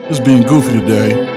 Just being goofy today.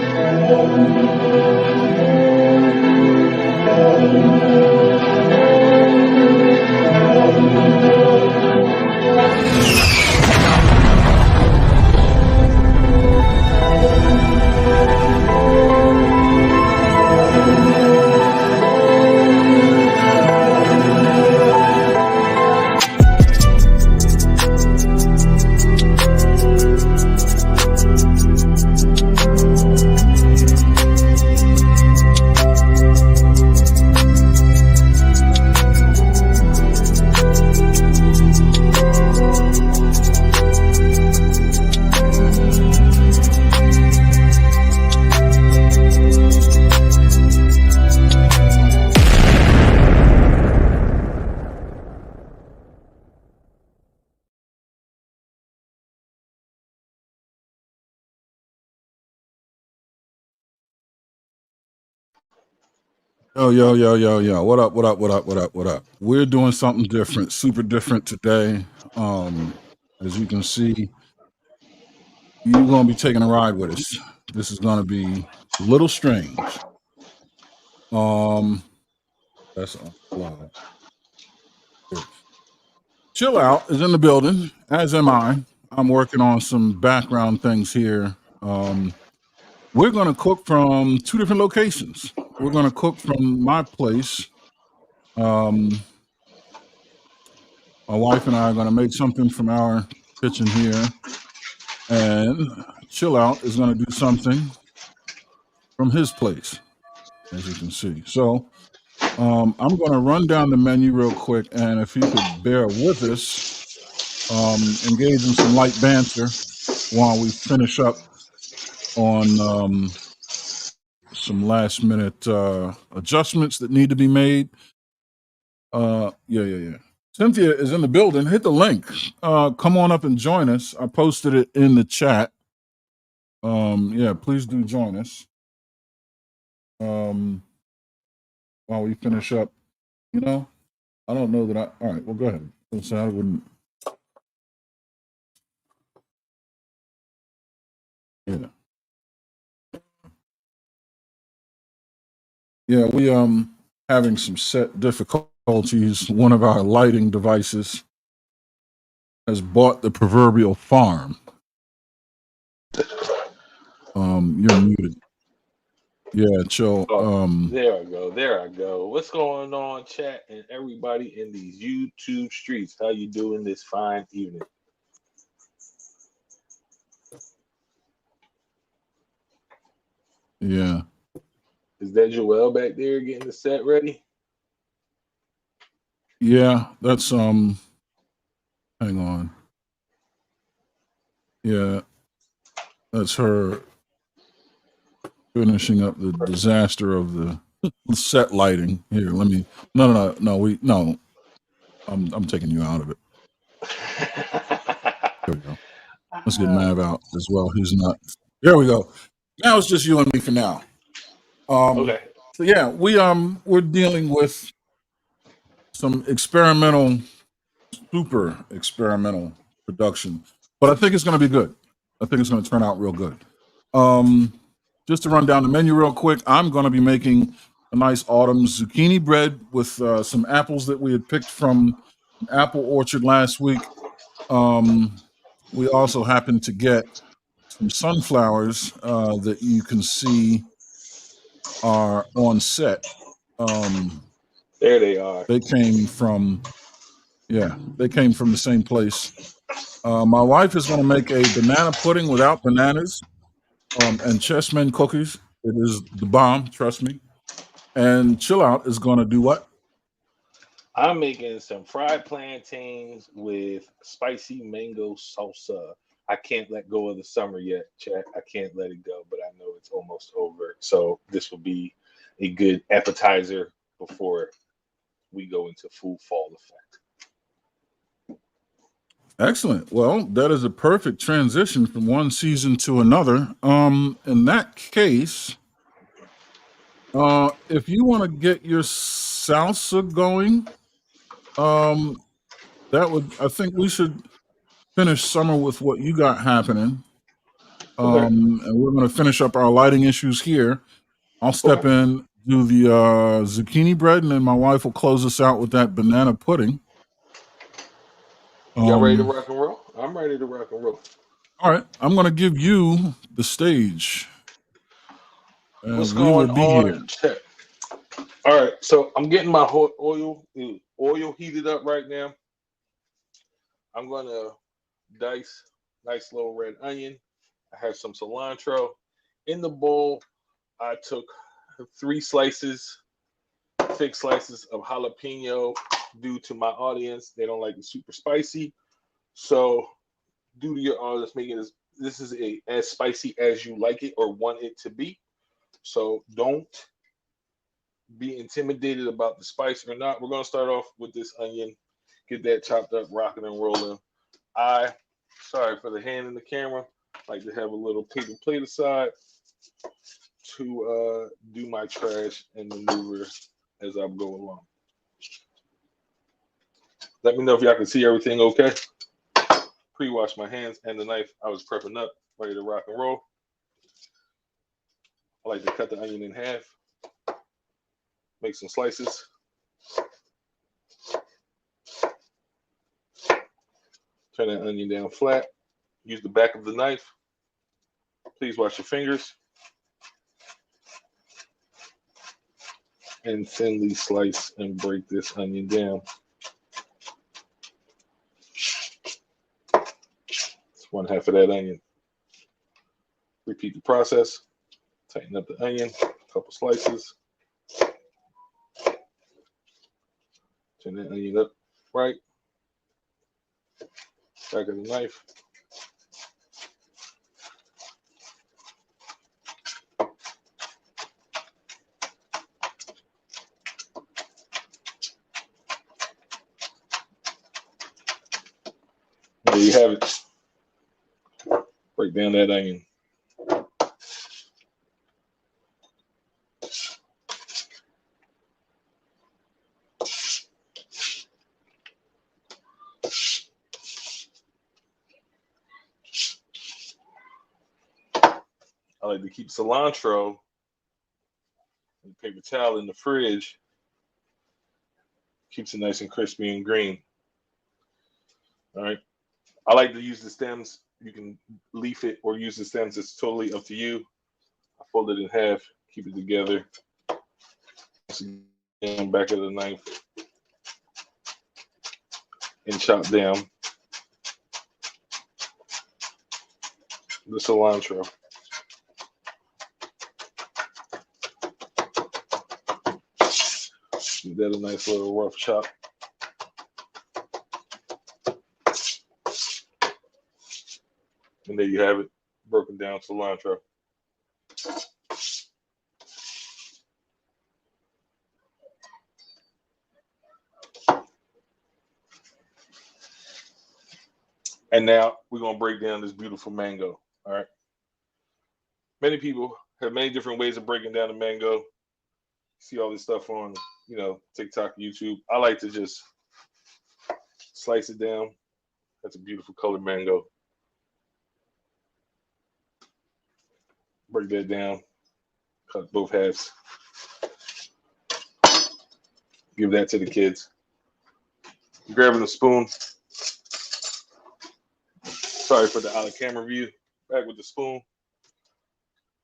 Yo. What up? What up? We're doing something different, super different today. As you can see, you're going to be taking a ride with us. This is going to be a little strange. That's live. Chill Out is in the building, as am I. I'm working on some background things here. We're going to cook from two different locations. We're going to cook from my place. My wife and I are going to make something from our kitchen here, and Chill Out is going to do something from his place, as you can see. So I'm going to run down the menu real quick, and if you could bear with us, engage in some light banter while we finish up on some last minute adjustments that need to be made. Yeah. Cynthia is in the building. Hit the link. Come on up and join us. I posted it in the chat. Yeah, please do join us. While we finish up, I don't know that all right, well, go ahead. So I wouldn't. Yeah. Yeah, we having some set difficulties. One of our lighting devices has bought the proverbial farm. You're muted. Yeah, chill. There I go. What's going on, chat, and everybody in these YouTube streets? How you doing this fine evening? Yeah. Is that Joel back there getting the set ready? Yeah, that's hang on. Yeah, that's her finishing up the disaster of the set lighting. Here, let me. No. I'm taking you out of it. There we go. Let's get Mav out as well. He's not. There we go. Now it's just you and me for now. Okay. So yeah, we're dealing with some super experimental production, but I think it's going to be good. I think it's going to turn out real good. Just to run down the menu real quick, I'm going to be making a nice autumn zucchini bread with some apples that we had picked from an apple orchard last week. We also happened to get some sunflowers that you can see are on set. There they are. They came from the same place. My wife is going to make a banana pudding without bananas and chessmen cookies. It is the bomb, trust me. And Chill Out is going to do what? I'm making some fried plantains with spicy mango salsa. I can't let go of the summer yet, chat. I can't let it go, but I know it's almost over. So this will be a good appetizer before we go into full fall effect. Excellent. Well, that is a perfect transition from one season to another. In that case, if you want to get your salsa going, I think we should finish summer with what you got happening. Okay. And we're going to finish up our lighting issues here. I'll step Okay. in, do the zucchini bread, and then my wife will close us out with that banana pudding. Y'all ready to Um, rock and roll? I'm ready to rock and roll. all right, I'm going to give you the stage, What's and we will going be on here. in chat? All right, so I'm getting my oil heated up right now. I'm gonna dice nice little red onion. I have some cilantro in the bowl. I took 3 thick slices of jalapeno. Due to my audience, they don't like it super spicy. So, due to your audience, making this is as spicy as you like it or want it to be. So, don't be intimidated about the spice or not. We're gonna start off with this onion, get that chopped up, rocking and rolling. Sorry for the hand in the camera, like to have a little paper plate aside to do my trash and maneuver as I go along. Let me know if y'all can see everything okay. Pre-wash my hands and the knife. I was prepping up, ready to rock and roll. I like to cut the onion in half, make some slices. Turn that onion down flat. Use the back of the knife. Please wash your fingers. And thinly slice and break this onion down. It's 1/2 of that onion. Repeat the process. Tighten up the onion, a couple slices. Turn that onion up right. Back of the knife. There you have it. Break down that onion. I like to keep cilantro and paper towel in the fridge. Keeps it nice and crispy and green. All right. I like to use the stems. You can leaf it or use the stems. It's totally up to you. I fold it in half, keep it together. Back of the knife and chop down the cilantro. Give that a nice little rough chop. And there you have it, broken down cilantro. And now we're going to break down this beautiful mango. All right. Many people have many different ways of breaking down a mango. See all this stuff on, TikTok, YouTube. I like to just slice it down. That's a beautiful colored mango. Break that down. Cut both halves. Give that to the kids. Grabbing a spoon. Sorry for the out of camera view. Back with the spoon.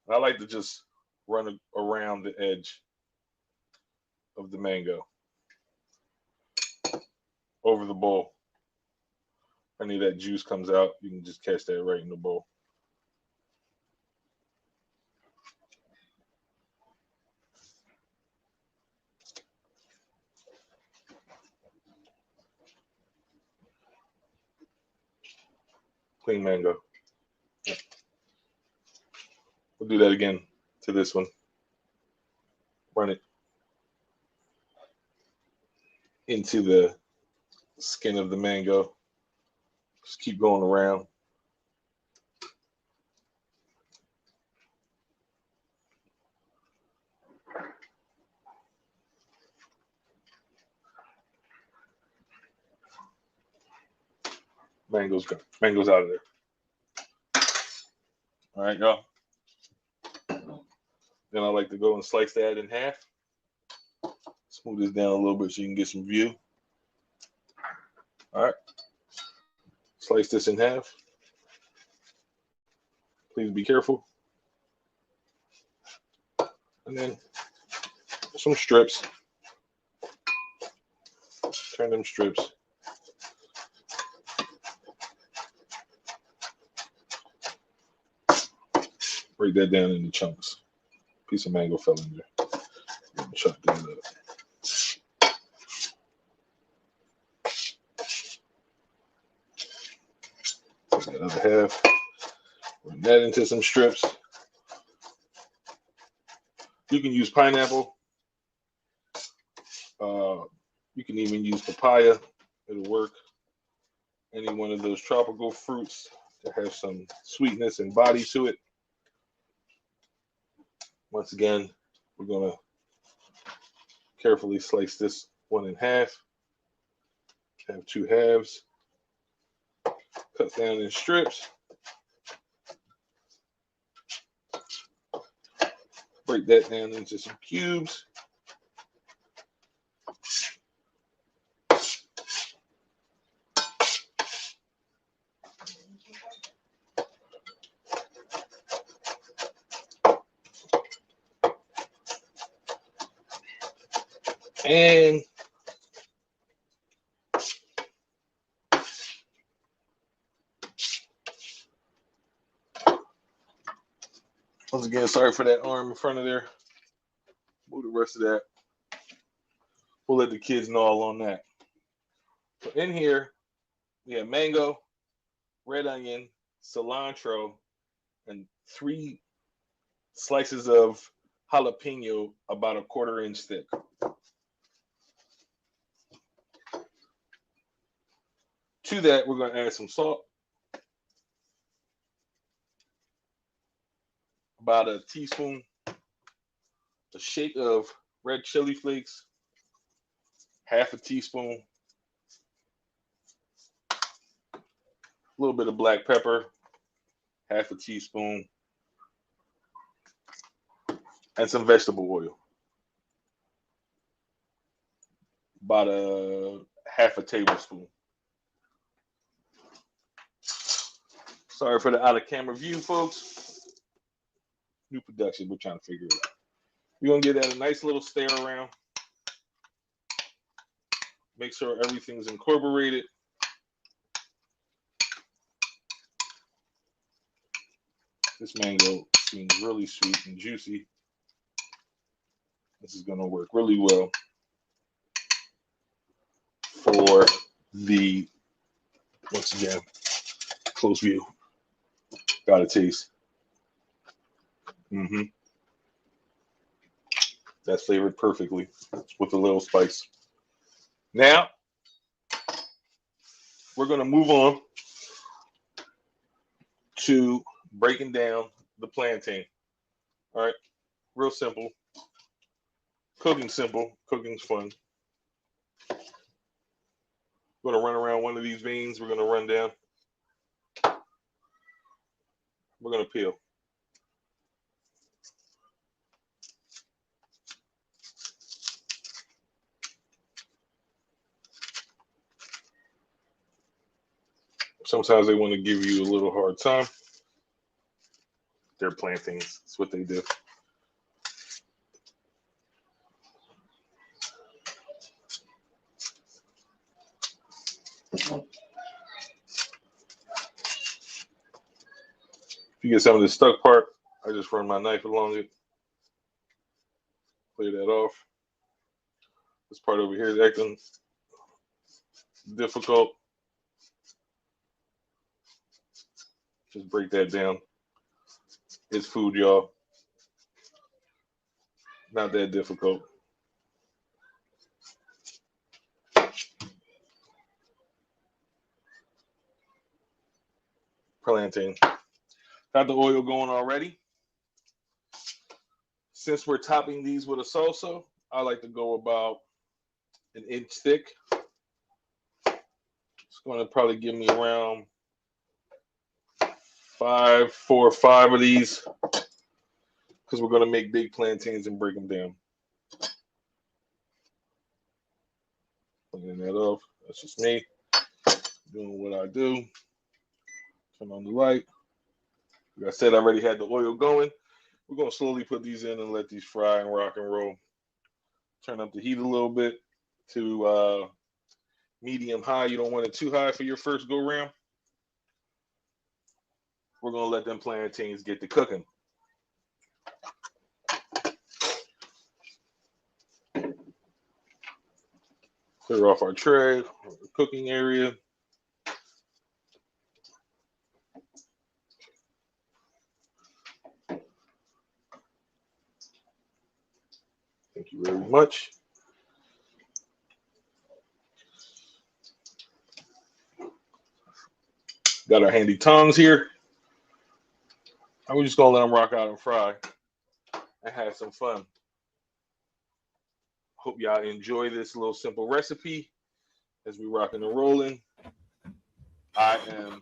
I like to just run around the edge of the mango over the bowl. Any of that juice comes out, you can just catch that right in the bowl. Clean mango. We'll do that again to this one. Run it into the skin of the mango. Just keep going around. Mango's gone. Mango's out of there. All right, y'all. Then I like to go and slice that in half. Smooth this down a little bit so you can get some view. All right. Slice this in half. Please be careful. And then some strips. Turn them strips. Break that down into chunks. Piece of mango fell in there. Chop that up. Take that other half. Bring that into some strips. You can use pineapple. You can even use papaya. It'll work. Any one of those tropical fruits to have some sweetness and body to it. Once again, we're going to carefully slice this one in half. Have two halves. Cut down in strips. Break that down into some cubes. And once again, sorry for that arm in front of there. Move the rest of that. We'll let the kids know all on that. So in here, we have mango, red onion, cilantro, and 3 slices of jalapeno about a 1/4 inch thick. To that, we're going to add some salt. About a teaspoon, a shake of red chili flakes, half a teaspoon, a little bit of black pepper, half a teaspoon, and some vegetable oil. About a half a tablespoon. Sorry for the out of camera view, folks. New production, we're trying to figure it out. You're going to get that a nice little stir around. Make sure everything's incorporated. This mango seems really sweet and juicy. This is going to work really well for the, once again, close view. Got a taste. That's flavored perfectly with a little spice. Now, we're going to move on to breaking down the plantain. All right, real simple. Cooking simple. Cooking's fun. We're going to run around one of these veins. We're going to run down. We're going to peel. Sometimes they want to give you a little hard time. They're plantains. That's what they do. If you get some of the stuck part, I just run my knife along it. Clear that off. This part over here is acting difficult. Just break that down. It's food, y'all. Not that difficult. Plantain. Got the oil going already. Since we're topping these with a salsa, I like to go about 1 inch thick. It's going to probably give me around 4 or 5 of these because we're going to make big plantains and break them down. Cleaning that off. That's just me doing what I do. Turn on the light. Like I said, I already had the oil going. We're going to slowly put these in and let these fry and rock and roll. Turn up the heat a little bit to medium high. You don't want it too high for your first go round. We're going to let them plantains get to cooking. Clear off our tray, our cooking area. Thank you very much. Got our handy tongs here. And we're just going to let them rock out and fry and have some fun. Hope y'all enjoy this little simple recipe as we rocking and rolling. I am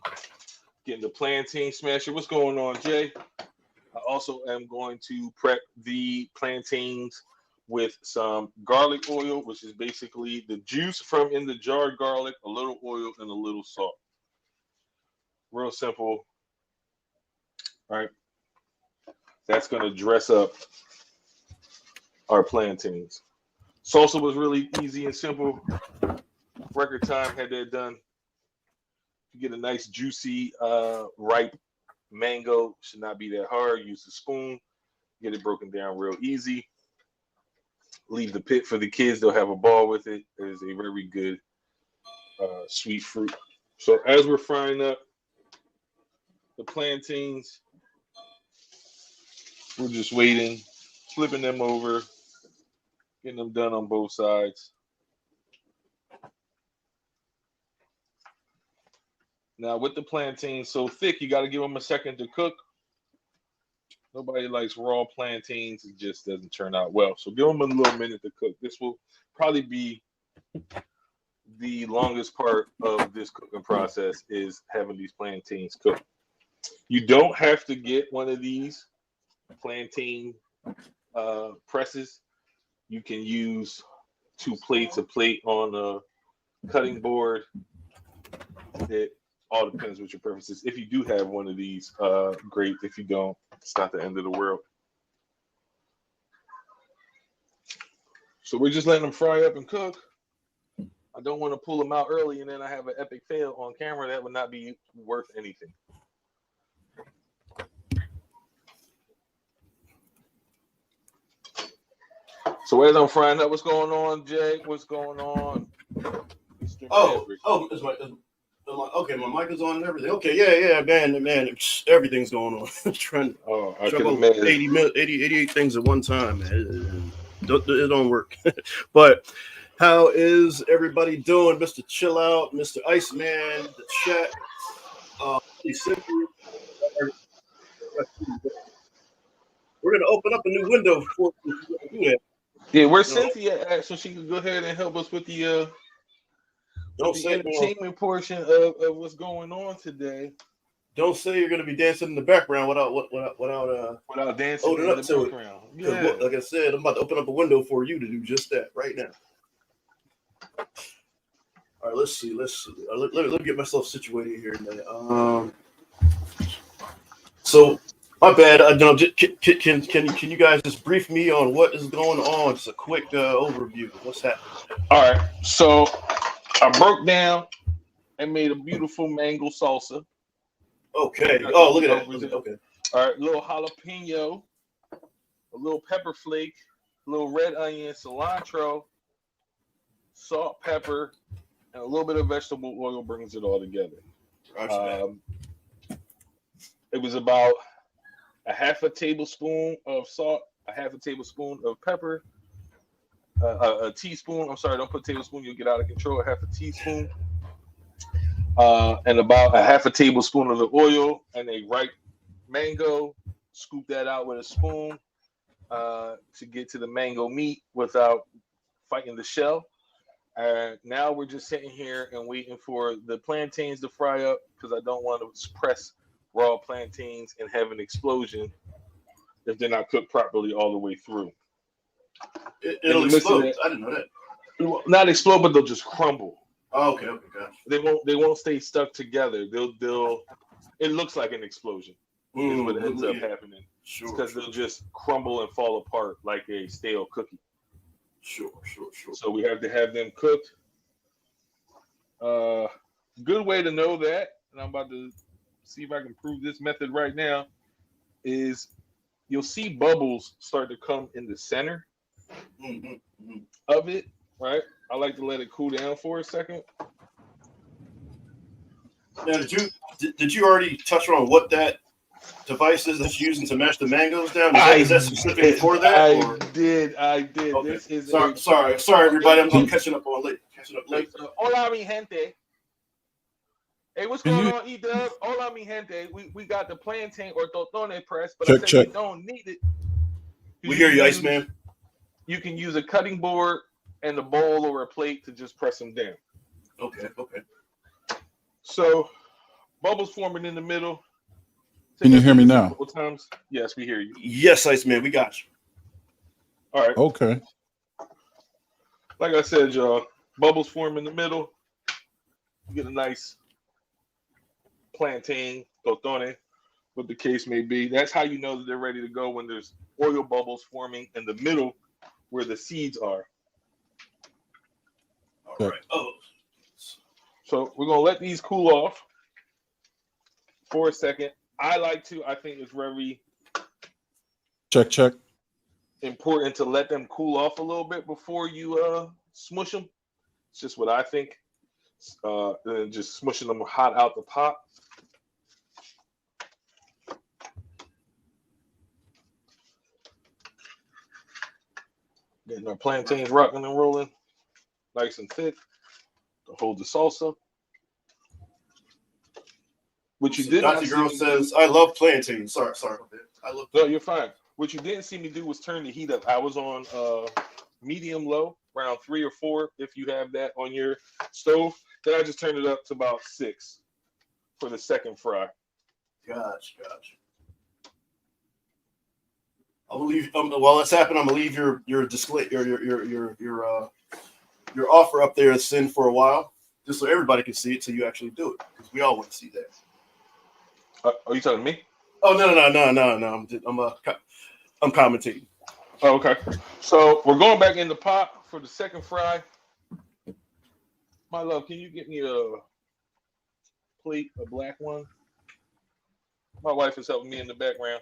getting the plantain smasher. What's going on, Jay? I also am going to prep the plantains with some garlic oil, which is basically the juice from in the jarred garlic, a little oil, and a little salt. Real simple. All right. That's going to dress up our plantains. Salsa was really easy and simple. Record time, had that done. You get a nice, juicy, ripe mango. Should not be that hard. Use the spoon. Get it broken down real easy. Leave the pit for the kids. They'll have a ball with it. It is a very good sweet fruit. So as we're frying up the plantains, we're just waiting, flipping them over, getting them done on both sides. Now, with the plantains so thick, you got to give them a second to cook. Nobody likes raw plantains. It just doesn't turn out well. So give them a little minute to cook. This will probably be the longest part of this cooking process is having these plantains cooked. You don't have to get one of these plantain presses. You can use 2 plates, a plate on a cutting board. It all depends what your preference is. If you do have one of these, great. If you don't, it's not the end of the world. So we're just letting them fry up and cook. I don't want to pull them out early and then I have an epic fail on camera. That would not be worth anything. So as I'm frying up, what's going on, Jake? What's going on? Mr. Maverick? Okay, my mic is on and everything. Okay, yeah, man, everything's going on. I'm trying I could to imagine. 88 things at one time, man. It don't work. But how is everybody doing? Mr. Chill Out, Mr. Iceman, the chat. We're gonna open up a new window for you to do that. Yeah, where's Cynthia at so she can go ahead and help us with the entertainment portion of what's going on today. Don't say you're going to be dancing in the background without dancing in the background. Yeah. Like I said, I'm about to open up a window for you to do just that right now. All right, let's see. Let me get myself situated here. So my bad. Can you guys just brief me on what is going on? Just a quick overview of what's happening. All right. So I broke down and made a beautiful mango salsa. Okay. Oh, look at that. Okay. All right. A little jalapeno, a little pepper flake, a little red onion, cilantro, salt, pepper, and a little bit of vegetable oil brings it all together. It was about a half a tablespoon of salt, a half a tablespoon of pepper, a teaspoon. I'm sorry, don't put tablespoon. You'll get out of control. A half a teaspoon. And about a half a tablespoon of the oil and a ripe mango. Scoop that out with a spoon to get to the mango meat without fighting the shell. Now we're just sitting here and waiting for the plantains to fry up because I don't want to press raw plantains and have an explosion if they're not cooked properly all the way through. It'll explode. I didn't know that. It will not explode, but they'll just crumble. Oh, okay, gotcha. They won't stay stuck together. They'll it looks like an explosion is what ends up happening. Sure. Because they'll just crumble and fall apart like a stale cookie. Sure. So we have to have them cooked. Good way to know that, and I'm about to see if I can prove this method right now, is you'll see bubbles start to come in the center of it, right? I like to let it cool down for a second. Now, did you already touch on what that device is that's using to mash the mangoes down? Is that specifically for that? I did. Okay. This is sorry, everybody. I'm catching up late. Hola, mi gente. Hey, what's going on, E-Dub? Hola, mi gente. We got the plantain or totone press, but I said you don't need it. We hear you, Iceman. You can use a cutting board and a bowl or a plate to just press them down. Okay. So, bubbles forming in the middle. Can you hear me now? A couple times. Yes, we hear you. Yes, Iceman, we got you. All right. Okay. Like I said, y'all, bubbles form in the middle. You get a nice plantain, totone, what the case may be. That's how you know that they're ready to go, when there's oil bubbles forming in the middle where the seeds are. All right. Oh. So we're going to let these cool off for a second. I think it's very check important to let them cool off a little bit before you smush them. It's just what I think. And just smushing them hot out the pot. Getting our plantains rocking and rolling, nice and thick to hold the salsa. What you did not see girl says, "I love plantains." Sorry. No, you're fine. What you didn't see me do was turn the heat up. I was on medium low, around 3 or 4, if you have that on your stove. Then I just turned it up to about 6 for the second fry. Gotcha. I believe while that's happening, I'm gonna leave your display your offer up there to send for a while, just so everybody can see it, so you actually do it, because we all want to see that. Are you telling me? Oh no! I'm commentating. Oh, okay. So we're going back in the pot for the second fry. My love, can you get me a plate, a black one? My wife is helping me in the background.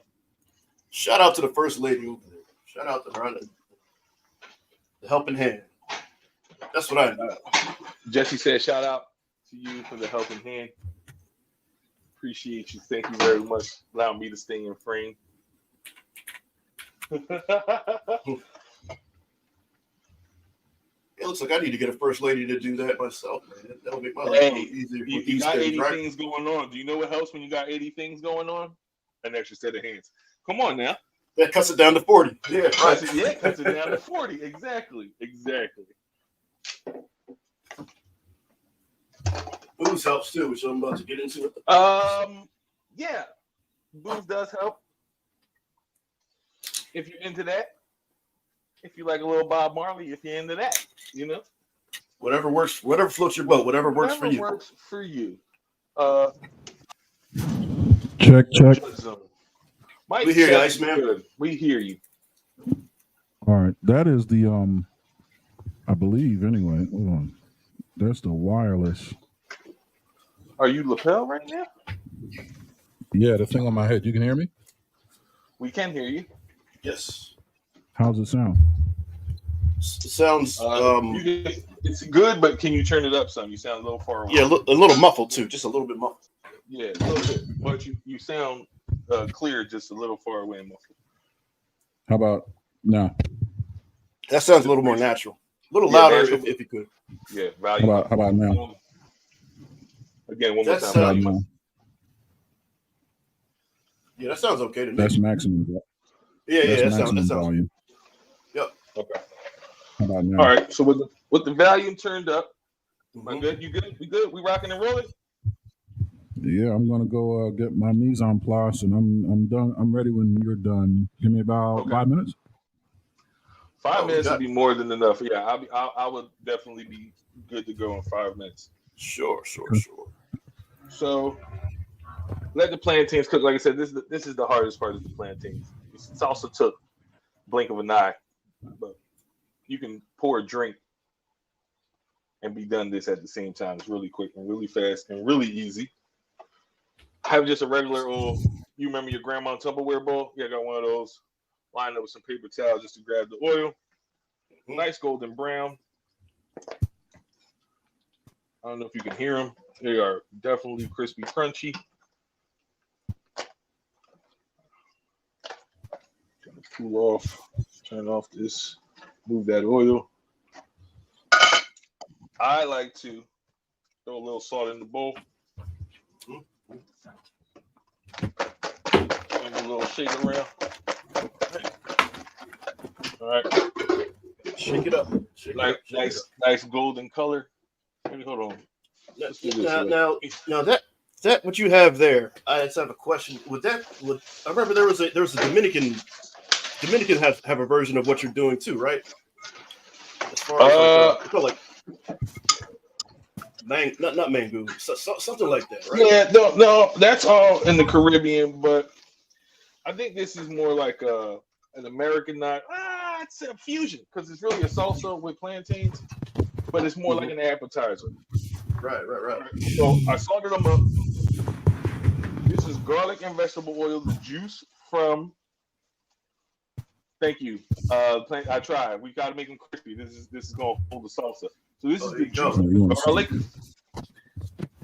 Shout out to the first lady over there. Shout out to her, the helping hand. That's what I do. Jesse said, "Shout out to you for the helping hand. Appreciate you. Thank you very much. Allow me to stay in frame." It looks like I need to get a first lady to do that myself, man. That'll make my life easier. You got 80 things going on. Do you know what helps when you got 80 things going on? An extra set of hands. Come on now. That cuts it down to 40. Yeah, right. Cuts it down to 40. Exactly. Booze helps too, which I'm about to get into it. Yeah. Booze does help. If you're into that. If you like a little Bob Marley, if you're into that, you know. Whatever works, whatever floats your boat, whatever works for you. Works for you. Check. Mike, we hear you, Iceman. Good. We hear you. All right. That is the I believe anyway. Hold on. That's the wireless. Are you lapel right now? Yeah, the thing on my head. You can hear me? We can hear you. Yes. How's it sound? It sounds it's good, but can you turn it up some? You sound a little far away. Yeah, a little muffled too, just a little bit muffled. Yeah, a little bit. But you sound clear, just a little far away and muffled. How about now? That sounds a little more natural. A little louder if you could. Yeah, volume. How about now? Again, one more time. Yeah, that sounds okay to me. That's maximum. Yeah, that sounds volume. Yep. Okay. How about now? All right. So with the volume turned up, am I good? You good? We good? We rocking and rolling? Yeah, I'm gonna go get my mise en place, and I'm done. I'm ready when you're done. Give me about Okay. 5 minutes. 5 minutes would be more than enough. Yeah, I would definitely be good to go in 5 minutes. Sure. So let the plantains cook. Like I said, this is the hardest part is the plantains. It's also took blink of an eye, but you can pour a drink and be done this at the same time. It's really quick and really fast and really easy. I have just a regular old. You remember your grandma Tupperware bowl? Yeah, I got one of those. Lined up with some paper towels just to grab the oil. Nice golden brown. I don't know if you can hear them. They are definitely crispy, crunchy. Gonna cool off. Turn off this. Move that oil. I like to throw a little salt in the bowl. And a little shake around. All right. Shake it up. Nice golden color. Maybe hold on. Let's do this Now that what you have there, I just have a question. I remember there was a Dominican have a version of what you're doing too, right? As far as like not mango, something like that, right? Yeah, no, that's all in the Caribbean, but I think this is more like an American night. It's a fusion because it's really a salsa with plantains, but it's more like an appetizer. Right. So I salted them up. This is garlic and vegetable oil, the juice from. Thank you. I tried. We got to make them crispy. This is going to hold the salsa. So this is the juice of garlic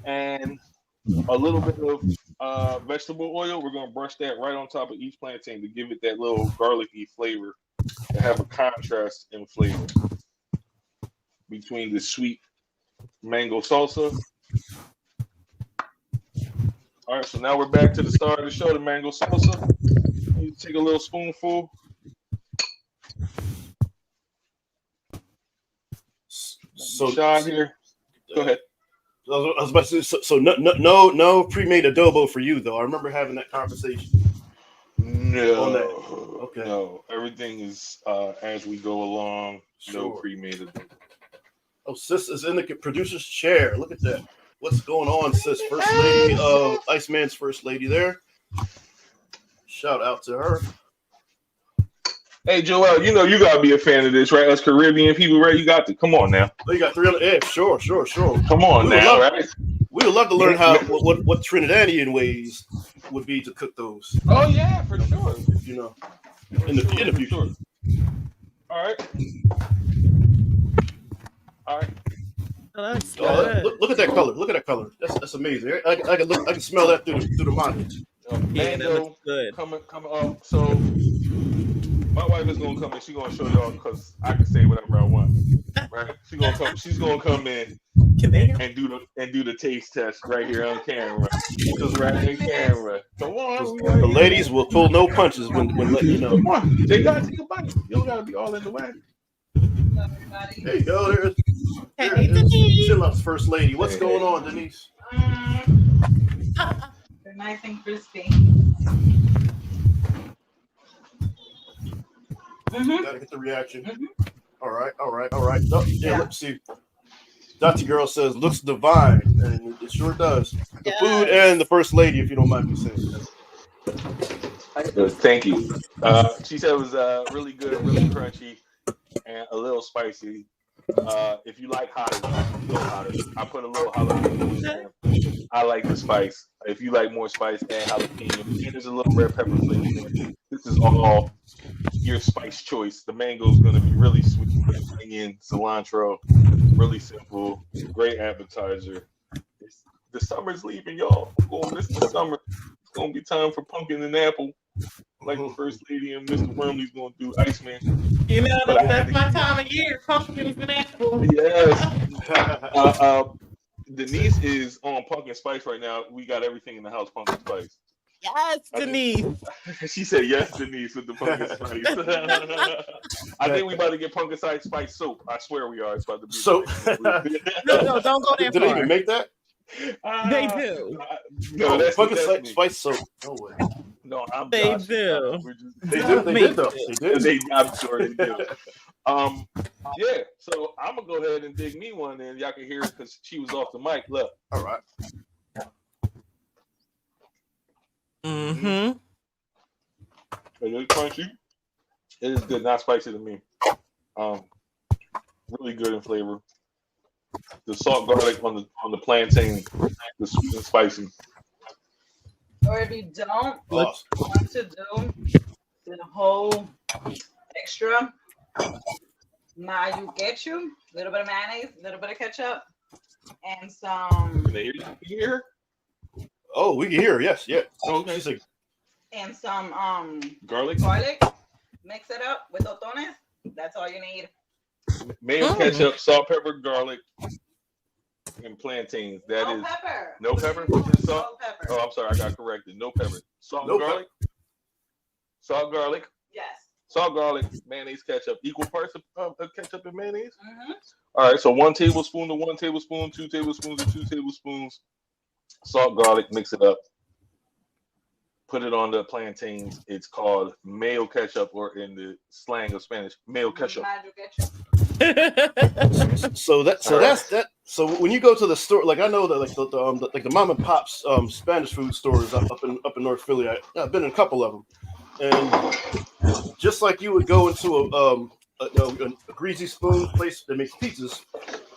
and a little bit of vegetable oil. We're going to brush that right on top of each plantain to give it that little garlicky flavor to have a contrast in flavor between the sweet mango salsa. All right, so now we're back to the start of the show, the mango salsa. You take a little spoonful. So shot here. Go ahead. I was about to say, so no pre-made adobo for you though. I remember having that conversation. No. On that. Okay. No. Everything is as we go along. Sure. No pre-made adobo. Oh, sis is in the producer's chair. Look at that. What's going on, sis? First lady of Iceman's first lady there. Shout out to her. Hey, Joel, you know you gotta be a fan of this, right? Us Caribbean people, right? You got to come on now. Oh, you got 300. Yeah, sure. Come on now, right? We would love to learn what Trinidadian ways would be to cook those. Oh yeah, for sure. You know, in the future. Sure. All right. Look at that color. Look at that color. That's amazing. I can smell that through the monitor. Yeah, that looks good. Coming up. So my wife is gonna come and she's gonna show y'all because I can say whatever I want. Right? She's gonna come in and do the taste test right here on camera. Just right on camera. Come on, the ladies will pull no punches when letting you know. Come on, they gotta take a bite. You don't gotta be all in the way. There you go. There's Chillup's first lady. What's going on, Denise? They're nice and crispy. Gotta get the reaction. All right. Oh, yeah, let's see. Dottie Girl says, looks divine, and it sure does. The food and the first lady, if you don't mind me saying. Thank you. She said it was really good, really crunchy, and a little spicy. If you like hotter, I put a little jalapeno in there. I like the spice. If you like more spice, add jalapeno. And there's a little red pepper flavor in there. This is all your spice choice. The mango is going to be really sweet, onion, cilantro, really simple, great appetizer. The summer's leaving, y'all. I'm going to miss the summer. It's going to be time for pumpkin and apple, like the first lady and Mr. Wormley's going to do Iceman. You know, that's my time of year, pumpkins and apple. Yes. Denise is on pumpkin spice right now. We got everything in the house pumpkin spice. Yes, Denise. She said yes, Denise, with the pumpkin spice. I think we about to get pumpkin spice soap. I swear we are. It's about to be soap. No, don't go that Did they even make that? They do. No, that's fucking me. spice soap. No way. No, I'm They Josh. do. They do. They did though. They did. I'm sure they do. Yeah. So I'm gonna go ahead and dig me one, and y'all can hear it because she was off the mic. Look. All right. Mm-hmm. It is crunchy. It is good, not spicy to me. Really good in flavor. The salt garlic on the plantain, the sweet and spicy. Or if you don't Awesome. want to do the whole extra, now you get you a little bit of mayonnaise, a little bit of ketchup, and some Can they hear you? Can you hear? Oh, we can hear her. Yes. Yeah. Okay. She's like, and some Garlic, garlic. Mix it up with totones. That's all you need. mayo, ketchup, salt, pepper, garlic, and plantains. That No is pepper. no pepper. Just salt. No pepper. Oh, I'm sorry, I got corrected. No pepper. Salt, No garlic. Salt, garlic. Yes. Salt, garlic, mayonnaise, ketchup. Equal parts of ketchup and mayonnaise. Mm-hmm. All right, so 1 tablespoon to 1 tablespoon, 2 tablespoons to 2 tablespoons. Salt, garlic, mix it up. Put it on the plantains. It's called mayo ketchup, or in the slang of Spanish, mayo ketchup. Magic ketchup. so that's that. So when you go to the store, like I know that like the mom and pops Spanish food stores up in North Philly. I've been in a couple of them, and just like you would go into a greasy spoon place that makes pizzas,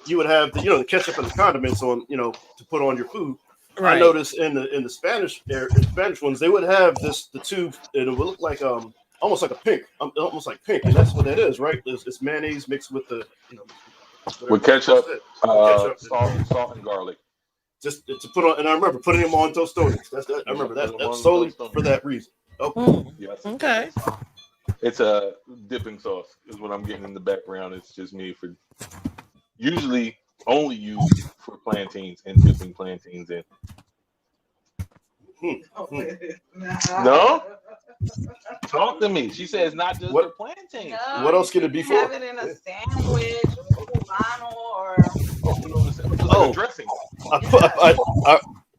you would have the ketchup and the condiments on to put on your food. Right. I noticed in the Spanish ones they would have the tube, and it would look like almost like pink, and that's what that is, right? It's mayonnaise mixed with the With ketchup, ketchup, salt, and garlic. just to put on. And I remember putting them on tostones. I remember that's solely for that reason. Oh, Yes. Okay. It's a dipping sauce is what I'm getting in the background. It's just made for usually only used for plantains and dipping plantains in. No? Talk to me. She says not just What- for plantains. No, What else can you it be can have for? it in a sandwich, or cubano, or Oh. Dressing.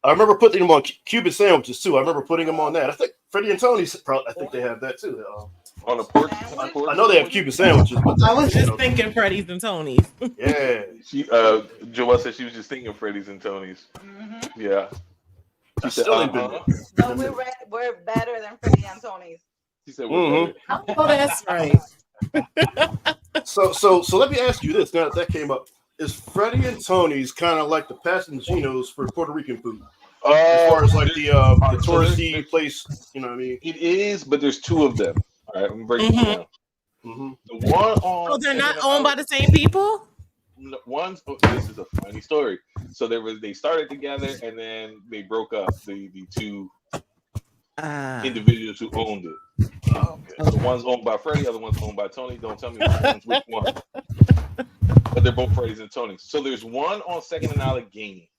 I remember putting them on Cuban sandwiches too. I remember putting them on that. I think Freddie and Tony's. I think they have that too. On a pork. I know they have Cuban sandwiches, but I was just thinking Freddy's and Tony's. yeah. She Joelle said she was just thinking Freddy's and Tony's. Mm-hmm. Yeah. She said, Still ain't been No, we're better than Freddie and Tony's. She said, Mhm. Oh, that's right. So let me ask you this. Now that came up, is Freddie and Tony's kind of like the Pasanginos for Puerto Rican food, as far as like the touristy place? You know what I mean? It is, but there's two of them. All right, I'm gonna break it down. Mm-hmm. The one on. Oh, they're not owned by the same people? This is a funny story. So they started together and then they broke up. The two individuals who owned it. The one's owned by Freddie, the other one's owned by Tony. Don't tell me which one. But they're both Freddie's and Tony's. So there's one on Second and Allegheny.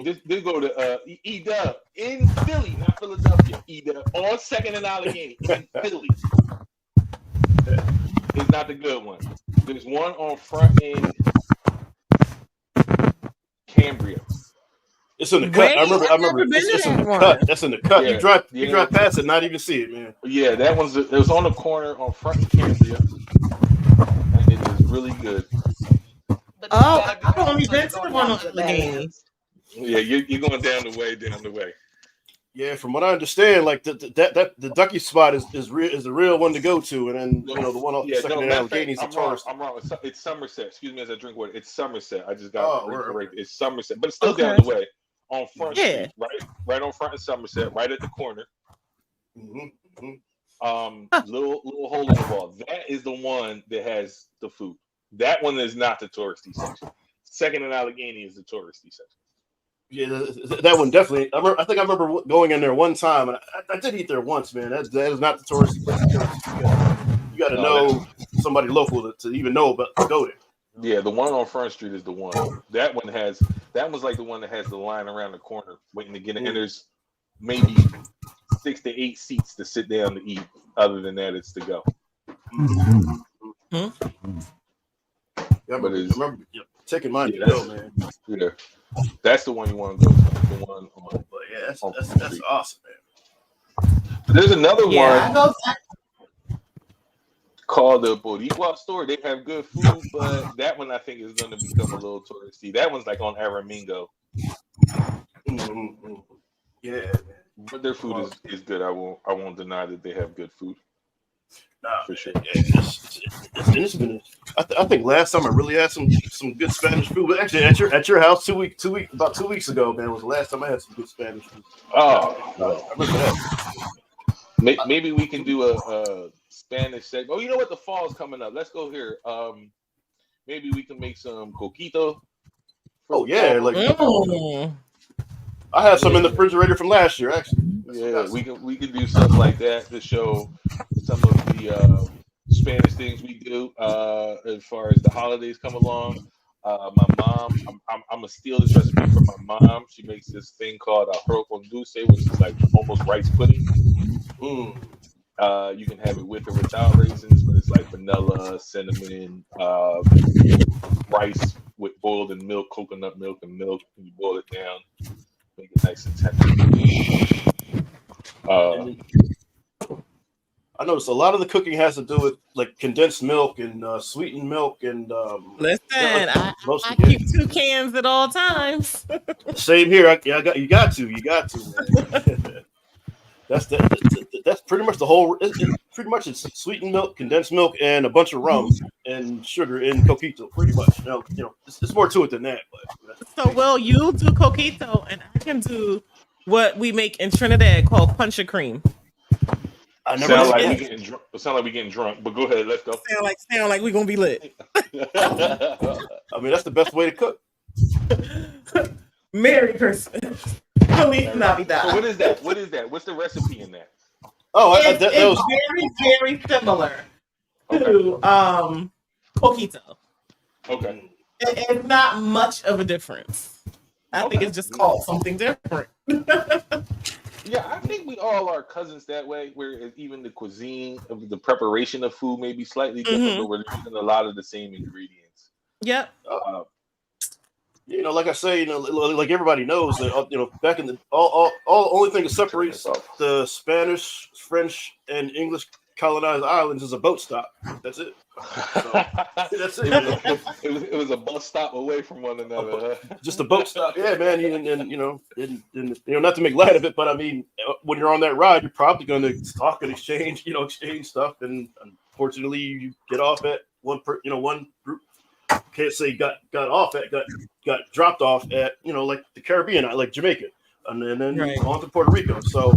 This go to E-Dub in Philly, not Philadelphia. E-Dub on Second and Allegheny in Philly. It's not the good one. There's one on Front in Cambria. It's in the cut. Wait, I remember. I've never been It's to in the that cut. one. That's in the cut. Yeah. You drive past it, not even see it, man. Yeah, that it was on the corner on Front in Cambria, and it is really good. Oh, I've only been to the one on Allegheny. Yeah, you're going down the way. Yeah, from what I understand, like the Ducky spot is the real one to go to, and then the one off Second and Allegheny is a tourist. I'm wrong. It's Somerset. Excuse me as I drink water. It's Somerset. I just got right. It's Somerset, but it's still down the way on Front Street, right on Front and Somerset, right at the corner. Little hole in the wall. That is the one that has the food. That one is not the touristy section. Second and Allegheny is the touristy section. Yeah, that one definitely. I think I remember going in there one time, and I did eat there once, man. That is not the touristy place. You got to know somebody local to even know about to go there. Yeah, the one on Front Street is the one. That one's like the one that has the line around the corner waiting to get in. And there's maybe 6 to 8 seats to sit down to eat. Other than that, it's to go. Yeah, I remember taking mine to Yeah, go, man. Yeah, that's the one you want to go to. The one on. But yeah, on that's awesome, man. There's another Yeah, one called the Boricua store. They have good food, but that one I think is going to become a little touristy. That one's like on Aramingo. Mm-hmm. Yeah, man. But their food is good. I won't deny that they have good food. Nah, for sure. It's been. I think last time I really had some good Spanish food. But actually, at your house about 2 weeks ago, man, was the last time I had some good Spanish food. Oh, I remember that. Maybe we can do a Spanish segment. Oh, you know what? The fall's coming up. Let's go here. Maybe we can make some coquito. Oh yeah, fall. like I have some in the refrigerator from last year, actually. Yeah, we can do something like that to show some of the Spanish things we do as far as the holidays come along. My mom, I'm gonna steal this recipe from my mom. She makes this thing called arroz con dulce, which is like almost rice pudding. You can have it with or without raisins, but it's like vanilla, cinnamon, rice with boiled in milk, coconut milk, and milk. And you boil it down, make it nice and tender. I noticed a lot of the cooking has to do with like condensed milk and sweetened milk and. Listen, I keep 2 cans at all times. Same here. You got to. Man. That's pretty much the whole. Pretty much it's sweetened milk, condensed milk, and a bunch of rum and sugar in coquito. Pretty much. It's more to it than that. But So, Will, you do coquito, and I can do what we make in Trinidad called punch of cream. I never sound like we getting drunk, but go ahead, let's go. Sound like we're gonna be lit. I mean, that's the best way to cook. Merry Christmas. Feliz Navidad. So what is that? What's the recipe in that? Oh, it's very, very similar to coquito. Okay. It's not much of a difference. I think it's just called something different. Yeah, I think we all are cousins that way, where even the cuisine of the preparation of food may be slightly different, but we're using a lot of the same ingredients. Yep. Like I say, like everybody knows that back in the all only thing that separates the Spanish, French, and English colonized islands is a boat stop. That's it. So, that's it. It was a bus stop away from one another. Just a boat stop. Yeah, man. And not to make light of it, but I mean, when you're on that ride, you're probably going to talk and exchange stuff. And unfortunately, you get off at one group. Can't say got dropped off at like the Caribbean, like Jamaica, and then on to Puerto Rico. So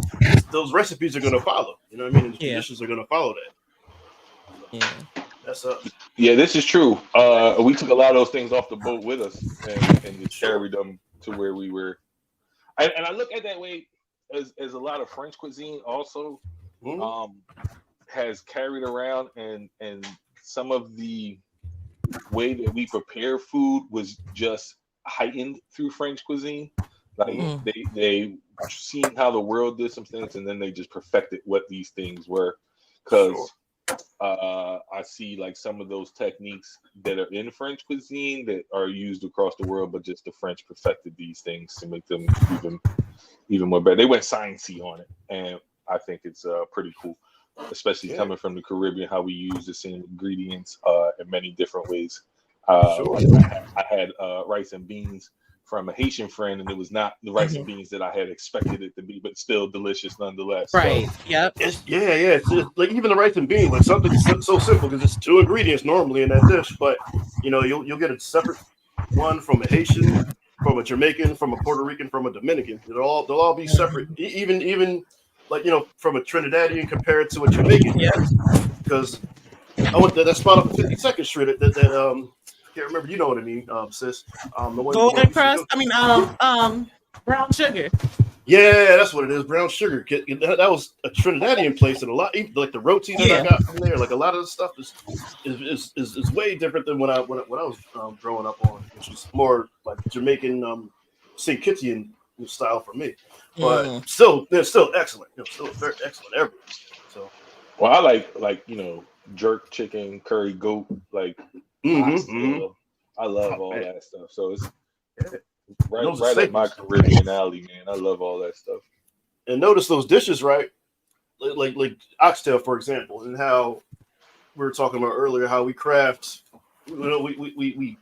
those recipes are going to follow. You know what I mean? And the traditions are going to follow that. Yeah. That's Yeah, this is true. We took a lot of those things off the boat with us and just carried them to where we were. And I look at that way as a lot of French cuisine also has carried around, and some of the way that we prepare food was just heightened through French cuisine. Like they seen how the world did some things, and then they just perfected what these things were. Because I see like some of those techniques that are in French cuisine that are used across the world, but just the French perfected these things to make them even more better. They went sciencey on it, and I think it's pretty cool, especially coming from the Caribbean, how we use the same ingredients in many different ways. I had rice and beans from a Haitian friend, and it was not the rice and beans that I had expected it to be, but still delicious nonetheless. Right. So, yep. It's like even the rice and beans, like something so simple because it's 2 ingredients normally in that dish, but you'll get a separate one from a Haitian, from a Jamaican, from a Puerto Rican, from a Dominican. They'll all be separate. Even like from a Trinidadian compared to a Jamaican. Yeah. Because I went to that spot up 52nd Street that I can't remember. You know what I mean, sis. The one Golden crust. Brown sugar. Yeah, that's what it is. Brown sugar. That was a Trinidadian place, and a lot like the roti that I got from there. Like a lot of the stuff is way different than what I was growing up on, which was more like Jamaican St. Kittian style for me. But still, they're still excellent. Still very excellent everywhere. So, well, I like jerk chicken, curry goat, like pasta, I love Oh, all man. that stuff. So it's Yeah. right, Those are right up my staples. Caribbean alley, man. I love all that stuff. And notice those dishes, right? Like oxtail, for example, and how we were talking about earlier, how we craft, we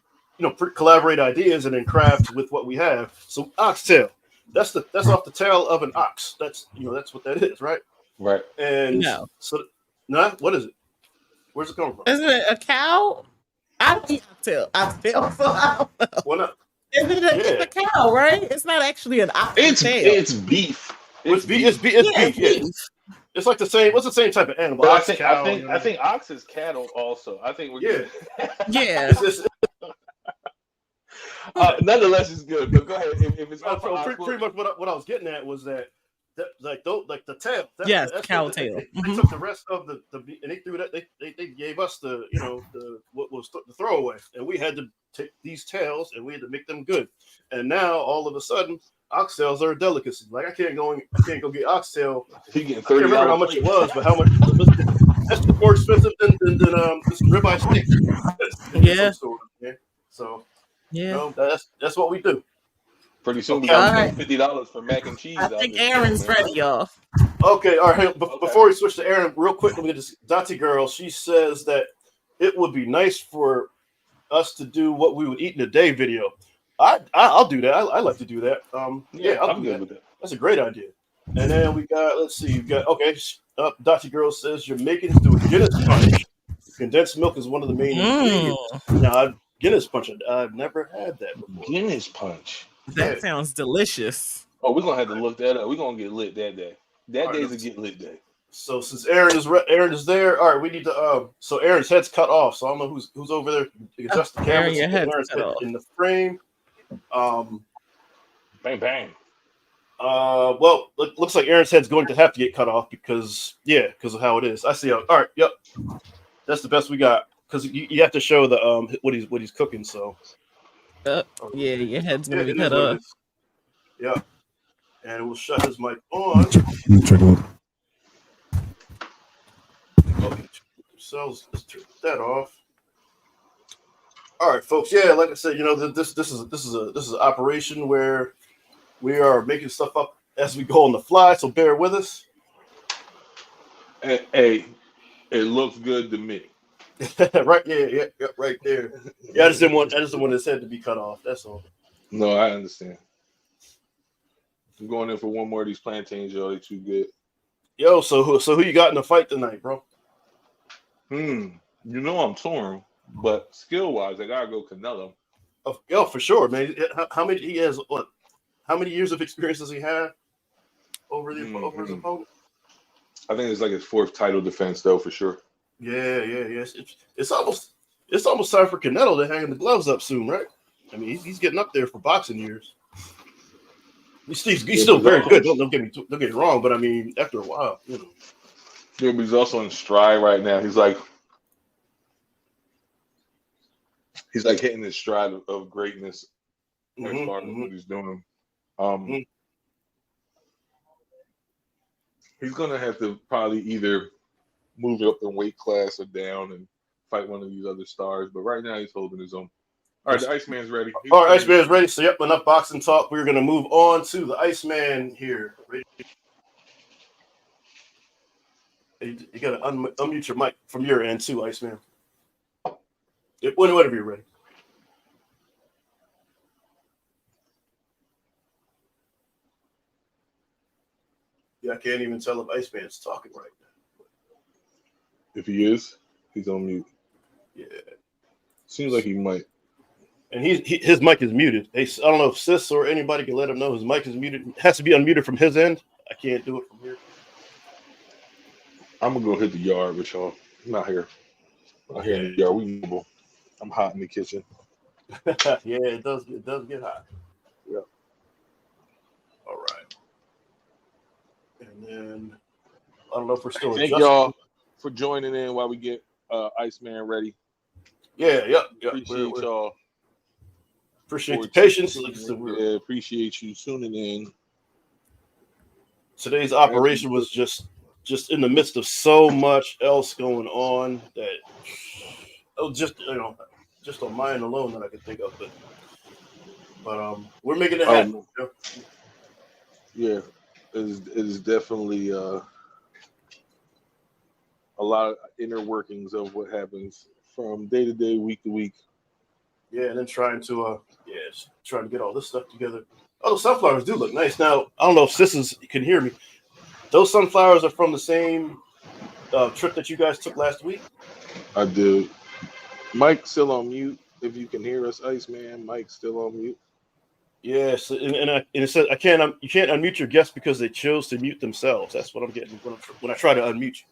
collaborate ideas and then craft with what we have. So oxtail, that's off the tail of an ox. That's what that is, right? Right. And No. so, what is it? Where's it coming from? Isn't it a cow? I don't eat oxtail, so I don't know. Well, not, It's a cow, right? It's not actually an oxtail. It's beef. it's beef. It's beef. It's Yeah, beef. it's like the same. What's the same type of animal? But Ox, cow. I think ox is cattle also. I think we're Yeah. Yeah. It's nonetheless, it's good. But go ahead. If it's not for ox, pretty much what I was getting at was that like the tail. Yes, that's cow what tail. They took the rest of the and they threw that. They gave us the what was the throwaway, and we had to take these tails and we had to make them good. And now all of a sudden, oxtails are a delicacy. Like I can't go get oxtail. you getting I can't $30. remember how much it was, but how much that's more expensive than this ribeye steak. Yeah. Yeah. So Yeah. that's what we do. Pretty soon we Okay. got Alright. $50 for mac and cheese. I out think this Aaron's thing, man. ready, y'all. Okay, all right. Hey, Okay. Before we switch to Aaron, real quick, let me get this. Dante girl, she says that it would be nice for us to do what we would eat in a day video. I'll do that. I like to do that. Yeah, I'll I'm do good that. with that. That's a great idea. And then we got, let's see, Dante girl says Jamaicans do a Guinness punch. Condensed milk is one of the main ingredients. Now, Guinness punch, I've never had that before. Guinness punch. That sounds delicious. Oh, we're gonna have to look that up. We're gonna get lit that day. That All right, day's a let's- get lit day. So since Aaron is there, all right, we need to. So Aaron's head's cut off, so I don't know who's over there. You can adjust the camera. Aaron, your head's Aaron's cut head off. in the frame. Bang bang. Well, looks like Aaron's head's going to have to get cut off because of how it is. I see. All right, yep, that's the best we got because you have to show the what he's cooking. So Yeah, your head's gonna be it is cut what it off. is. Yeah, and we'll shut his mic on. Let me take a look. Okay, so let's turn that off. All right, folks. Yeah, like I said, this is an operation where we are making stuff up as we go on the fly. So bear with us. Hey, it looks good to me. Right, yeah, right there. Yeah, I just didn't want his head to be cut off. That's all. No, I understand. I'm going in for one more of these plantains, y'all. They're too good. Yo, so who you got in the fight tonight, bro? I'm torn, but skill wise, I gotta go Canelo. Oh, for sure, man. How many he has? What? How many years of experience does he have over his opponent? I think it's like his fourth title defense, though, for sure. Yeah. It's almost time for Canelo to hang the gloves up soon, right? I mean, he's getting up there for boxing years. He's still very good. Don't get me wrong, but I mean, after a while, Yeah, but he's also in stride right now. He's like hitting his stride of greatness as far as what he's doing. He's gonna have to probably either move up in weight class or down and fight one of these other stars. But right now, he's holding his own. All right, the Iceman's ready. All right, Iceman's ready. So, yep, enough boxing talk. We're going to move on to the Iceman here. Ready? You got to unmute your mic from your end, too, Iceman. Whenever you're ready. Yeah, I can't even tell if Iceman's talking right now. If he is, he's on mute. Yeah. Seems like he might. And his mic is muted. I don't know if Sis or anybody can let him know his mic is muted. It has to be unmuted from his end. I can't do it from here. I'm gonna go hit the yard with y'all. I'm not here. I'm here in the yard. We mobile. I'm hot in the kitchen. Yeah, it does get hot. Yeah. All right. And then I don't know if we're still Thank adjusting. y'all for joining in while we get Iceman ready. Yeah. Appreciate y'all. Appreciate the patience. Like I said, Appreciate you tuning in. Today's operation was just in the midst of so much else going on that just just on mine alone that I can think of. But we're making it happen. You know? Yeah, it's definitely a lot of inner workings of what happens from day to day, week to week. Yeah, and then trying to get all this stuff together. Oh, the sunflowers do look nice. Now, I don't know if sisters can hear me. Those sunflowers are from the same trip that you guys took last week? I do. Mike's still on mute. If you can hear us, Iceman, Mike's still on mute. Yes, and it says you can't unmute your guests because they chose to mute themselves. That's what I'm getting when I try to unmute you.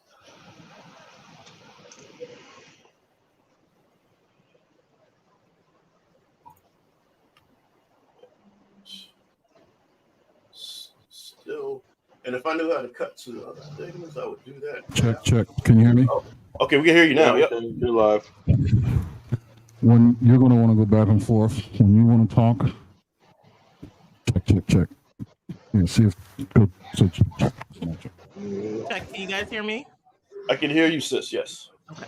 Still, and if I knew how to cut to the other things, I would do that. Check. Can you hear me? Oh, okay, we can hear you now. Yep. You're live. When you're going to want to go back and forth, when you want to talk, check. Yeah, see if go. So check. Check. Can you guys hear me? I can hear you, sis. Yes. Okay.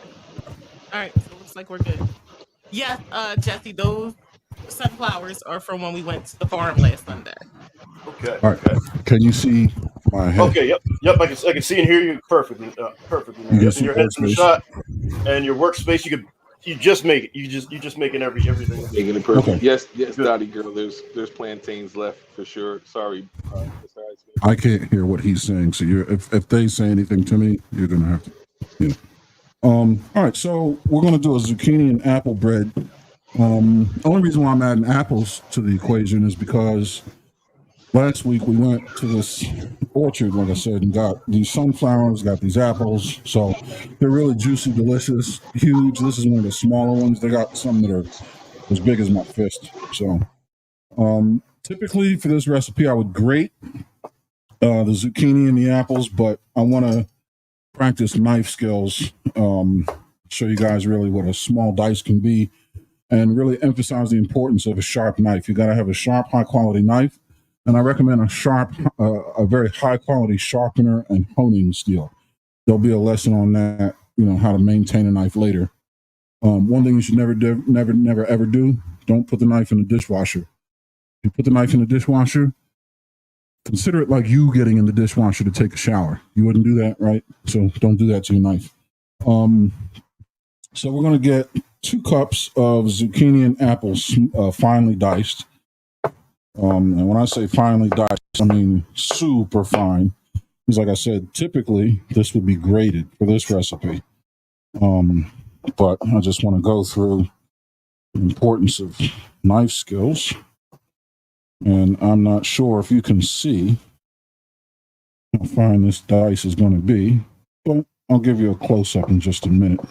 All right. So it looks like we're good. Yes, Jesse, those sunflowers are from when we went to the farm last Sunday. Okay. All right. Okay. Can you see my head? Okay. Yep. I can see and hear you perfectly. Perfectly. You Yep, see and your head's in the workspace? shot, and your workspace. You just make it. You just making everything. Making it perfect. Okay. Yes, Dottie girl. There's plantains left for sure. Sorry. Mr. Iceman. I can't hear what he's saying. So if they say anything to me, you're gonna have to. You know. All right. So we're gonna do a zucchini and apple bread. Only reason why I'm adding apples to the equation is because last week we went to this orchard, like I said, and got these sunflowers, got these apples. So they're really juicy, delicious, huge. This is one of the smaller ones. They got some that are as big as my fist. So typically for this recipe, I would grate the zucchini and the apples, but I want to practice knife skills, show you guys really what a small dice can be, and really emphasize the importance of a sharp knife. You got to have a sharp, high quality knife. And I recommend a very high quality sharpener and honing steel. There'll be a lesson on that, how to maintain a knife later. One thing you should never ever do, don't put the knife in the dishwasher. If you put the knife in the dishwasher, consider it like you getting in the dishwasher to take a shower. You wouldn't do that, right? So don't do that to your knife. So we're going to get 2 cups of zucchini and apples finely diced. And when I say finely diced, I mean super fine. Because like I said, typically this would be grated for this recipe. But I just want to go through the importance of knife skills. And I'm not sure if you can see how fine this dice is going to be, but I'll give you a close-up in just a minute.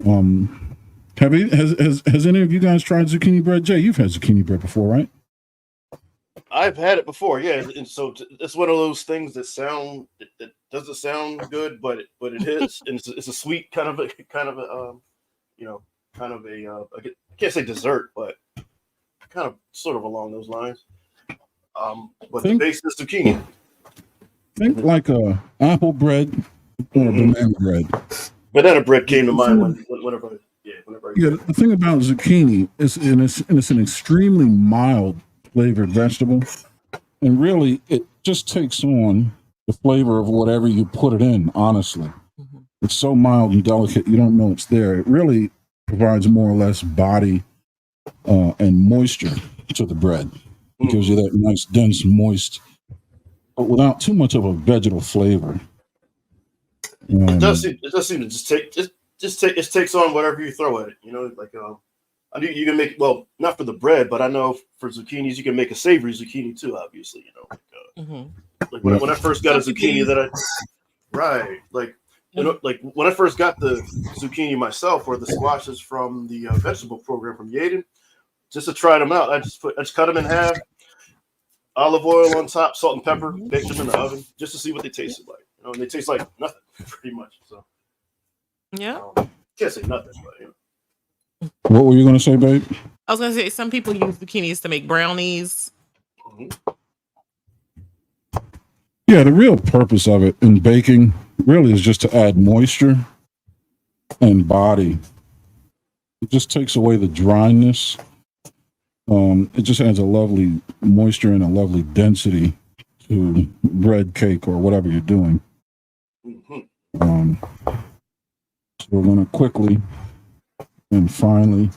Has any of you guys tried zucchini bread? Jay, you've had zucchini bread before, right? I've had it before, yeah, and so it's one of those things that it doesn't sound good, but it is, and it's a sweet kind of a I can't say dessert, but kind of sort of along those lines. But the base is zucchini. Think like a apple bread or a banana bread. Banana bread came to mind whenever. Yeah, the thing about zucchini is, it's an extremely mild flavored vegetable, and really it just takes on the flavor of whatever you put it in. Honestly, it's so mild and delicate you don't know it's there. It really provides more or less body and moisture to the bread. It gives you that nice dense moist, but without too much of a vegetal flavor. It does seem to just takes on whatever you throw at it. I knew you can make, well, not for the bread, but I know for zucchinis you can make a savory zucchini too. Obviously, like when I first got a zucchini when I first got the zucchini myself, or the squashes from the vegetable program from Yaden, just to try them out, I just cut them in half, olive oil on top, salt and pepper, baked them in the oven just to see what they tasted like. And they taste like nothing, pretty much. So Yeah. Can't say nothing, but What were you going to say, babe? I was going to say some people use zucchinis to make brownies. Yeah, the real purpose of it in baking really is just to add moisture and body It just takes away the dryness. It just adds a lovely moisture and a lovely density to bread, cake, or whatever you're doing. So we're going to quickly and finely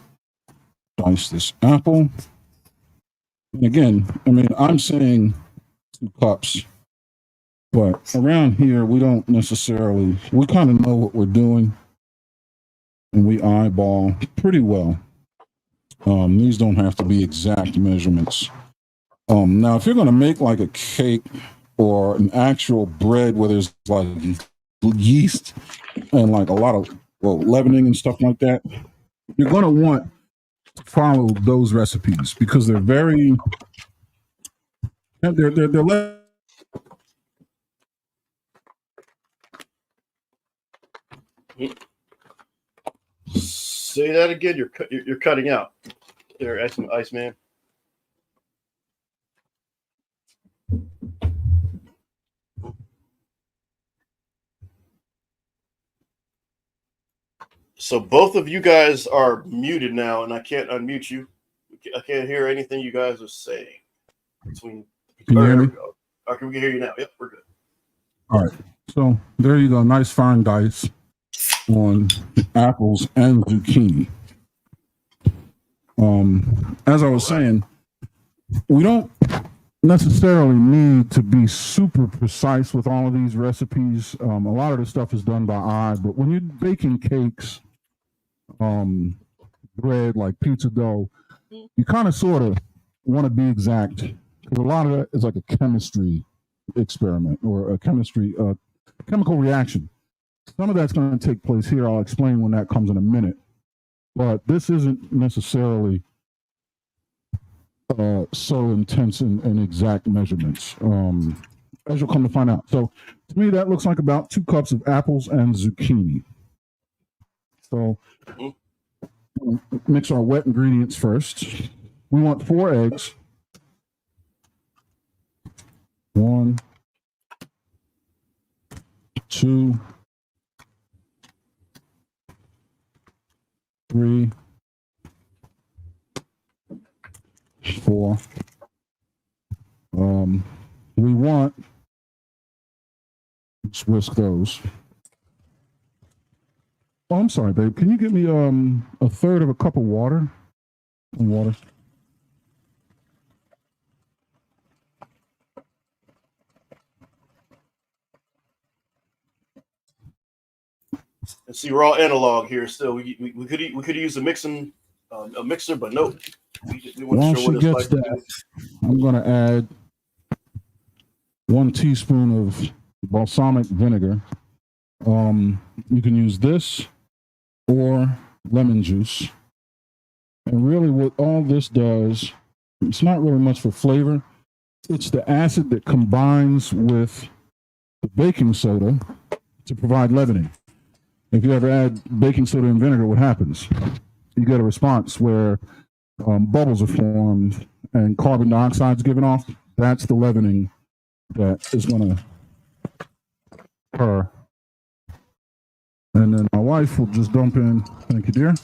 dice this apple. And again, I mean, I'm saying 2 cups, but around here, we don't necessarily, we kind of know what we're doing and we eyeball pretty well. These don't have to be exact measurements. Now, if you're going to make like a cake or an actual bread where there's like yeast and like a lot of leavening and stuff like that, you're going to want to follow those recipes because they're very they're Say that again. You're cutting out. There, Iceman. So both of you guys are muted now, and I can't unmute you. I can't hear anything you guys are saying. Can you hear me? Okay, we can hear you now. Yep, we're good. All right. So there you go. Nice fine dice on apples and zucchini. As I was saying, we don't necessarily need to be super precise with all of these recipes. A lot of the stuff is done by eye, but when you're baking cakes, bread like pizza dough, you kind of sort of want to be exact because a lot of that is like a chemistry experiment or a chemical reaction. Some of that's going to take place here. I'll explain when that comes in a minute. But this isn't necessarily so intense in exact measurements, as you'll come to find out. So to me, that looks like about 2 cups of apples and zucchini. So mix our wet ingredients first. We want 4 eggs. 1, 2, 3, 4. We want, let's whisk those. Oh, I'm sorry, babe. Can you give me a third of a cup of water? Water. And see, we're all analog here still. We could use a mixer, but nope. We While she gets that, I'm going to add 1 teaspoon of balsamic vinegar. You can use this or lemon juice. And really what all this does, it's not really much for flavor. It's the acid that combines with the baking soda to provide leavening. If you ever add baking soda and vinegar, what happens? You get a response where bubbles are formed and carbon dioxide is given off. That's the leavening that is going to occur. And then my wife will just dump in, thank you, dear.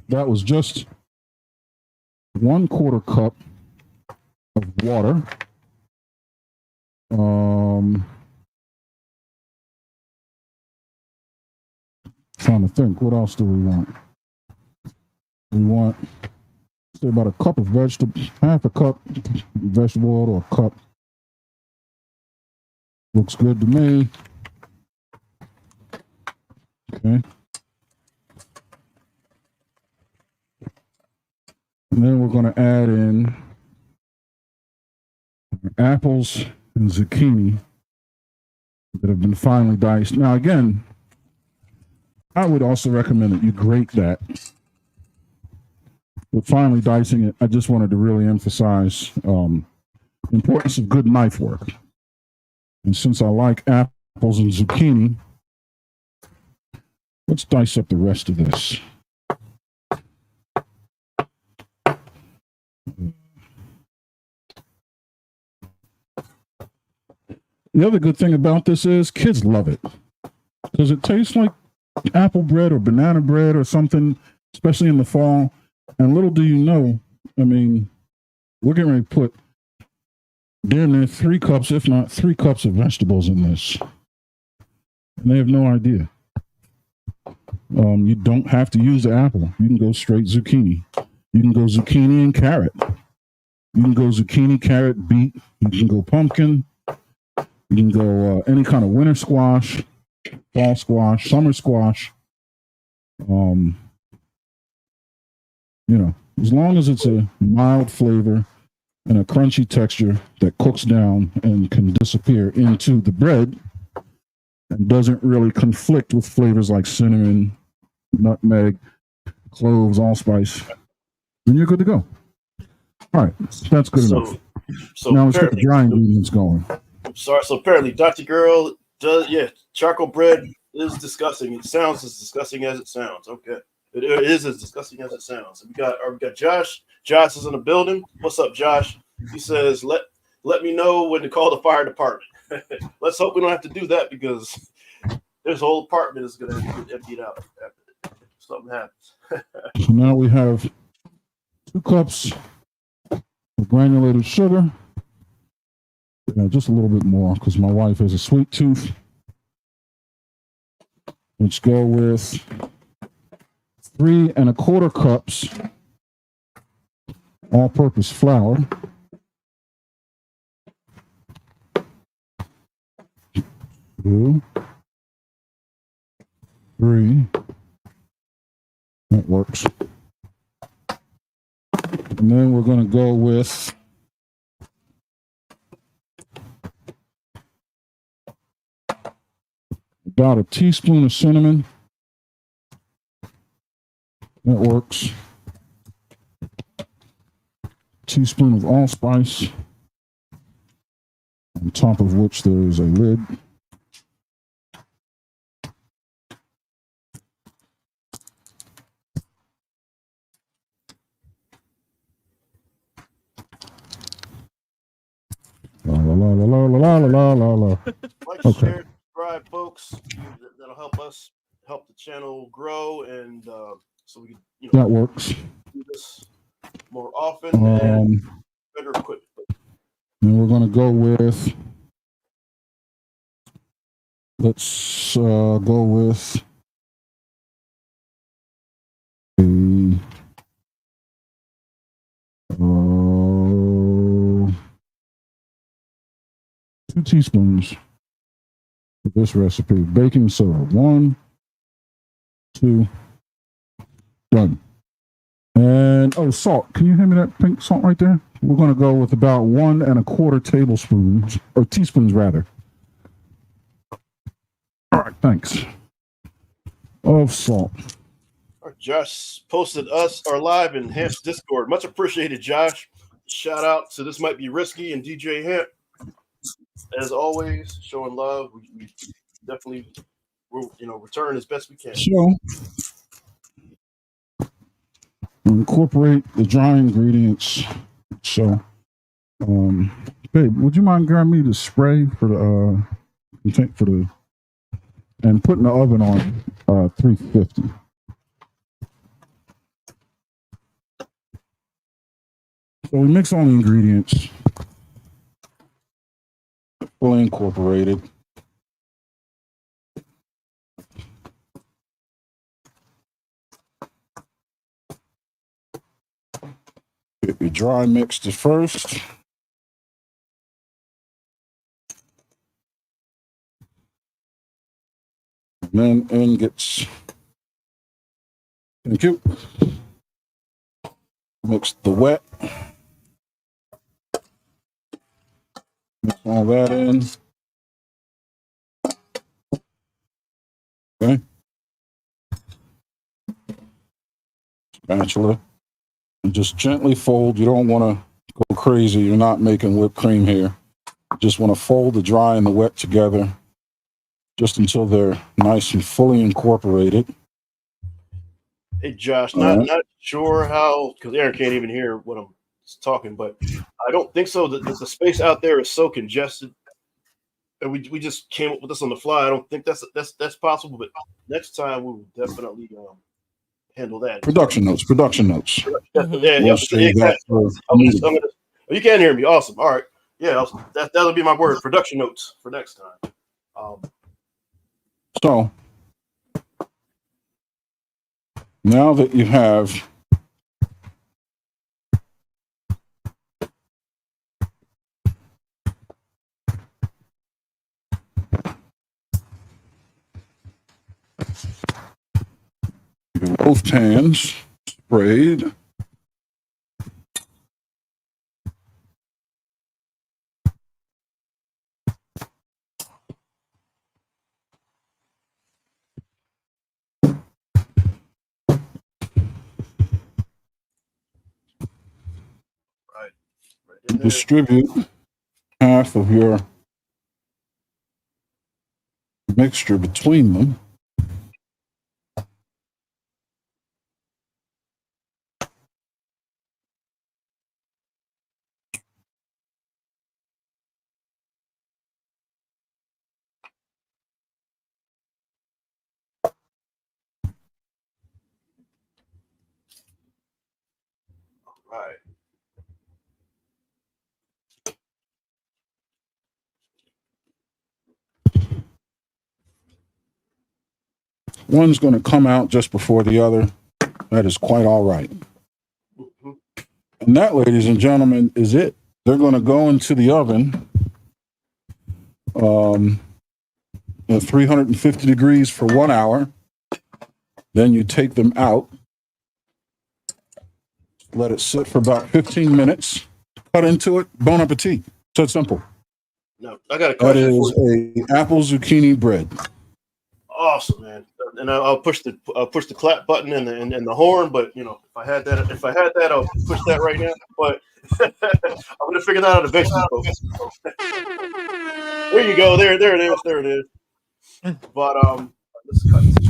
That was just 1/4 cup of water. Trying to think, what else do we want? We want, say, about a cup of vegetable, half a cup vegetable oil or a cup. Looks good to me. Okay. And then we're going to add in apples and zucchini that have been finely diced. Now, again, I would also recommend that you grate that. But finally dicing it, I just wanted to really emphasize the importance of good knife work. And since I like apples and zucchini, let's dice up the rest of this. The other good thing about this is kids love it because it tastes like apple bread or banana bread or something especially in the fall. And little do you know, I mean, we're getting ready to put damn near 3 cups, if not 3 cups of vegetables in this. And they have no idea. You don't have to use the apple. You can go straight zucchini. You can go zucchini and carrot. You can go zucchini, carrot, beet. You can go pumpkin. You can go any kind of winter squash, fall squash, summer squash. You know, as long as it's a mild flavor and a crunchy texture that cooks down and can disappear into the bread and doesn't really conflict with flavors like cinnamon, nutmeg, cloves, allspice, then you're good to go. All right, that's good enough. So now let's get the dry ingredients going. Sorry, so apparently Dr. Girl does, charcoal bread is disgusting. It sounds as disgusting as it sounds. Okay. It is as disgusting as it sounds. We got Josh. Josh is in the building. What's up, Josh? He says, let me know when to call the fire department. Let's hope we don't have to do that because this whole apartment is going to get emptied out after something happens. So now we have 2 cups of granulated sugar. Just a little bit more because my wife has a sweet tooth. Let's go with 3 1/4 cups all-purpose flour. 2, 3. That works. And then we're going to go with about a teaspoon of cinnamon. That works. Teaspoon of allspice, on top of which there is a lid. La la la la la la la la. Like, Okay. share, subscribe, folks. That'll help us help the channel grow, and so we can That works. do this more often and better equipped. And we're going to go with, let's go with a 2 teaspoons for this recipe. Baking soda. 1, 2, done. And salt. Can you hand me that pink salt right there? We're going to go with about 1 1/4 tablespoons, or teaspoons rather. All right, thanks. Of salt. All right, Josh posted us our live in Hamp's Discord. Much appreciated, Josh. Shout out to This Might Be Risky and DJ Hamp. As always, showing love. We definitely return as best we can. So, incorporate the dry ingredients. So, babe, would you mind grabbing me the spray for the and putting the oven on 350? So we mix all the ingredients, fully incorporated. Get your dry mixture first. And then in gets, thank you. Mix the wet. Mix all that in. Okay. Spatula. And just gently fold. You don't want to go crazy. You're not making whipped cream here. You just want to fold the dry and the wet together just until they're nice and fully incorporated. Hey, Josh, not sure how, because Aaron can't even hear what I'm talking, but I don't think so. The space out there is so congested. And we just came up with this on the fly. I don't think that's possible, but next time we will definitely handle that. Production notes. Yeah, We'll save that for meeting. You can't hear me. Awesome. All right. Yeah, that'll be my word. Production notes for next time. So now that you have both pans sprayed, distribute half of your mixture between them. Right. One's going to come out just before the other. That is quite all right. Mm-hmm. And that, ladies and gentlemen, is it. They're going to go into the oven at 350 degrees for 1 hour. Then you take them out, let it sit for about 15 minutes, cut into it, bon appetit. It's that simple. No, I got a That question. is a apple zucchini bread. Awesome, man. And I'll push the clap button and the horn. But you know, if I had that, I'll push that right now. But I'm gonna figure that out eventually, folks. There you go. There it is. But let's cut this.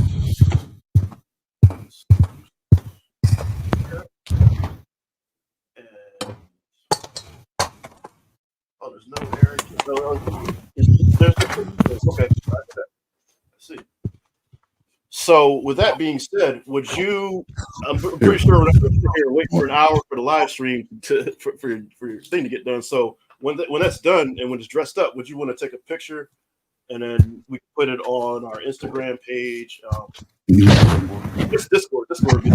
And, oh, there's no air. There's okay. Let's see. So, with that being said, would you? I'm pretty sure we're not going to sit here and wait for an hour for the live stream for your thing to get done. So, when that's done and when it's dressed up, would you want to take a picture and then we can put it on our Instagram page? It's Discord. Would be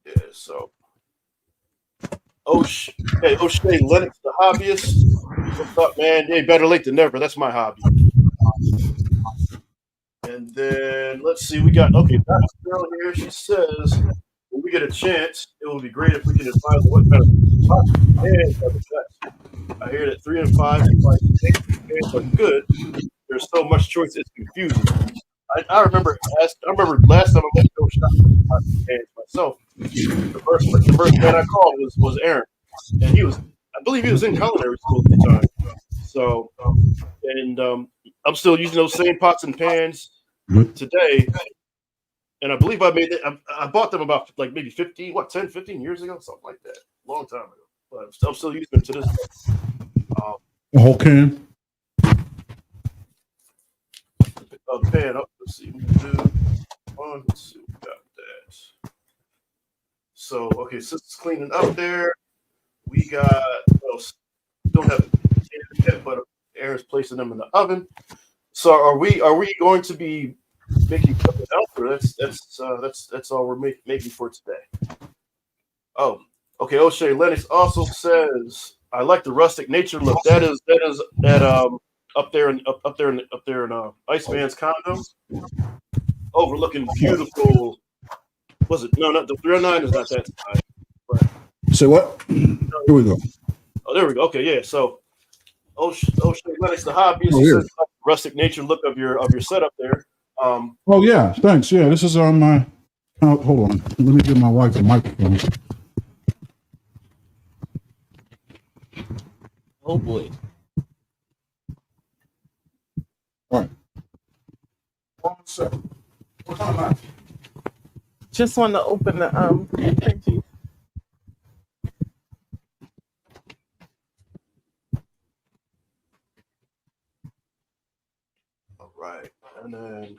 yeah. So. O'Shea Lennox, the hobbyist. What's up, man? Hey, better late than never. That's my hobby. And then let's see, we got That's the girl here. She says, when we get a chance, it would be great if we could advise what kind of pans are the best. I hear that 3 and 5 pans are good. There's so much choice, it's confusing. I remember last time I went to go shop pans myself. The first man I called was Aaron, and I believe he was in culinary school at the time. So, I'm still using those same pots and pans today, and I believe I bought them about like maybe 10, 15 years ago, something like that, long time ago. But I'm still using them to this day. A whole can. The pan up. Let's see. Let's see. We got that. So, okay, since it's cleaning up there, we got, don't have it yet, but Aaron's placing them in the oven. So, are we going to be making something else, or that's all we're making for today? Oh, okay. O'Shea Lennox also says, I like the rustic nature look. That is up there in Iceman's condo, overlooking beautiful. Was it? No, not the 309 is not that side. But say what? Here we go. Oh, there we go. Okay, yeah. So, O'Shea Lennox, the hobbyist, says the rustic nature look of your setup there. Oh yeah, thanks. Yeah, this is on my. Hold on. Let me give my wife the microphone. Oh boy. All right. 1 second. What's on that? Just want to open the cream cheese. right. And then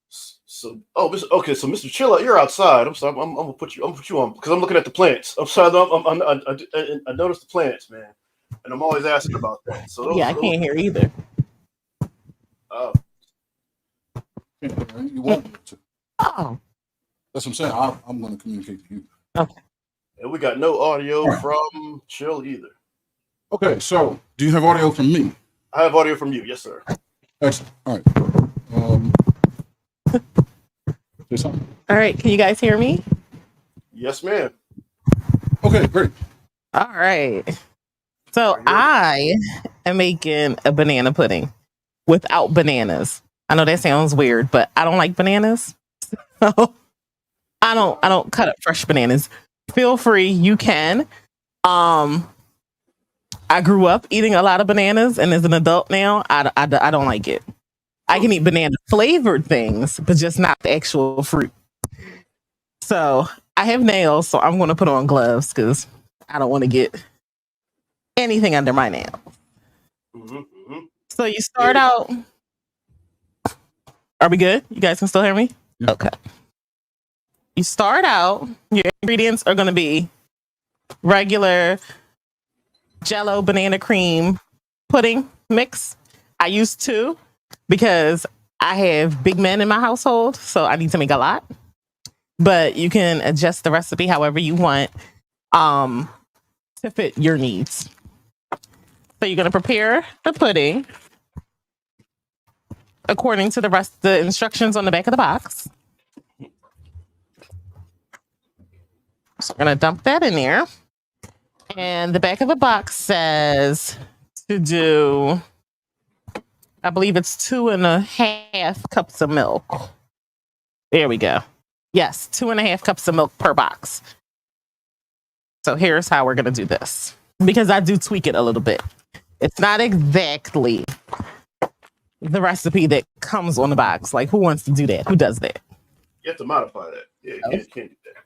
so okay, so Mr. Chill Out, you're outside. I'm sorry, I'm gonna put you on because I'm looking at the plants. I'm sorry, I noticed the plants, man, and I'm always asking about that. So those, Yeah, I can't hear either. Oh, You want me to. Oh, That's what I'm saying. I'm going to communicate to you. okay. and we got no audio from Chill either. Okay, so do you have audio from me? I have audio from you, yes, sir. Excellent. All right. Say something. All right, can you guys hear me? Yes, ma'am. Okay, great. All right. So I am making a banana pudding without bananas. I know that sounds weird, but I don't like bananas. So I don't cut up fresh bananas. Feel free, you can. I grew up eating a lot of bananas, and as an adult now, I don't like it. I can eat banana flavored things, but just not the actual fruit. So I have nails, so I'm going to put on gloves because I don't want to get anything under my nail. So you start out. Are we good? You guys can still hear me? Yeah. Okay. You start out, your ingredients are going to be regular Jello banana cream pudding mix. I use 2 because I have big men in my household, so I need to make a lot. But you can adjust the recipe however you want to fit your needs. So you're going to prepare the pudding according to the instructions on the back of the box. So we're going to dump that in there. And the back of the box says to do, I believe it's 2.5 cups of milk. There we go. Yes, 2.5 cups of milk per box. So here's how we're going to do this. Because I do tweak it a little bit. It's not exactly the recipe that comes on the box. Like, who wants to do that? Who does that? You have to modify that. Yeah, you can't do that.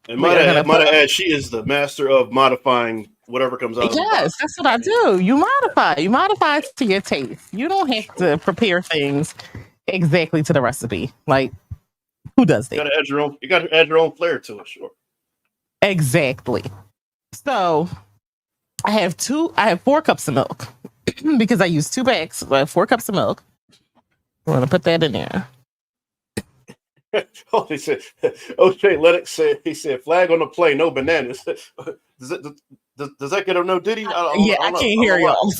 And might I add, she is the master of modifying whatever comes out of the box. Yes, that's what I do. You modify it to your taste. You don't have to prepare things exactly to the recipe. Like, who does that? You gotta add your own flair to it, sure. Exactly. So I have 4 cups of milk because I use 2 bags. So I have 4 cups of milk. We're gonna put that in there. Oh, he said, O'Shea Lennox said, he said, flag on the play, no bananas. Does that get a no diddy? I can't hear y'all.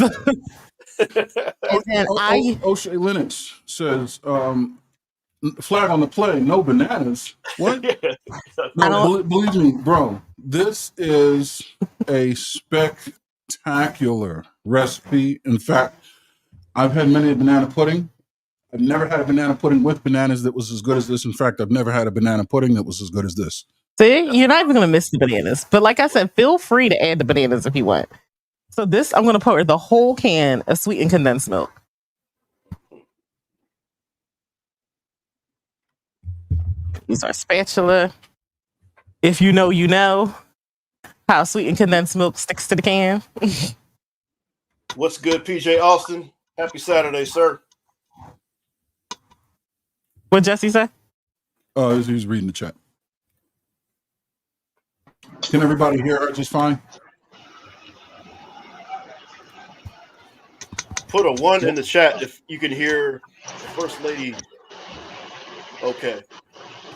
And then O'Shea Lennox says, flag on the play, no bananas. What? Yeah. No, believe me, bro, this is a spectacular recipe. In fact, I've had many a banana pudding. I've never had a banana pudding with bananas that was as good as this. In fact, I've never had a banana pudding that was as good as this. See, you're not even going to miss the bananas. But like I said, feel free to add the bananas if you want. So this, I'm going to pour the whole can of sweetened condensed milk. Use our spatula. If you know, you know how sweetened condensed milk sticks to the can. What's good, PJ Austin? Happy Saturday, sir. What Jesse say? Oh, he's reading the chat. Can everybody hear her just fine? Put a 1 in the chat if you can hear the First Lady. Okay.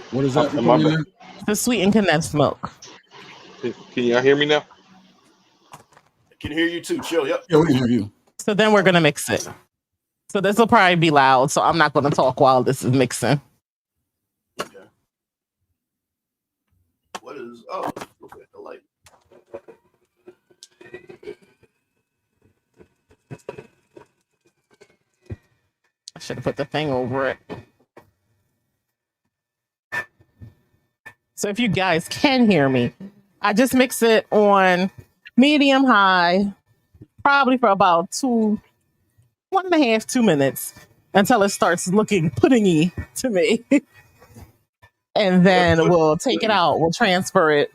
What is that? The sweetened condensed milk. Can y'all hear me now? I can hear you too, Chill. Yep. Yeah, we can hear you. So then we're going to mix it. So this will probably be loud, so I'm not going to talk while this is mixing. Okay. What is... Oh, look at the light. I should have put the thing over it. So if you guys can hear me, I just mix it on medium high, probably for about 1.5, 2 minutes until it starts looking puddingy to me. And then we'll take it out. We'll transfer it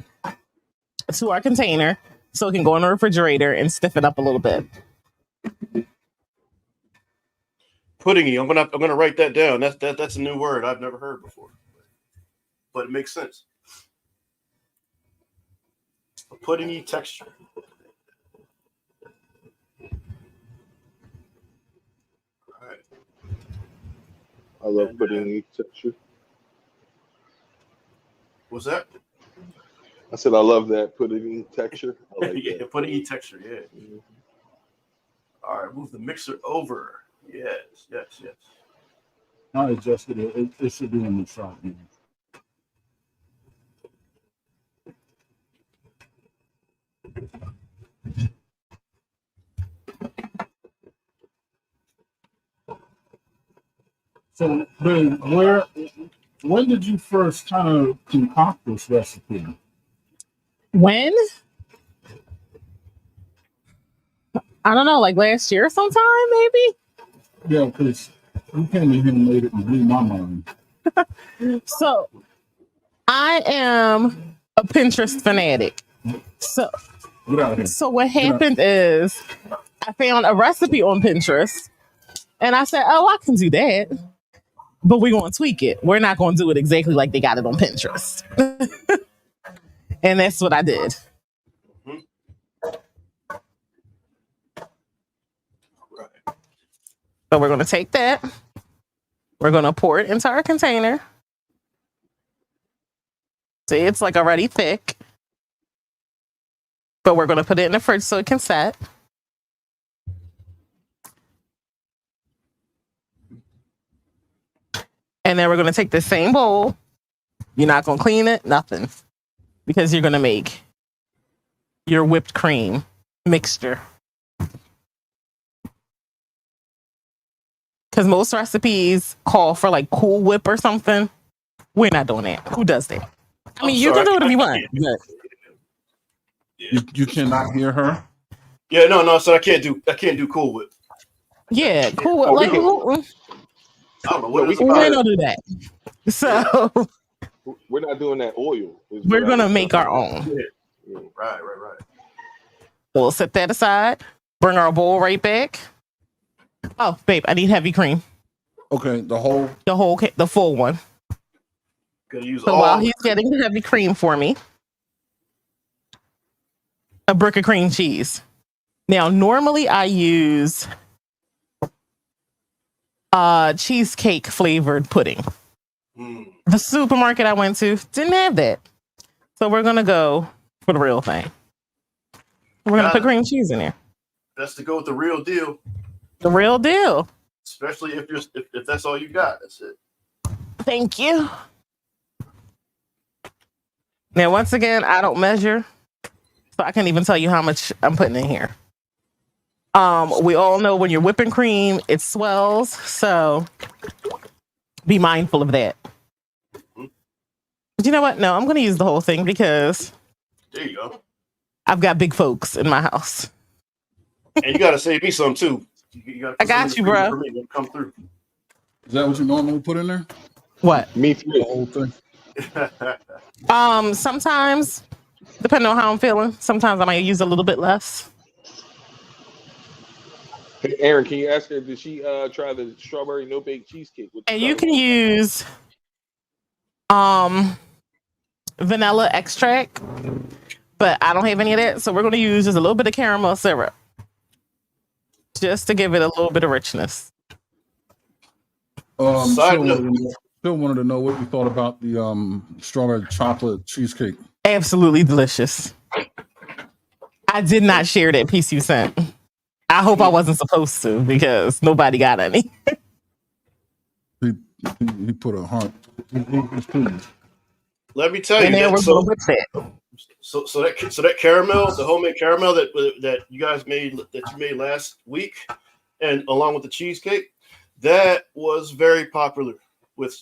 to our container so it can go in the refrigerator and stiffen up a little bit. Puddingy. I'm gonna write that down. That's a new word I've never heard before, but it makes sense. A puddingy texture. All right. I love And, pudding texture. What's that? I said I love that pudding texture. I like Yeah, that. puddingy texture. Yeah. Mhm. All right, move the mixer over. Yes. I adjusted it. It should be in the shot. So, babe, when did you first kind of concoct this recipe? When? I don't know, like last year sometime, maybe? Yeah, because you came in here and made it and blew my mind. So I am a Pinterest fanatic. So Get out of here. so what Get out. happened is I found a recipe on Pinterest and I said, oh, I can do that. But we're going to tweak it. We're not going to do it exactly like they got it on Pinterest. And that's what I did. Right. So we're going to take that. We're going to pour it into our container. See, it's like already thick. But we're going to put it in the fridge so it can set. And then we're going to take the same bowl. You're not going to clean it, nothing. Because you're going to make your whipped cream mixture. Because most recipes call for like Cool Whip or something. We're not doing that. Who does that? I mean, you can do it if you want. But You cannot hear her? Yeah, no. So I can't do Cool Whip. yeah, Cool Whip. Oh, Like, we can- I don't know what we it's can we about. don't do that. So We're not doing that oil. is we're what I going to was make telling our own. you. Yeah. Right. We'll set that aside. Bring our bowl right back. Oh, babe, I need heavy cream. Okay, the The full one. Gonna use So all. while he's getting the heavy cream for me, a brick of cream cheese. Now, normally I use cheesecake flavored pudding. The supermarket I went to didn't have that. So we're going to go for the real thing. We're going to put cream cheese in there. Best to go with the real deal, The real deal. especially if that's all you got. That's it. Thank you. Now, once again, I don't measure, so I can't even tell you how much I'm putting in here. We all know when you're whipping cream, it swells, so be mindful of that. But you know what? No, I'm going to use the whole thing because There you go. I've got big folks in my house. And you gotta save me some too. I got you, bro. For me to come through. Is that what you normally put in there? What? Me The too. whole thing? Sometimes, depending on how I'm feeling, sometimes I might use a little bit less. Hey, Aaron, can you ask her? Did she try the strawberry no bake cheesecake? With the And you stuff? can use vanilla extract, but I don't have any of that, so we're going to use just a little bit of caramel syrup just to give it a little bit of richness. Side Phil wanted to know what you thought about the strawberry chocolate cheesecake. Absolutely delicious. I did not share that piece you sent. I hope I wasn't supposed to because nobody got any. He put a heart. He's pleased. Let me tell you And then that. we're going with that. So that caramel, the homemade caramel that you guys made, that you made last week, and along with the cheesecake, that was very popular with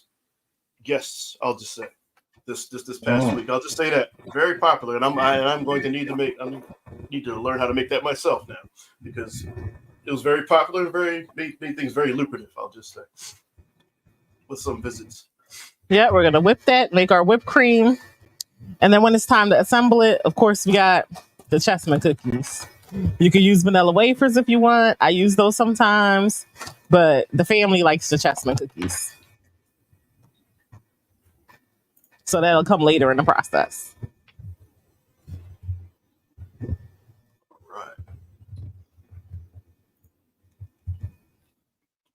guests. I'll just say this past week. I'll just say that very popular, and I'm going to need to learn how to make that myself now because it was very popular and made things very lucrative. I'll just say with some visits. Yeah, we're going to whip that, make our whipped cream. And then when it's time to assemble it, of course, we got the Chessmen cookies. You can use vanilla wafers if you want. I use those sometimes. but the family likes the Chessmen cookies. So that'll come later in the process. Right.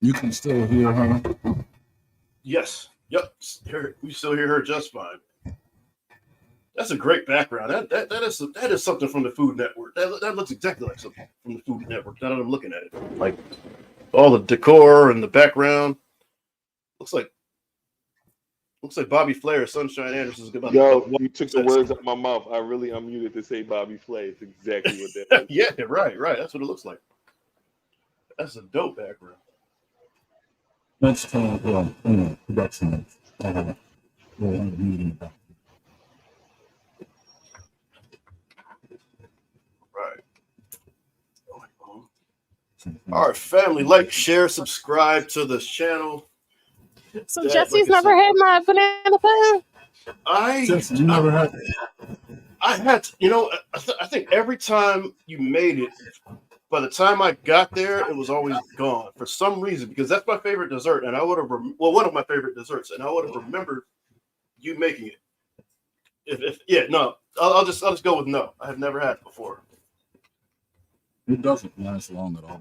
You can still hear her. Yes. Yep. We still hear her just fine. That's a great background. That is something from the Food Network. That looks exactly like something from the Food Network. Now that I'm looking at it, like all the decor and the background, looks like Bobby Flay or Sunshine Anderson's about. Yo, you took the words out of my mouth. I really unmuted to say Bobby Flay. It's exactly what that is. Yeah, right. That's what it looks like. That's a dope background. Let's talk production. Meeting. Right. All right, family, like, share, subscribe to this channel. So Yeah, Jesse's like I never said, had my banana pudding? You never had. I had to, I think every time you made it, by the time I got there, it was always gone for some reason, because that's my favorite dessert, and I would have one of my favorite desserts, and I would have remembered you making it. I'll just go with no. I have never had it before. It doesn't last long at all.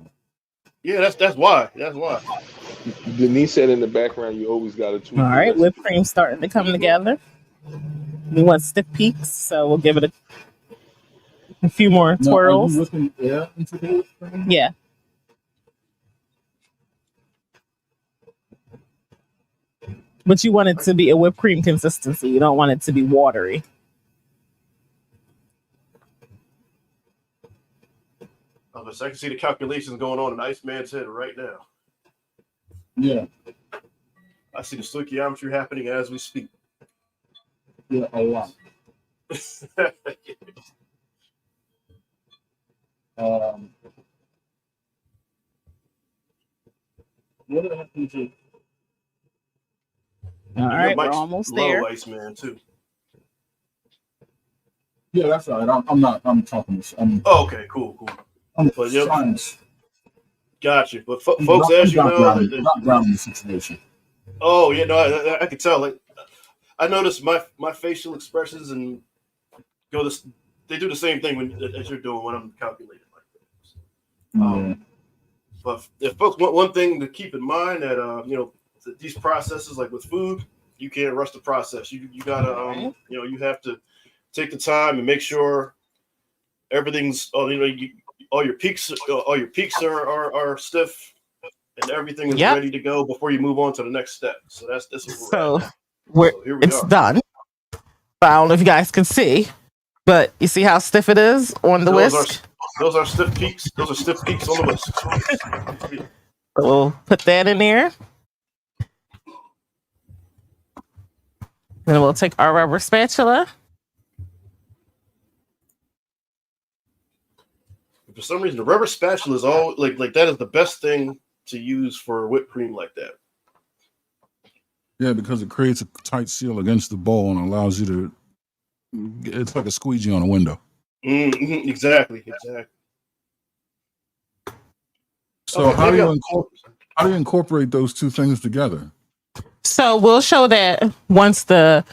Yeah, that's why. That's why. Denise said in the background, you always got to tweak. All right, whipped cream's starting to come together. We want stiff peaks, so we'll give it a few more twirls. Yeah. But you want it to be a whipped cream consistency. You don't want it to be watery. I can see the calculations going on in Iceman's head right now. Yeah. I see the stoichiometry happening as we speak. Yeah, a lot. What did I have to do? All right, we're Mike's almost low, there. Iceman, too. Yeah, that's all right. I'm talking. Okay, cool. But, yep. Science. Gotcha. But folks, as you know, not grounding the situation. Oh yeah, no, I could tell. Like, I noticed my facial expressions and they do the same thing as you're doing when I'm calculating like that. But if folks want one thing to keep in mind that these processes, like with food, you can't rush the process. You gotta you have to take the time and make sure everything's all your peaks are stiff and everything is ready to go before you move on to the next step. So this is here we are. Done. I don't know if you guys can see, but you see how stiff it is on the whisk? Those are stiff peaks. Those are stiff peaks on the whisk. We'll put that in there. Then we'll take our rubber spatula. For some reason, the rubber spatula is all like that is the best thing to use for whipped cream like that. Yeah, because it creates a tight seal against the bowl and allows you to. It's like a squeegee on a window. Mm-hmm, exactly. So how do you incorporate those two things together? So we'll show that once the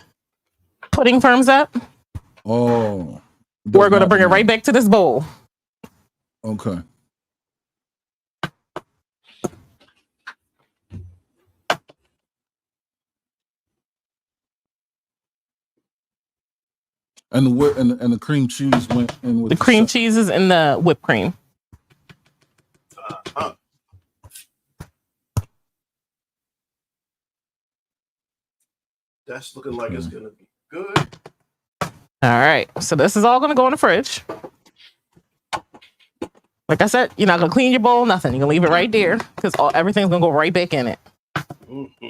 pudding firms up. Oh, we're going to bring it right back to this bowl. Okay. And the cream cheese went in with the cream cheese is in the whipped cream. That's looking like it's gonna be good. All right, so this is all gonna go in the fridge. Like I said, you're not gonna clean your bowl, nothing. You're gonna leave it right there because everything's gonna go right back in it. Mm-hmm.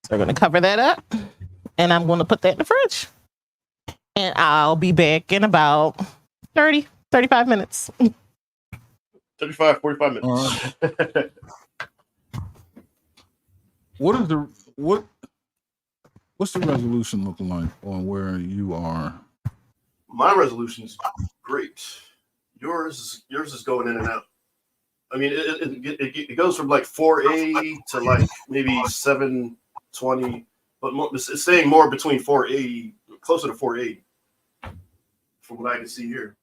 So we're gonna cover that up, and I'm gonna put that in the fridge. And I'll be back in about 35 minutes. 35, 45 minutes. What's the resolution looking like on where you are My resolution's great. Yours is going in and out. I mean, it goes from like 480 to like maybe 720, but it's staying more between 480, closer to 480, from what I can see here.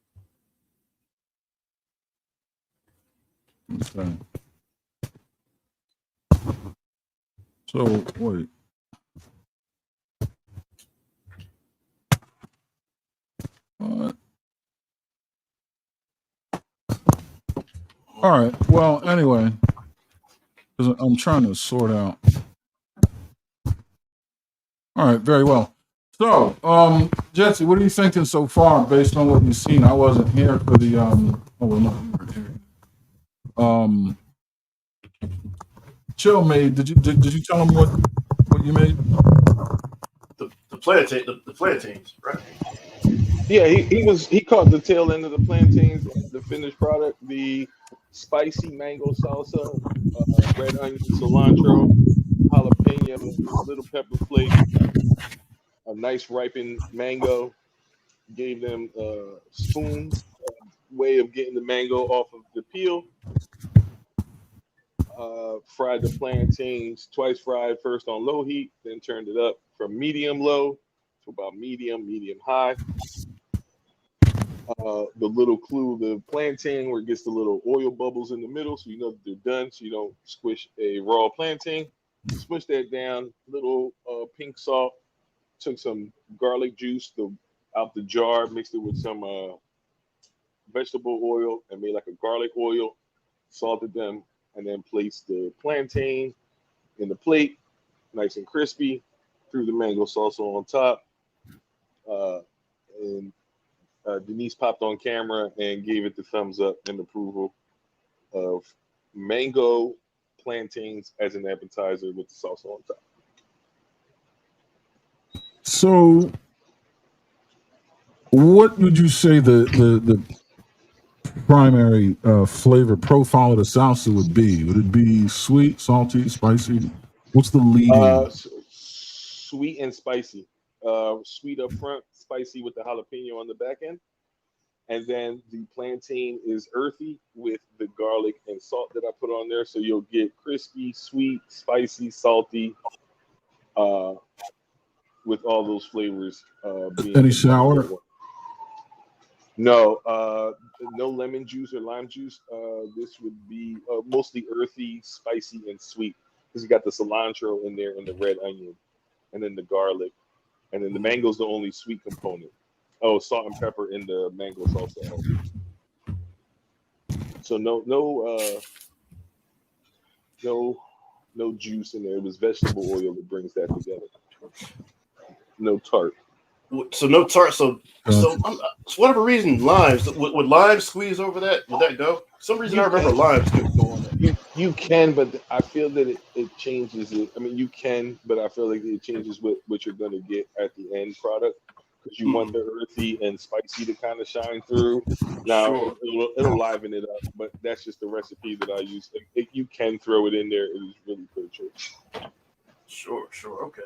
Okay. So wait. What? All right. Well, anyway, because I'm trying to sort out. All right. Very well. So, Jesse, what are you thinking so far, based on what you've seen? I wasn't here for the Oh well, no, you weren't here. Chill made. Did you tell him what you made? The plantains, right? Yeah, he caught the tail end of the plantains, the finished product, the spicy mango salsa, red onion, cilantro, jalapeno, little pepper flake, a nice ripened mango. Gave them a spoon way of getting the mango off of the peel. Fried the plantains twice fried, first on low heat, then turned it up from medium low to about medium high. The little clue, the plantain where it gets the little oil bubbles in the middle, so you know that they're done, so you don't squish a raw plantain. Squish that down, little pink salt, took some garlic juice out the jar, mixed it with some vegetable oil, and made like a garlic oil, salted them, and then placed the plantain in the plate, nice and crispy, threw the mango salsa on top, and Denise popped on camera and gave it the thumbs up and approval of mango plantains as an appetizer with the salsa on top. So, what would you say the primary flavor profile of the salsa would be? Would it be sweet, salty, spicy? What's the leading? Sweet and spicy. Sweet up front, spicy with the jalapeno on the back end. And then the plantain is earthy with the garlic and salt that I put on there. So you'll get crispy, sweet, spicy, salty, with all those flavors. Any sour? No, no lemon juice or lime juice. This would be mostly earthy, spicy, and sweet because you got the cilantro in there and the red onion, and then the garlic, and then the mango's the only sweet component. Oh, salt and pepper in the mango salsa. So no juice in there. It was vegetable oil that brings that together. No tart. So no tart. So for whatever reason, limes. Would limes squeeze over that? Would that go? For some reason I remember limes could go on that. You can, but I feel that it changes it. I mean, you can, but I feel like it changes what you're going to get at the end product because you want the earthy and spicy to kind of shine through. Now it'll liven it up, but that's just the recipe that I use. If you can throw it in there, it is really good choice. Sure. Okay.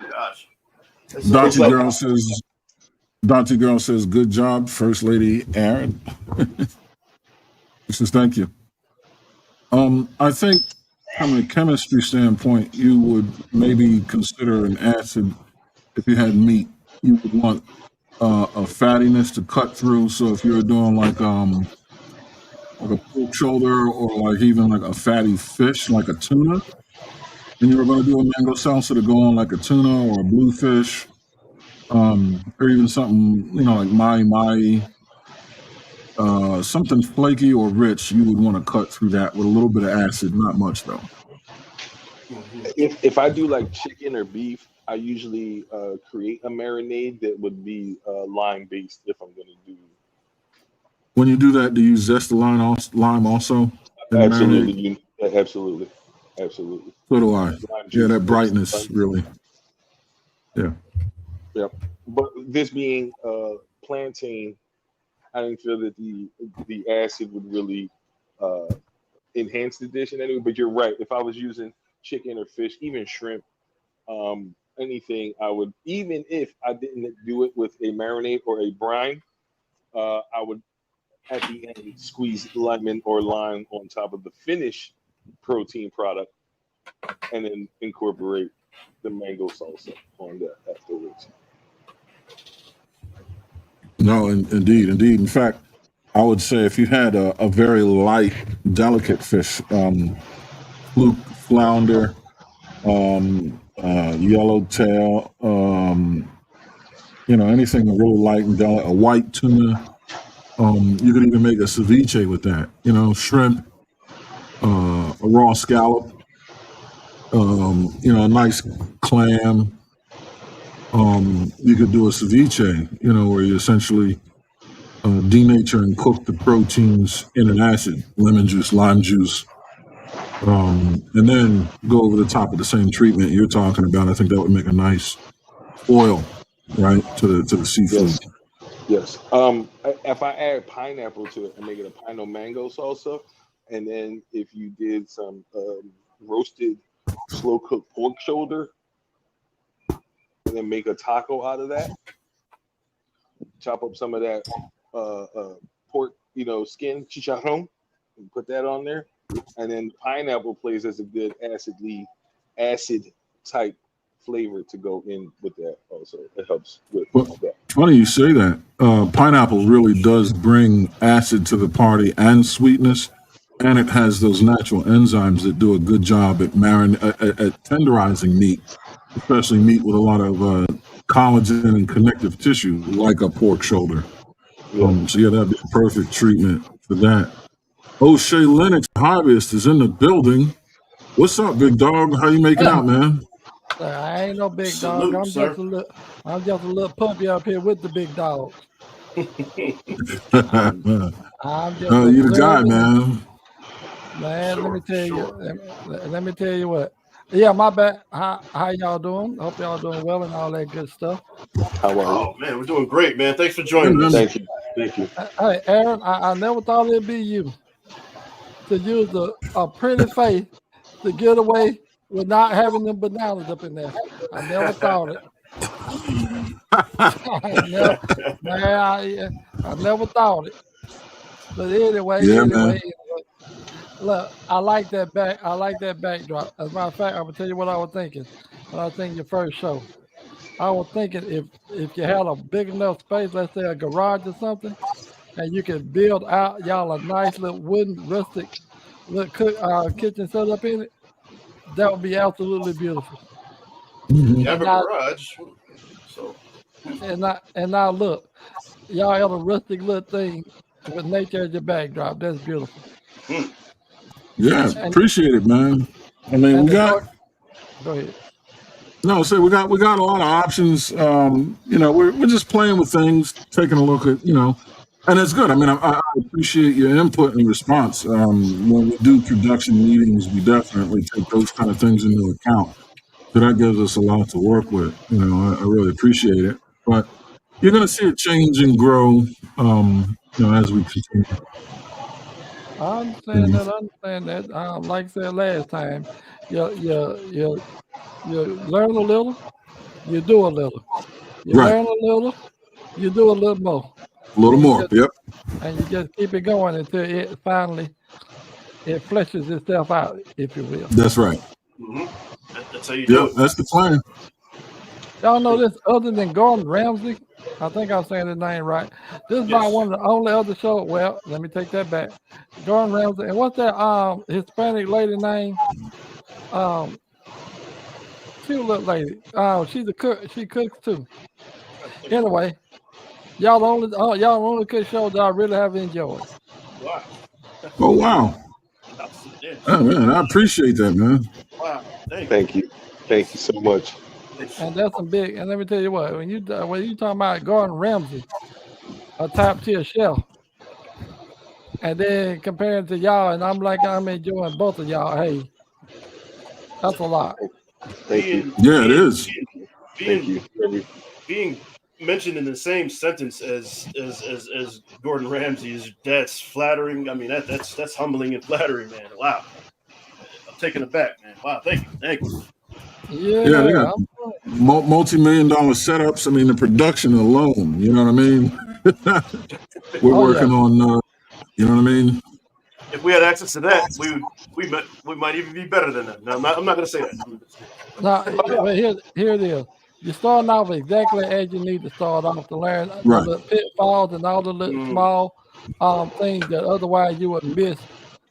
Gosh. Dante Girl says, good job, First Lady Aaron. She says, thank you. I think from a chemistry standpoint, you would maybe consider an acid if you had meat. You would want a fattiness to cut through. So if you're doing like a pork shoulder or like even like a fatty fish, like a tuna, and you were going to do a mango salsa to go on like a tuna or a bluefish, or even something, like mahi, something flaky or rich, you would want to cut through that with a little bit of acid, not much though. If I do like chicken or beef, I usually create a marinade that would be lime based if I'm going to do. When you do that, do you zest the lime also? Absolutely. Absolutely. So do I. Yeah, that brightness really. Yeah. But this being plantain, I didn't feel that the acid would really enhance the dish in any way. But you're right. If I was using chicken or fish, even shrimp, anything, I would, even if I didn't do it with a marinade or a brine, I would at the end squeeze lemon or lime on top of the finished protein product, and then incorporate the mango salsa on that afterwards. No, indeed. In fact, I would say if you had a very light, delicate fish, fluke, flounder, yellowtail, anything really light and delicate, a white tuna. You could even make a ceviche with that. Shrimp, a raw scallop, a nice clam. You could do a ceviche, where you essentially denature and cook the proteins in an acid, lemon juice, lime juice, and then go over the top of the same treatment you're talking about. I think that would make a nice oil, right, to the seafood. Yes. Yes. If I add pineapple to it and make it a pino mango salsa, and then if you did some roasted slow cooked pork shoulder, and then make a taco out of that, chop up some of that pork, skin chicharron, and put that on there, and then pineapple plays as a good acid type flavor to go in with that. Also, it helps with that. Funny you say that. Pineapple really does bring acid to the party and sweetness, and it has those natural enzymes that do a good job at at tenderizing meat, especially meat with a lot of collagen and connective tissue, like a pork shoulder. So yeah, that'd be a perfect treatment for that. O'Shea Lennox hobbyist is in the building. What's up, big dog? How you making out, man? I ain't no big Salute, dog. sir. I'm just a little puppy up here with the big dog. I'm just You the guy, observing. man. Man, let me tell you. Sure. Let me tell you what. Yeah, my bad. How y'all doing? Hope y'all doing well and all that good stuff. How are you? Oh man, we're doing great, man. Thanks for joining us. Thank you. Thank you. Hey, Aaron, I never thought it'd be you to use a pretty face to get away with not having them bananas up in there. I never thought it. I never thought it. But anyway, look, I like that backdrop. As a matter of fact, I'm gonna tell you what I was thinking when I was thinking your first show. I was thinking if you had a big enough space, let's say a garage or something, and you could build out y'all a nice little wooden rustic little kitchen set up in it, that would be absolutely beautiful. You have a garage, so And now look, y'all have a rustic little thing with nature as your backdrop. That's beautiful. Yeah, appreciate it, man. I mean, Go ahead. No, so we got a lot of options. We're just playing with things, taking a look at, and it's good. I mean, I appreciate your input and response. When we do production meetings, we definitely take those kind of things into account. So that gives us a lot to work with. I really appreciate it. But you're going to see it change and grow, as we continue. I understand that. Like I said last time, you learn a little, you do a little. You Right. learn a little, you do a little more. A little more. Yep. And you just keep it going until it finally fleshes itself out, if you will. That's right. That's how you do it. That's the plan. Y'all know this other than Gordon Ramsay? I think I'm saying his name right. This is about one of the only other shows. Well, let me take that back. Gordon Ramsay. And what's that Hispanic lady name? Cute little lady. She's a cook. She cooks too. Anyway, y'all the only cook show that I really have enjoyed. Wow. Oh wow. Oh man, I appreciate that, man. Wow. Thank you. Thank you so much. And that's some big. And let me tell you what, when you talking about Gordon Ramsay, a top tier chef, and then comparing to y'all, and I'm enjoying both of y'all. Hey, that's a lot. Thank you. Yeah, it is. Thank you. Being mentioned in the same sentence as Gordon Ramsay that's flattering. I mean, that's humbling and flattering, man. Wow. I'm taken aback, man. Wow, thank you. Yeah, they got multi-million-dollar setups. I mean, the production alone. You know what I mean? We're working on. You know what I mean? If we had access to that, we might even be better than them. No, I'm not going to say that. Now, here it is. You're starting off exactly as you need to start off to learn Right. the pitfalls and all the little small things that otherwise you would miss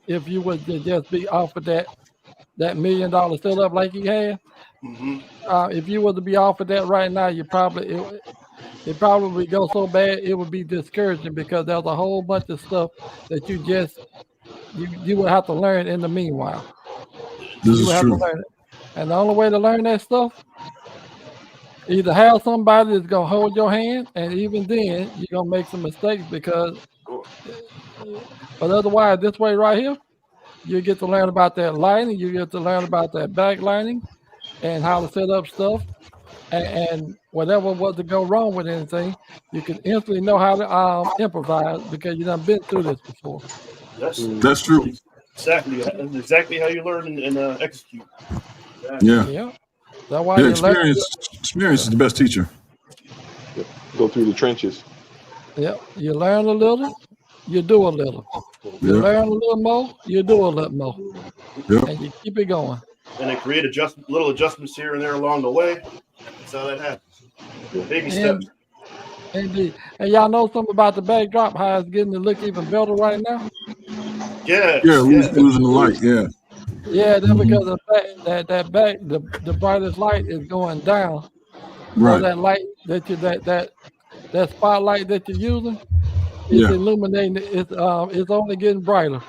if you would just be offered that $1 million setup like you had. If you were to be offered that right now, you probably it probably go so bad it would be discouraging because there's a whole bunch of stuff that you would have to learn in the meanwhile. This You is would have true. to learn it. And the only way to learn that stuff, either have somebody that's gonna hold your hand, and even then you're gonna make some mistakes because but otherwise this way right here, you get to learn about that lighting, you get to learn about that backlighting and how to set up stuff. And whatever was to go wrong with anything, you can instantly know how to improvise because you done been through this before. That's true. Exactly. That's exactly how you learn and execute. Yeah. That's why you experience is the best teacher. Go through the trenches. You learn a little, you do a little. You learn a little more, you do a little more. And you keep it going. And then create little adjustments here and there along the way. That's how that happens. Baby steps. Indeed. And y'all know something about the backdrop, how it's getting to look even better right now? Yeah. Losing the light, Yeah, that's because of the brightest light is going down. Right. So that light that spotlight that you're using is illuminating. It's only getting brighter.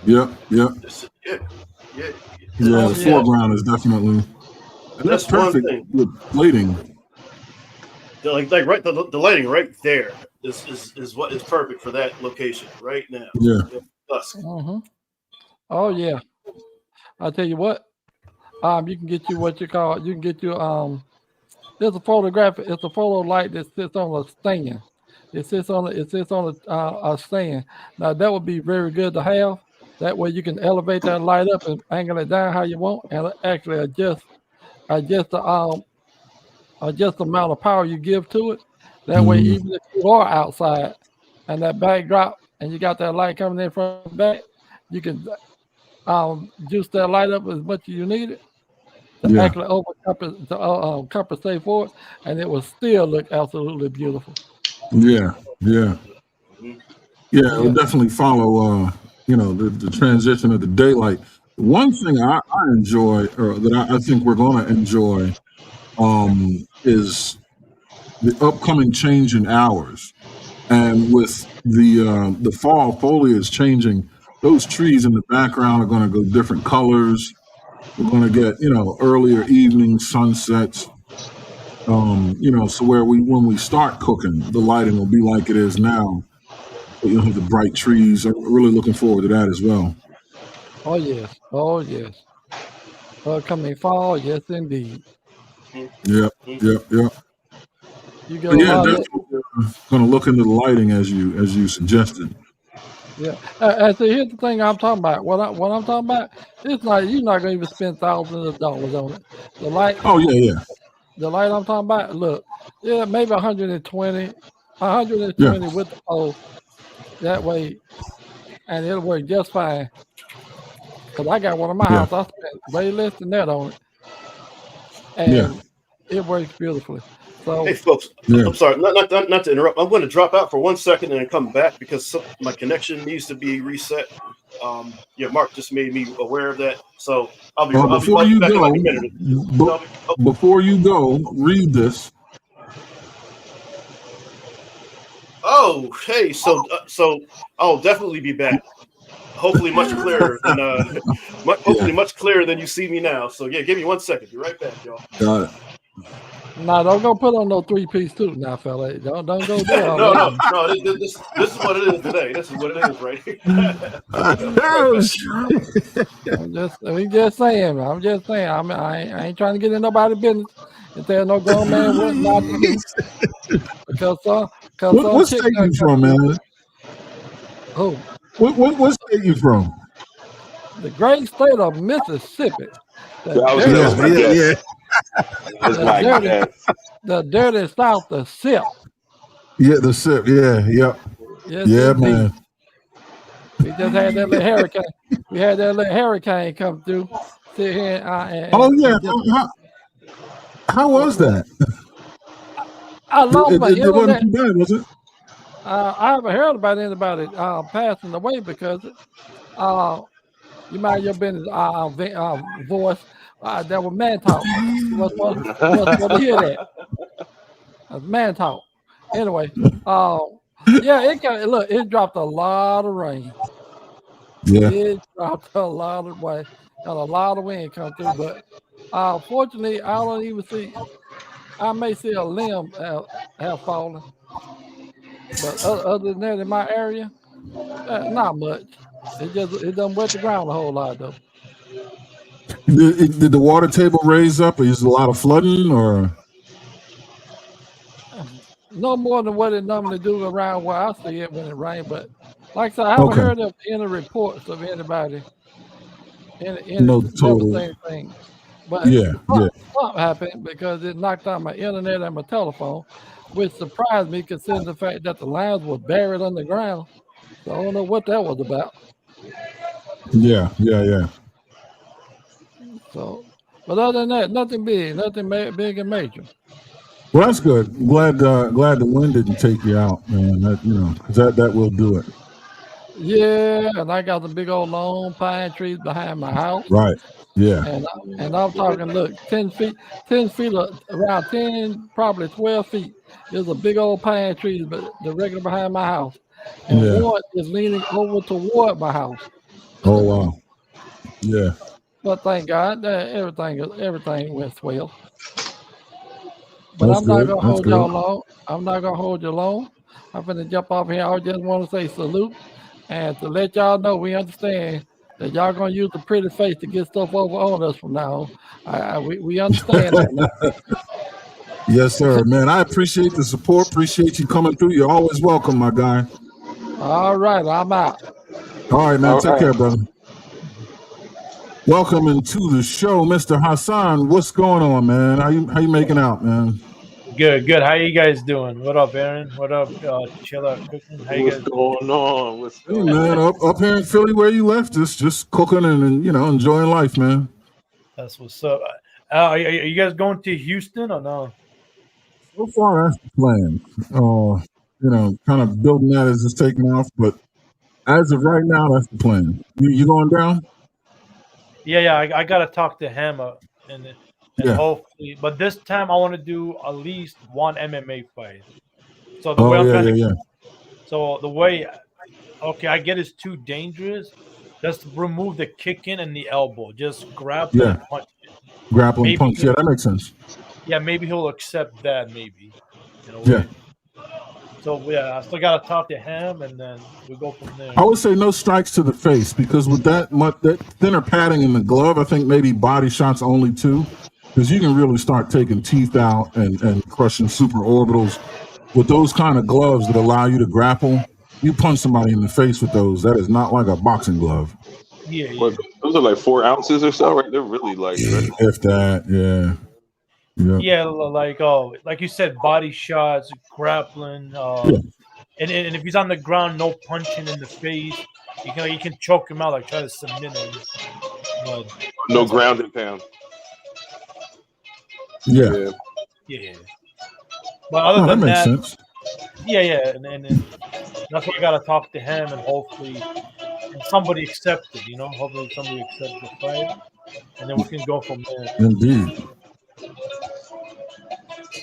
Yep. Yeah, the foreground is definitely. And that's perfect with lighting. Like right, the lighting right there is what is perfect for that location right now. Yeah. Dusk. Oh yeah. I'll tell you what. You can get you what you call. You can get you There's a photograph. It's a photo light that sits on a stand. It sits on a stand. Now that would be very good to have. That way you can elevate that light up and angle it down how you want, and actually adjust the amount of power you give to it. That way, even if you are outside and that backdrop and you got that light coming in from the back, you can juice that light up as much as you need it to actually compensate for it, and it will still look absolutely beautiful. Yeah. It will definitely follow the transition of the daylight. One thing I enjoy, or that I think we're going to enjoy, is the upcoming change in hours. And with the fall foliage changing, those trees in the background are going to go different colors. We're going to get earlier evening sunsets. So when we start cooking, the lighting will be like it is now. But you'll have the bright trees. I'm really looking forward to that as well. Oh yes. Coming fall, yes indeed. Yep. You get definitely going to look into the lighting as you suggested. Yeah. And so here's the thing I'm talking about. What I'm talking about, it's not you're not gonna even spend thousands of dollars on it. The light. Oh yeah. The light I'm talking about, look, maybe 120 with the pole. That way, and it'll work just fine. Cause I got one in my house. I spent way less than that on it, and it works beautifully. So, hey folks, I'm sorry, not to interrupt. I'm going to drop out for 1 second and then come back because my connection needs to be reset. Mark just made me aware of that, so I'll be back in like a minute. Before you go, read this. Oh, hey, so I'll definitely be back. Hopefully much clearer than much clearer than you see me now. So yeah, give me 1 second. Be right back, y'all. Got it. Nah, don't go put on no 3-piece suit now, fella. Don't go there. No. This is what it is today. This is what it is right here. I'm just saying. I ain't trying to get in nobody's business and tell no grown man what not to do. Because what state you from, man? Who? What state you from? The great state of Mississippi. I was that was my guess. That was my guess. The dirty South, the sip. Yeah, the sip. Yeah, yep. Yes, Yeah, indeed. man. We just had that little hurricane. We had that little hurricane come through. Sit here Oh yeah. How was that? I lost my It wasn't internet. too bad, was it? I haven't heard about anybody passing away because you mind your business voice. That was man talk. You wasn't supposed to hear that. That's man talk. Anyway, yeah, it dropped a lot of rain. Yeah. It dropped a lot of rain. Got a lot of wind come through, but fortunately, I don't even see. I may see a limb have fallen, but other than that, in my area, not much. It doesn't wet the ground a whole lot though. Did the water table raise up? Is a lot of flooding or? No more than what it normally do around where I see it when it rains. But like I said, I haven't heard of any reports of anybody No total. never seen anything. But something happened because it knocked out my internet and my telephone, which surprised me considering the fact that the lines were buried underground. So I don't know what that was about. Yeah. So, but other than that, nothing big big and major. Well, that's good. Glad the wind didn't take you out, man. That, that will do it. Yeah, and I got some big old long pine trees behind my house. Right. Yeah. And I'm talking, look, 10 feet, around 10, probably 12 feet. There's a big old pine tree, but the regular behind my house. And one is leaning over toward my house. Oh wow. Yeah. But thank God that everything went swell. But That's I'm not gonna hold good. y'all long. I'm not gonna hold you long. I'm gonna jump off here. I just want to say salute and to let y'all know we understand that y'all gonna use the pretty face to get stuff over on us from now on. We understand that now. Yes, sir, man. I appreciate the support. Appreciate you coming through. You're always welcome, my guy. All right, I'm out. All right, man. Take care, brother. Welcome into the show, Mr. Hassan. What's going on, man? How you making out, man? Good. How you guys doing? What up, Aaron? What up, Chilla Cooking? How you guys going on? What's going man, up here in Philly where you left us, just cooking and enjoying life, man. That's what's up. Are you guys going to Houston or no? So far, that's the plan. Kind of building that as it's taking off, but as of right now, that's the plan. You going down? Yeah. I gotta talk to him and hopefully, but this time I want to do at least one MMA fight. So the way I'm trying to, so the way, I get it's too dangerous. Just remove the kicking and the elbow. Just grab and punch it. Grapple and punch. Yeah, that makes sense. Yeah, maybe he'll accept that. Maybe. Yeah. So I still gotta talk to him, and then we go from there. I would say no strikes to the face because with that thinner padding in the glove, I think maybe body shots only too, because you can really start taking teeth out and crushing super orbitals with those kind of gloves that allow you to grapple. You punch somebody in the face with those. That is not like a boxing glove. Yeah. Those are like 4 ounces or so, right? They're really light. Right? If that, yeah. Yeah, like you said, body shots, grappling, and if he's on the ground, no punching in the face. You can choke him out, like try to submit him. No ground and pound. Yeah. But other than that makes sense. and that's why I gotta talk to him and hopefully somebody accepts it. Hopefully somebody accepts the fight, and then we can go from there. Indeed.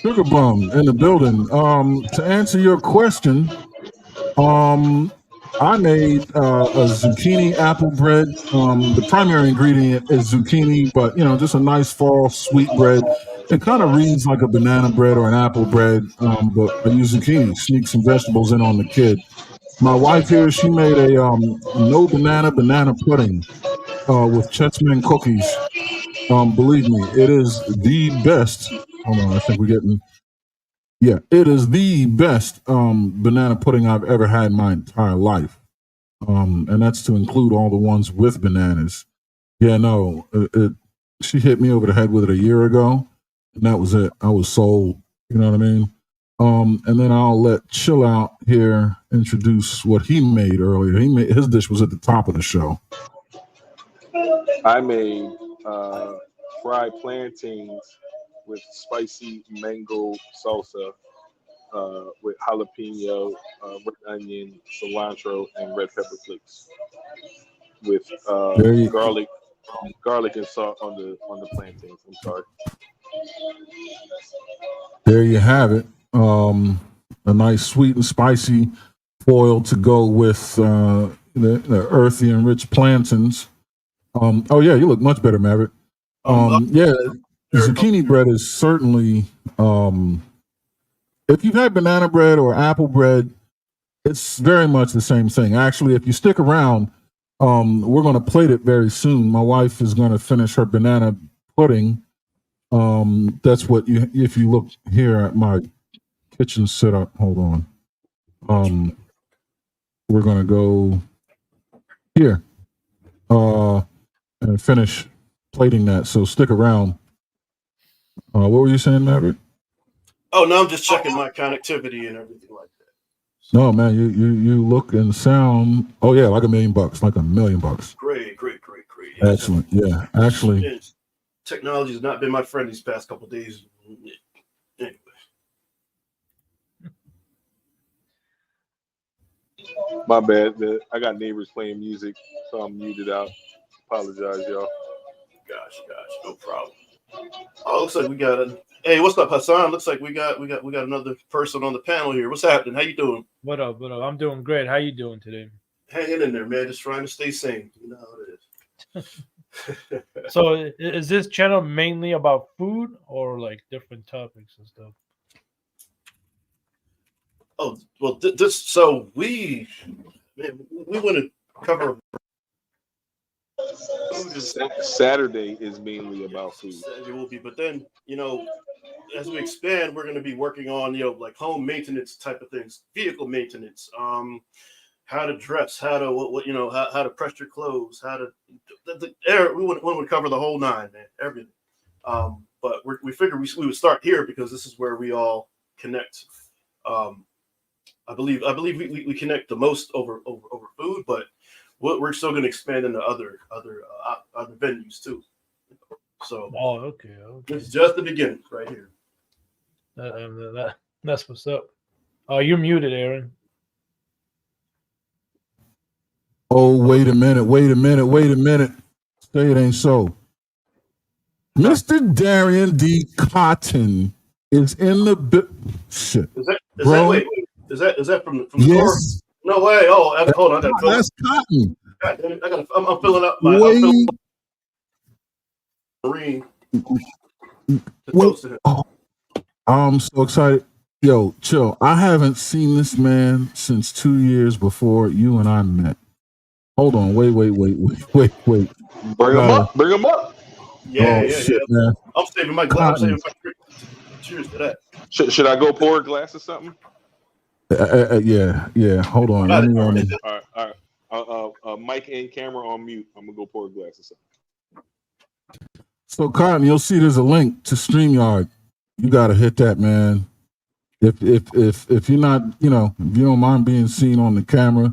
Sugar Bum in the building. To answer your question, I made a zucchini apple bread. The primary ingredient is zucchini, but just a nice fall sweet bread. It kind of reads like a banana bread or an apple bread, but I use zucchini, sneak some vegetables in on the kid. My wife here, she made a no banana pudding with Chessmen Cookies. Believe me, it is the best. Hold on, I think we're getting. Yeah, it is the best banana pudding I've ever had in my entire life. And that's to include all the ones with bananas. Yeah, no, She hit me over the head with it a year ago, and that was it. I was sold. You know what I mean? And then I'll let Chill Out here introduce what he made earlier. His dish was at the top of the show. I made fried plantains with spicy mango salsa with jalapeno, red onion, cilantro, and red pepper flakes with garlic and salt on the plantains. I'm sorry. There you have it. A nice sweet and spicy foil to go with the earthy and rich plantains. Oh yeah, you look much better, Maverick. Yeah, zucchini bread is certainly. If you've had banana bread or apple bread, it's very much the same thing. Actually, if you stick around, we're going to plate it very soon. My wife is going to finish her banana pudding. That's what if you look here at my kitchen setup, hold on. We're going to go here and finish plating that. So stick around. What were you saying, Maverick? Oh, no, I'm just checking my connectivity and everything like that. No, man, you look and sound. Oh yeah, like $1 million, like $1 million. Great. Excellent. Yeah, actually, yeah, technology has not been my friend these past couple of days. Anyway. My bad. I got neighbors playing music, so I'm muted out. Apologize, y'all. Gosh, no problem. Oh, looks like we got a. Hey, what's up, Hassan? Looks like we got another person on the panel here. What's happening? How you doing? What up? I'm doing great. How you doing today? Hanging in there, man. Just trying to stay sane. You know how it is. So, is this channel mainly about food or like different topics and stuff? Oh well, this. So we want to cover. Saturday is mainly about food. It will be, but then as we expand, we're going to be working on like home maintenance type of things, vehicle maintenance, how to dress, how to how to press your clothes, how to we want to cover the whole nine, man, everything. But we figured we would start here because this is where we all connect. I believe we connect the most over food, but we're still going to expand into other venues too. So, okay. This is just the beginning right here. That's what's up. Oh, you're muted, Aaron. Oh, wait a minute. Say it ain't so. Mr. Darian D. Cotton is in the shit. Is that from the store? No way. Oh, hold on. That's Cotton. God damn it. I'm filling up Marine. I'm so excited. Yo, chill. I haven't seen this man since 2 years before you and I met. Hold on. Wait. Bring him up. Yeah. Man. I'm saving my glass. Cheers to that. Should I go pour a glass or something? Yeah. Hold on. All right. Mic and camera on mute. I'm gonna go pour a glass or something. So, Cotton, you'll see there's a link to StreamYard. You gotta hit that, man. If you're not, if you don't mind being seen on the camera,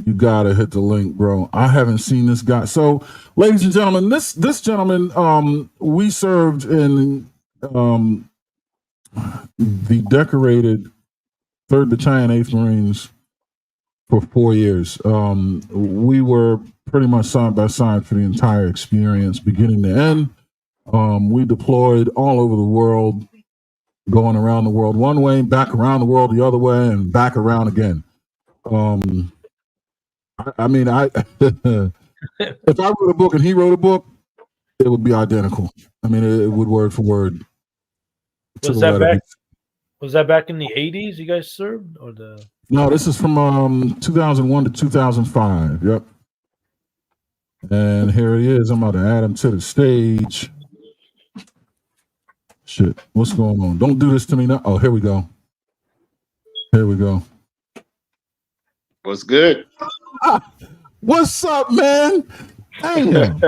you gotta hit the link, bro. I haven't seen this guy. So, ladies and gentlemen, this gentleman, we served in the decorated 3rd Battalion 8th Marines for 4 years. We were pretty much side by side for the entire experience, beginning to end. We deployed all over the world, going around the world one way, back around the world the other way, and back around again. I mean, if I wrote a book and he wrote a book, it would be identical. I mean, it would word for word. Was that back in the 80s you guys served? Or the No, this is from 2001 to 2005. Yep. And here he is. I'm about to add him to the stage. Shit, what's going on? Don't do this to me now. Oh, here we go. What's good? What's up, man? Damn.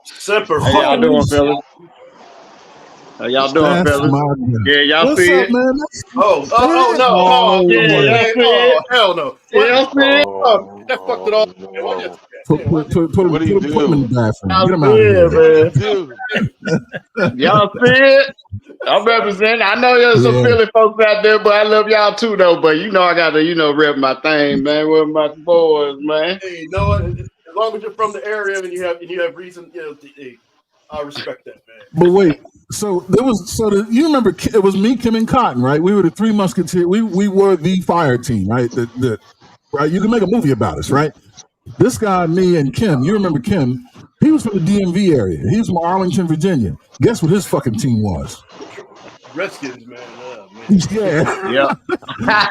Semper How y'all doing, fellas? How y'all doing, That's fellas? my guy. Yeah, y'all What's see up, it? man? Oh no! Oh, yeah, y'all see it? Hell no! Y'all see it? Oh, that fucked it all. No. Put What do you him in do? the bathroom. Y'all Get him see out of it, here. man. Y'all see it? I'm representing. I know there's some Philly folks out there, but I love y'all too, though. But you know, I got to, rep my thing, man, with my boys, man. Hey, you know what? As long as you're from the area and you have reason, I respect that, man. But wait, so you remember it was me, Kim, and Cotton, right? We were the Three Musketeers. We were the fire team, right? Right. You can make a movie about us, right? This guy, me, and Kim. You remember Kim? He was from the DMV area. He was from Arlington, Virginia. Guess what his fucking team was? Redskins, man. Yeah.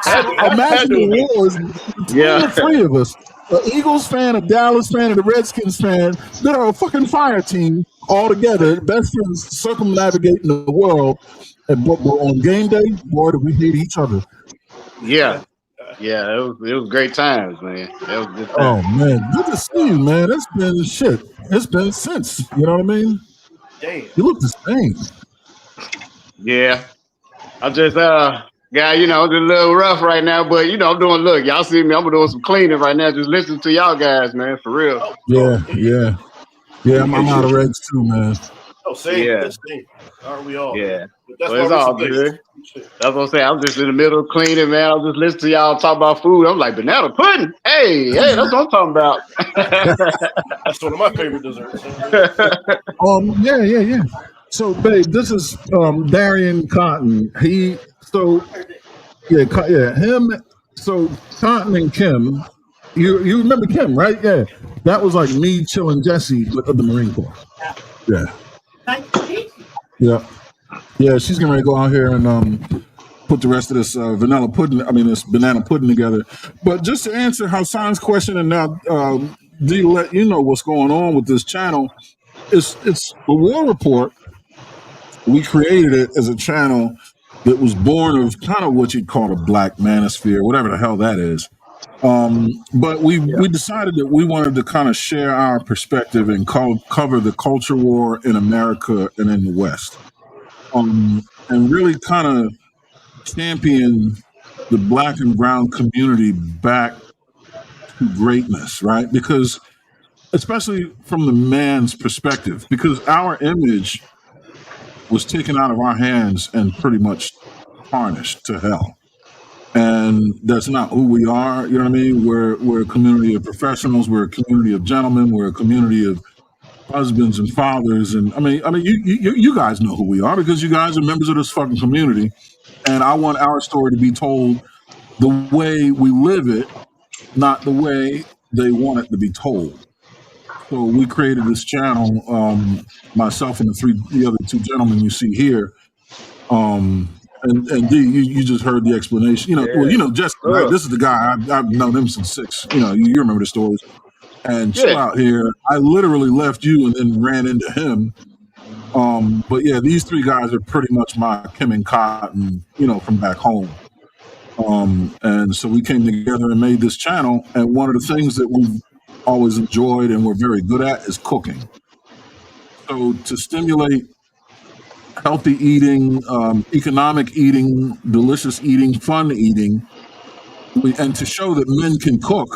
So imagine the wars between the three of us. An Eagles fan, a Dallas fan, and a Redskins fan that are a fucking fire team all together. Best friends circumnavigating the world. And but on game day, boy, did we hate each other. Yeah. Yeah, it was great times, man. That was good times. Oh man, good to see you, man. It's been shit. It's been since. You know what I mean? Damn. You look the same. Yeah. I'm just guy, just a little rough right now, but I'm doing y'all see me, I'm doing some cleaning right now, just listening to y'all guys, man, for real. Yeah, I'm out of regs too, man. Oh, same. Yeah. Same. Aren't we all? Yeah. That's Well, it's all good. That's what I'm saying. I'm just in the middle of cleaning, man. I'm just listening to y'all talk about food. I'm like, banana pudding. Hey, that's what I'm talking about. That's one of my favorite desserts. Yeah. So, babe, this is Darian Cotton. Him. So Cotton and Kim. You remember Kim, right? Yeah, that was like me, Chill, and Jesse of the Marine Corps. Yeah. She's gonna go out here and put the rest of this this banana pudding together. But just to answer Hassan's question, and now D, let you know what's going on with this channel. It's the War Report. We created it as a channel that was born of kind of what you'd call a black manosphere, whatever the hell that is. But we decided that we wanted to kind of share our perspective and cover the culture war in America and in the West, and really kind of champion the black and brown community back to greatness, right? Because especially from the man's perspective, because our image was taken out of our hands and pretty much tarnished to hell. And that's not who we are. You know what I mean? We're a community of professionals. We're a community of gentlemen. We're a community of husbands and fathers. And you guys know who we are because you guys are members of this fucking community. And I want our story to be told the way we live it, not the way they want it to be told. So we created this channel, myself and the other two gentlemen you see here. And D, you just heard the explanation. Jesse, right? This is the guy I've known him since 6. You remember the stories. And Chill out here, I literally left you and then ran into him. But yeah, these three guys are pretty much my Kim and Cotton, from back home. And so we came together and made this channel. And one of the things that we've always enjoyed and we're very good at is cooking. So to stimulate healthy eating, economic eating, delicious eating, fun eating, and to show that men can cook,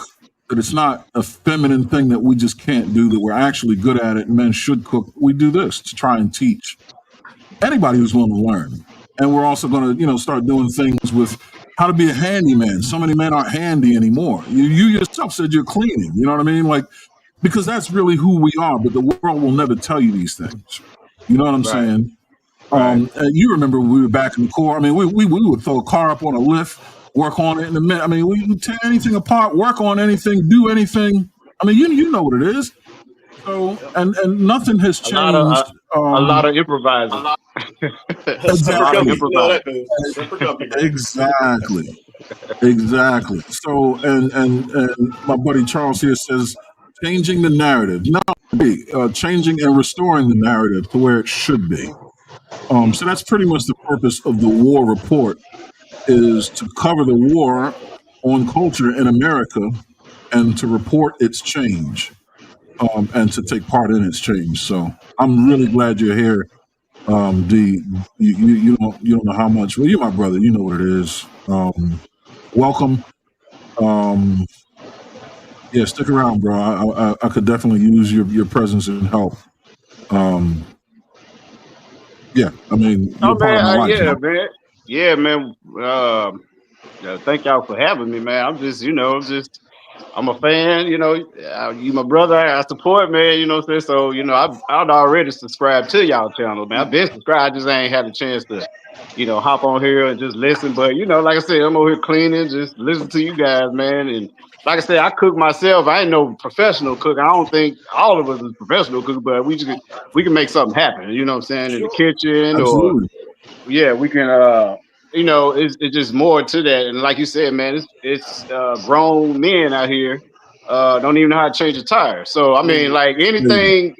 that it's not a feminine thing that we just can't do, that we're actually good at it, and men should cook. We do this to try and teach anybody who's willing to learn. And we're also going to, start doing things with how to be a handyman. So many men aren't handy anymore. You yourself said you're cleaning, you know what I mean? Like, because that's really who we are, but the world will never tell you these things. You know what I'm saying? And you remember when we were back in the Corps. I mean, we would throw a car up on a lift, work on it in a minute. I mean, we would tear anything apart, work on anything, do anything. I mean, you know what it is. So, and nothing has changed. A lot of improvising. Exactly. So, and my buddy Charles here says, changing the narrative. No, changing and restoring the narrative to where it should be. So that's pretty much the purpose of the War Report, is to cover the war on culture in America and to report its change. and to take part in its change. So I'm really glad you're here. D, you don't know how much. Well, you're my brother. You know what it is. Welcome. Um, yeah, stick around, bro. I could definitely use your presence and help. Yeah, I mean, Oh you're part of my man, life, yeah, man. man, yeah, man. Thank y'all for having me, man. I'm a fan. You my brother. I support, man. You know what I'm saying? So I'd already subscribed to y'all channel, man. I've been subscribed. I just ain't had a chance to, hop on here and just listen. But like I said, I'm over here cleaning, just listen to you guys, man. And like I said, I cook myself. I ain't no professional cook. I don't think all of us is professional cook, but we can make something happen. You know what I'm saying? In the kitchen, or Absolutely. yeah, we can. It's just more to that. And like you said, man, it's grown men out here don't even know how to change a tire. So I mean, like anything,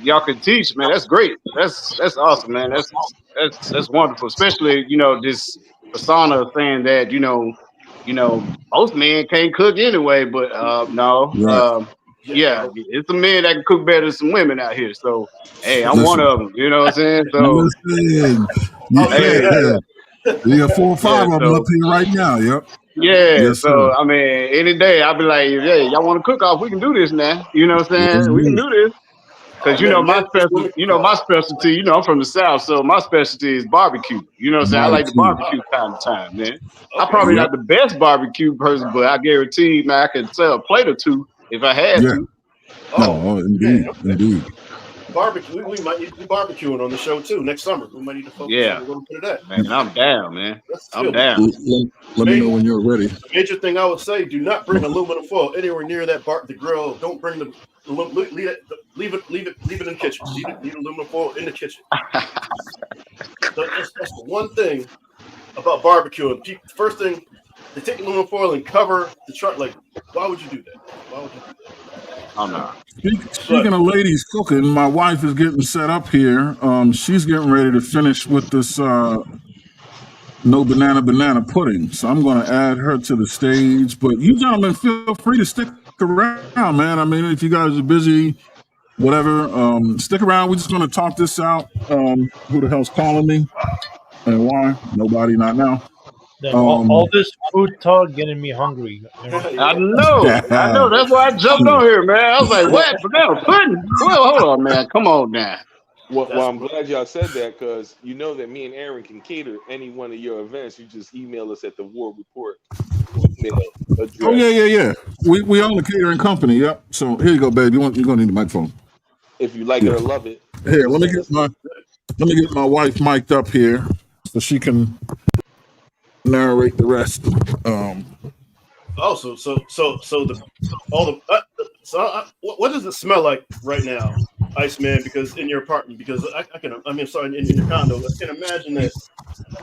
y'all can teach, man. That's great. That's awesome, man. That's wonderful. Especially this persona saying that most men can't cook anyway. But no, Right. yeah, it's some men that can cook better than some women out here. So hey, I'm one Listen. of them. You know what I'm saying? So Listen. hey, You got 4 or 5 yeah. of them up So here right now. Yep. yeah. Yes, sir. So I mean, any day I'll be like, hey, y'all want to cook off? We can do this now. You know what I'm Let's saying? We can do it. do this. Oh Cause man, my men push women. specialty, I'm from the South, so my specialty is barbecue. You know what I'm saying? I like to Barbecue. barbecue time to time, man. I'm Okay. probably Yep. not the best barbecue person, but I guarantee, man, I could sell a plate or two if I had Yeah. to. Oh No, man, indeed. okay. Indeed. Barbecue. We might need to do barbecuing on the show too next summer. We might need to focus on Yeah, a little bit of that. man, I'm down, man. That's I'm still down. Let me know when you're ready. the major thing I would say: do not bring aluminum foil anywhere near the grill. Don't bring leave it in the kitchen. Leave aluminum foil in the kitchen. That's the one thing about barbecuing. First thing, they take aluminum foil and cover the truck. Like, why would you do that? Why would you do that? Oh no. Speaking of ladies cooking, my wife is getting set up here. She's getting ready to finish with this no banana pudding. So I'm going to add her to the stage. But you gentlemen, feel free to stick around, man. I mean, if you guys are busy, whatever, stick around. We're just going to talk this out. Who the hell's calling me and why? Nobody, not now. Then all this food talk getting me hungry. I know. That's why I jumped on here, man. I was like, what? Banana pudding? Well, hold on, man. Come on now. Well, I'm glad y'all said that because you know that me and Aaron can cater any one of your events. You just email us at the War Report email Oh address. yeah. We own the catering company. Yep. So here you go, babe. You're gonna need the microphone. If you like it Yeah. or love it, Here, let send us. me get my wife mic'd up here so she can narrate the rest. What does it smell like right now, Iceman? Because in your apartment, because in your condo, I can imagine that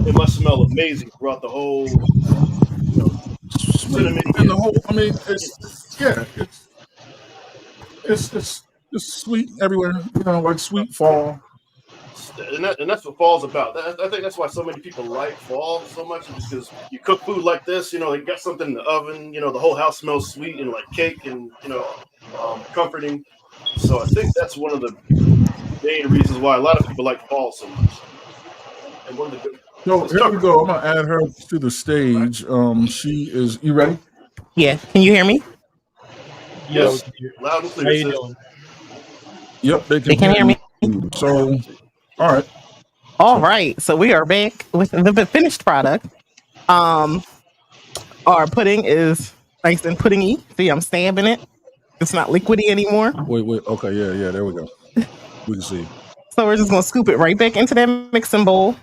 it must smell amazing throughout the whole, Sweet cinnamon. and the whole. I mean, it's sweet everywhere. Like sweet fall. And that's what fall's about. I think that's why so many people like fall so much, because you cook food like this, you got something in the oven, the whole house smells sweet and like cake and comforting. So I think that's one of the main reasons why a lot of people like fall so much. And one of the good. So here we go. I'm gonna add her to the stage. She is. You ready? Yeah. Can you hear me? Yes, loud and How clear. you doing? Yep, they They can can hear hear me. you. So, all right. All right. So we are back with the finished product. Our pudding is nice and puddingy. See, I'm stabbing it. It's not liquidy anymore. Wait. Okay, yeah. There we go. We can see. So we're just gonna scoop it right back into that mixing bowl.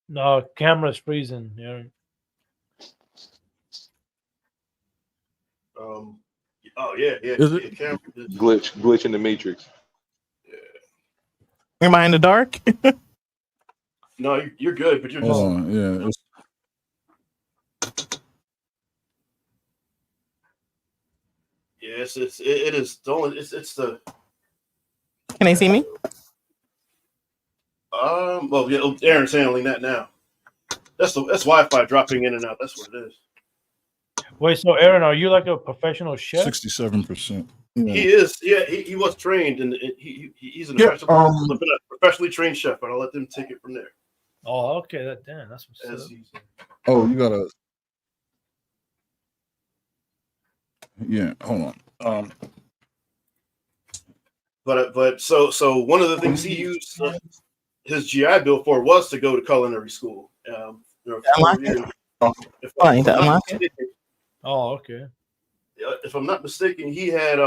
No, camera's freezing. Yeah. Oh yeah. Is it? Glitch in the matrix. Am I in the dark? No, you're good, but you're Hold just. on. Yeah. Yes, it is. It's the. Can they see me? Well, yeah, Aaron's handling that now. That's Wi-Fi dropping in and out. That's what it is. Wait, so Aaron, are you like a professional chef? 67%. He is. Yeah, he was trained, and he's a professionally trained chef. But I'll let them take it from there. Oh, okay. That's what's up. Oh, you gotta. Yeah, hold on. But so one of the things he used his GI Bill for was to go to culinary school. Oh, okay. If I'm not mistaken, he had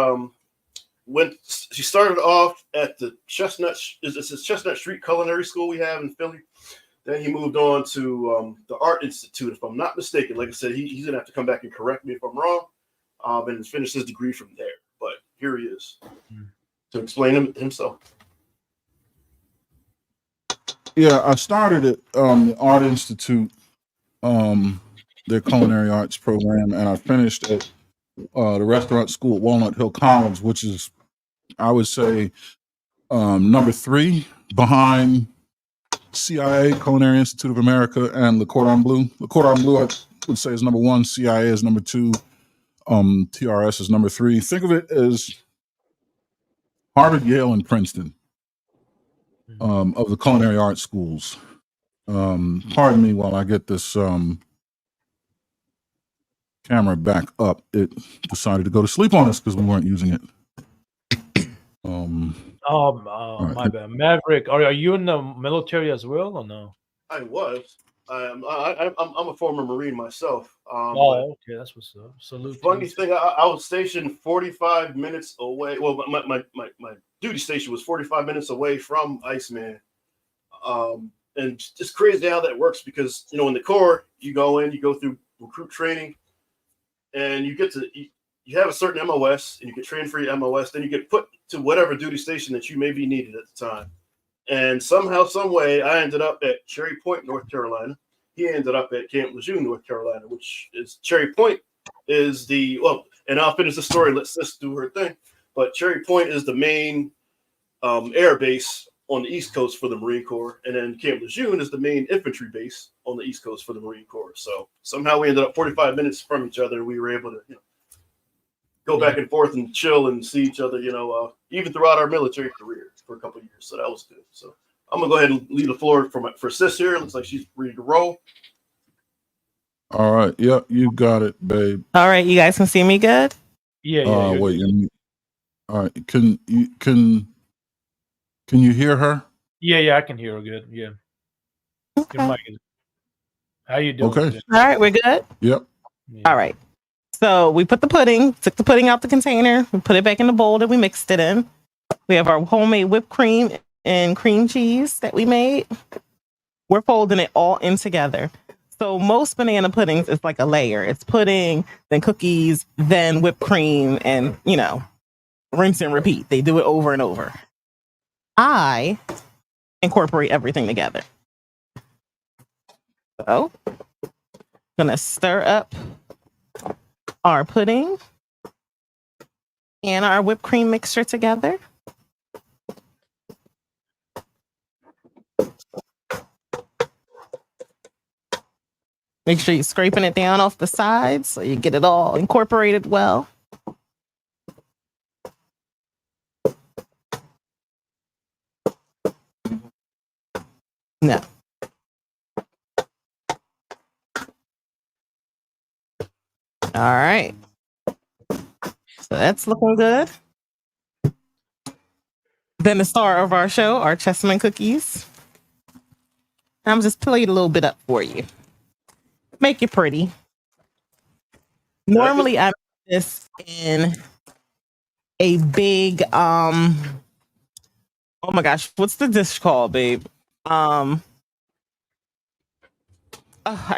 he started off at the Chestnut Street Culinary School we have in Philly. Then he moved on to the Art Institute, if I'm not mistaken. Like I said, he's gonna have to come back and correct me if I'm wrong, and finish his degree from there. But here he is to explain himself. Yeah, I started at the Art Institute, their culinary arts program, and I finished at the restaurant school at Walnut Hill College, which is, I would say, number 3 behind CIA, Culinary Institute of America, and Le Cordon Bleu. Le Cordon Bleu, I would say, is number 1. CIA is number 2. TRS is number 3. Think of it as Harvard, Yale, and Princeton of the culinary arts schools. Pardon me while I get this camera back up. It decided to go to sleep on us because we weren't using it. My bad. Maverick, are you in the military as well or no? I was. I'm a former Marine myself. Okay, that's what's up. Salute. Funny thing, I was stationed 45 minutes away. Well, my duty station was 45 minutes away from Iceman. And just crazy how that works because, in the Corps, you go in, you go through recruit training, and you have a certain MOS, and you get trained for your MOS, then you get put to whatever duty station that you may be needed at the time. And somehow, some way, I ended up at Cherry Point, North Carolina. He ended up at Camp Lejeune, North Carolina, which is Cherry Point is and I'll finish the story. Let Sis do her thing. But Cherry Point is the main air base on the East Coast for the Marine Corps. And then Camp Lejeune is the main infantry base on the East Coast for the Marine Corps. So somehow we ended up 45 minutes from each other. And we were able to, go back and forth and chill and see each other, even throughout our military career for a couple of years. So that was good. So I'm going to go ahead and leave the floor for Sis here. It looks like she's ready to roll. All right. Yep, you got it, babe. All right. You guys can see me good? Yeah. Wait. All right. Can you hear her? Yeah, I can hear her good. Yeah. Okay. How you doing? Okay. All right. We're good? Yep. Yeah. All right. So we took the pudding out the container, we put it back in the bowl that we mixed it in. We have our homemade whipped cream and cream cheese that we made. We're folding it all in together. So most banana puddings is like a layer. It's pudding, then cookies, then whipped cream, and, rinse and repeat. They do it over and over. I incorporate everything together. So, gonna stir up our pudding and our whipped cream mixture together. Make sure you're scraping it down off the sides so you get it all incorporated well. No. All right. So that's looking good. Then the star of our show, our Chessmen Cookies. I'm just playing a little bit up for you. Make it pretty. Normally I make this in a big oh my gosh, what's the dish called, babe? I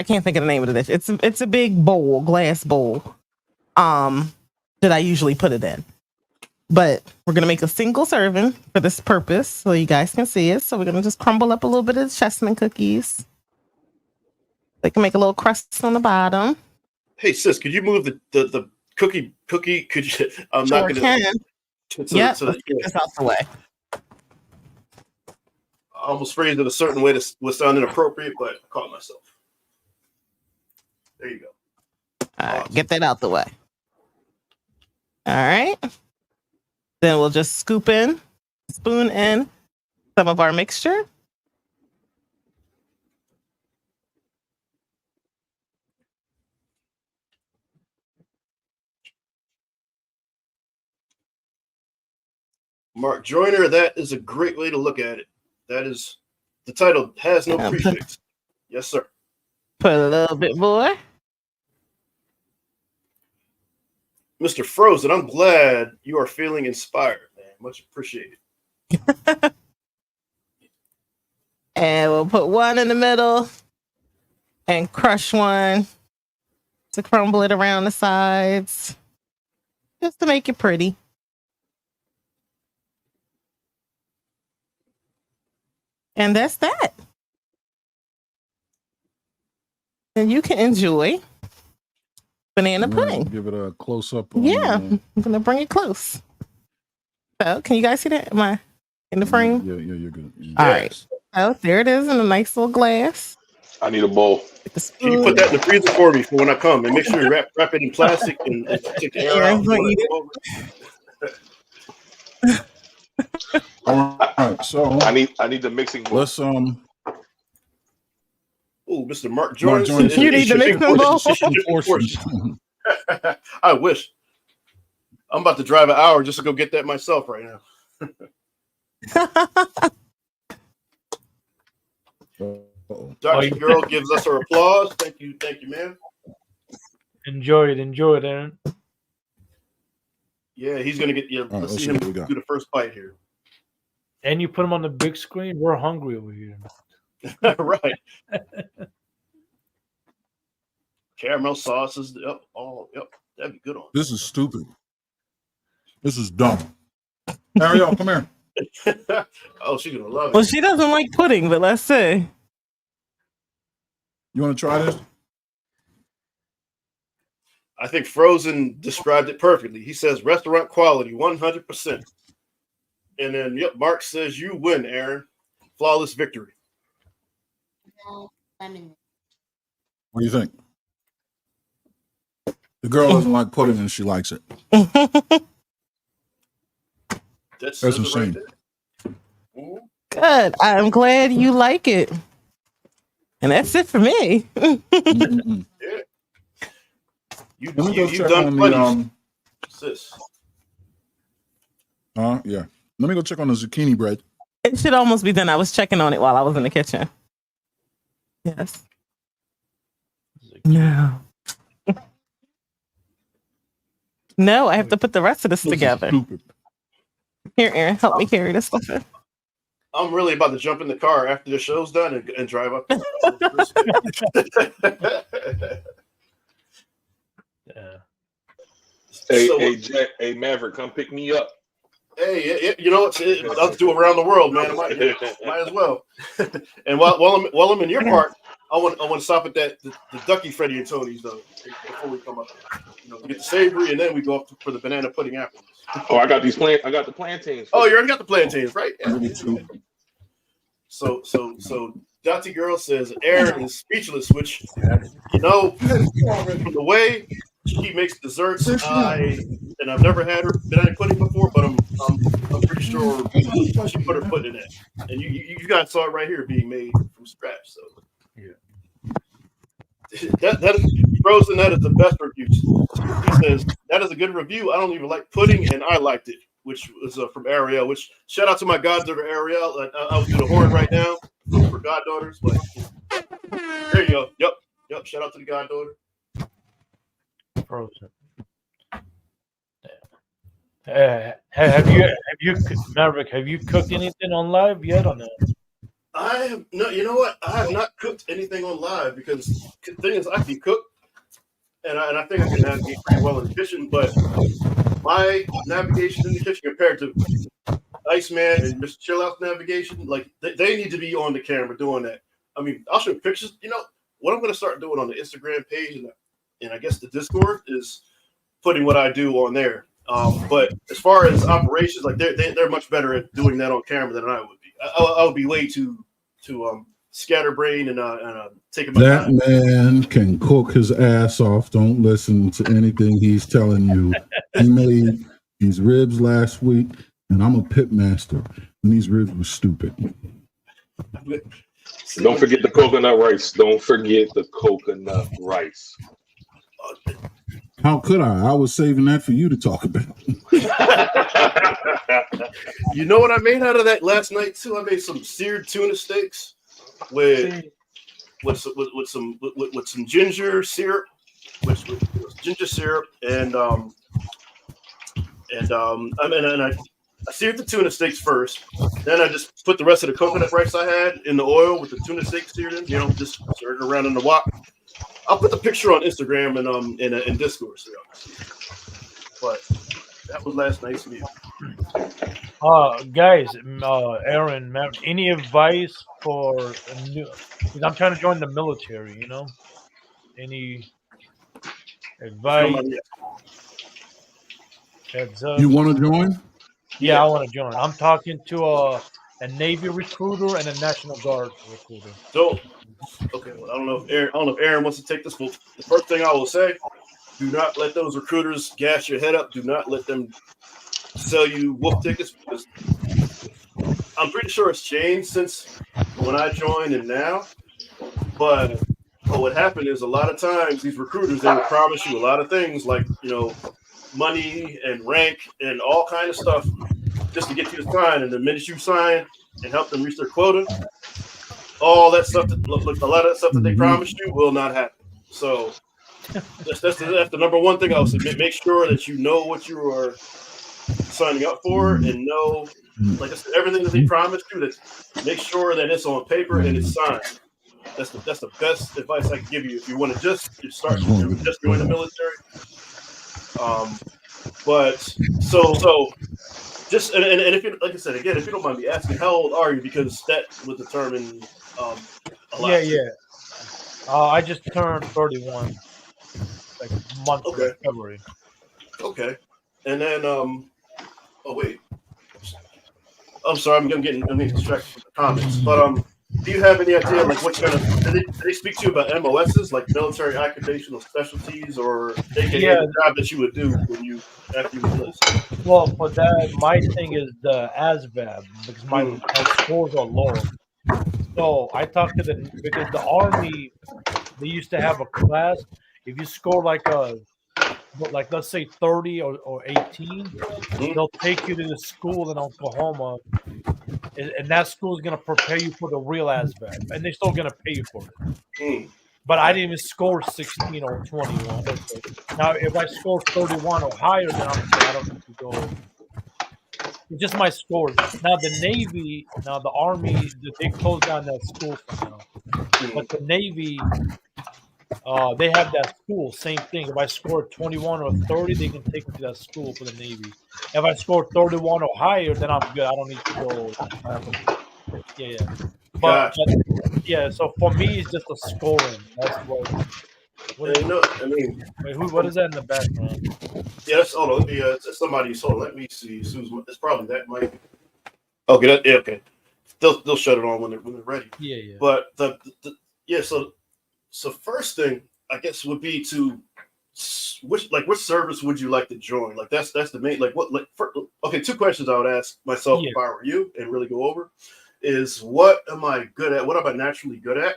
can't think of the name of the dish. It's a big bowl, glass bowl, that I usually put it in. But we're gonna make a single serving for this purpose, so you guys can see it. So we're gonna just crumble up a little bit of the Chessmen cookies. They can make a little crust on the bottom. Hey sis, could you move the cookie? Could you? I'm sure not gonna. Can. Let's get this out the way. almost phrased it a certain way that would sound inappropriate, but I caught myself. There you go. All right, get that out the way. All right. Then we'll just spoon in some of our mixture. Mark Joyner, that is a great way to look at it. That is the title has no prefix. Yes, sir. Put a little bit more. Mr. Frozen, I'm glad you are feeling inspired, man. Much appreciated. And we'll put one in the middle and crush one to crumble it around the sides just to make it pretty. And that's that. And you can enjoy banana pudding. Give it a close up. Yeah, I'm gonna bring it close. So, can you guys see that? Am I in the frame? Yeah, you're good. All right. Oh, there it is in a nice little glass. I need a bowl. Can you put that in the freezer for me for when I come, and make sure you wrap it in plastic and take the air out. All right, so I need the mixing bowl. let's Oh, Mr. Mark Jones. You need the mixing bowl. I wish. I'm about to drive an hour just to go get that myself right now. Dr. Girl gives us her applause. Thank you, man. Enjoy it, Aaron. Yeah, he's gonna get. Yeah, let's see him do the first bite here. And you put them on the big screen. We're hungry over here. Right. Caramel sauces. Yep. That'd be good on. This is stupid. This is dumb. Ariel, come here. Oh, she's gonna love it. Well, she doesn't like pudding, but let's see. You want to try this? I think Frozen described it perfectly. He says restaurant quality, 100%. And then, Mark says you win, Aaron. Flawless victory. What do you think? The girl doesn't like pudding and she likes it. That's insane. Right. Good. I'm glad you like it. And that's it for me. Yeah. You've done plenty, sis. Yeah. Let me go check on the zucchini bread. It should almost be done. I was checking on it while I was in the kitchen. Yes. No. No, I have to put the rest of this together. Stupid. Here, Aaron, help me carry this stuff in. I'm really about to jump in the car after the show's done and drive up. Yeah. Hey, Maverick, come pick me up. Hey, you know what? I'll do around the world, man. Might as well. And while I'm in your part, I want to stop at the Ducky Freddie and Tony's though before we come up. Get the savory, and then we go up for the banana pudding afterwards. Oh, I got the plantains. Oh, you already got the plantains, right? Yeah. So Dottie Girl says Aaron is speechless, which from the way she makes desserts, I've never had her banana pudding before, but I'm pretty sure she put her foot in it. And you guys saw it right here being made from scratch. So yeah, that is Frozen. That is the best review. He says that is a good review. I don't even like pudding, and I liked it, which was from Ariel. Which shout out to my goddaughter Ariel. I was doing the horn right now for goddaughters, but there you go. Yep. Shout out to the goddaughter. Frozen. Have you Maverick? Have you cooked anything on live yet or no? I have no. You know what? I have not cooked anything on live because the thing is, I can cook, and I think I can navigate pretty well in the kitchen. But my navigation in the kitchen compared to Iceman and Mr. Chill Out's navigation, like they need to be on the camera doing that. I mean, I'll show pictures. What I'm going to start doing on the Instagram page and I guess the Discord is putting what I do on there. But as far as operations, like they're much better at doing that on camera than I would be. I would be way too scatterbrained and taking my That time. man can cook his ass off. Don't listen to anything he's telling you. He made these ribs last week, and I'm a pit master, and these ribs were stupid. Don't forget the coconut rice. Don't forget the coconut rice. How could I? I was saving that for you to talk about. You know what I made out of that last night too? I made some seared tuna steaks with some ginger syrup, with ginger syrup, and I seared the tuna steaks first. Then I just put the rest of the coconut rice I had in the oil with the tuna steaks seared in. Just stirred it around in the wok. I'll put the picture on Instagram and in Discord. So but that was last night's meal. Guys, Aaron, Matt, any advice for a new? Because I'm trying to join the military. Any advice? Heads up. You want to join? Yeah, I want to join. I'm talking to a Navy recruiter and a National Guard recruiter. So, okay, well, I don't know if Aaron wants to take this. But the first thing I will say: do not let those recruiters gas your head up. Do not let them sell you wolf tickets, because I'm pretty sure it's changed since when I joined and now. But what happened is a lot of times these recruiters, they will promise you a lot of things like money and rank and all kind of stuff just to get you to sign. And the minute you sign and help them reach their quota, all that stuff a lot of that stuff that they promised you will not happen. So that's the number one thing I would say. Make sure that you know what you are signing up for, and know, like I said, everything that they promised you. That make sure that it's on paper and it's signed. That's the best advice I can give you if you want to just join the military. But so just and if you, like I said again, if you don't mind me asking, how old are you? Because that would determine a lot. Yeah. I just turned 31, like a month in February. Okay. And then oh wait, I'm sorry, I'm getting distracted from the comments. But do you have any idea, like, what kind of do they speak to you about MOSs, like military occupational specialties, or AKA the job that you would do after you enlist? Well, for that, my thing is the ASVAB, because my scores are low. So I talked to because the Army, they used to have a class. If you score like let's say 30 or 18, they'll take you to the school in Oklahoma, and that school is going to prepare you for the real ASVAB, and they're still going to pay you for it. But I didn't even score 16 or 21. Now, if I score 31 or higher, then I don't need to go. It's just my scores. Now, the Navy, the Army, they closed down that school for now. But the Navy, they have that school, same thing. If I score 21 or 30, they can take me to that school for the Navy. If I score 31 or higher, then I'm good. I don't need to go. Yeah. But so for me, it's just a scoring. That's what. What is that in the background? Yeah, it's somebody's. Hold on, let me see. It's probably that mic. Okay, okay. They'll shut it on when they're ready. Yeah. But So first thing I guess would be to which service would you like to join? Like that's the main two questions I would ask myself if I were you and really go over is what am I good at? What am I naturally good at?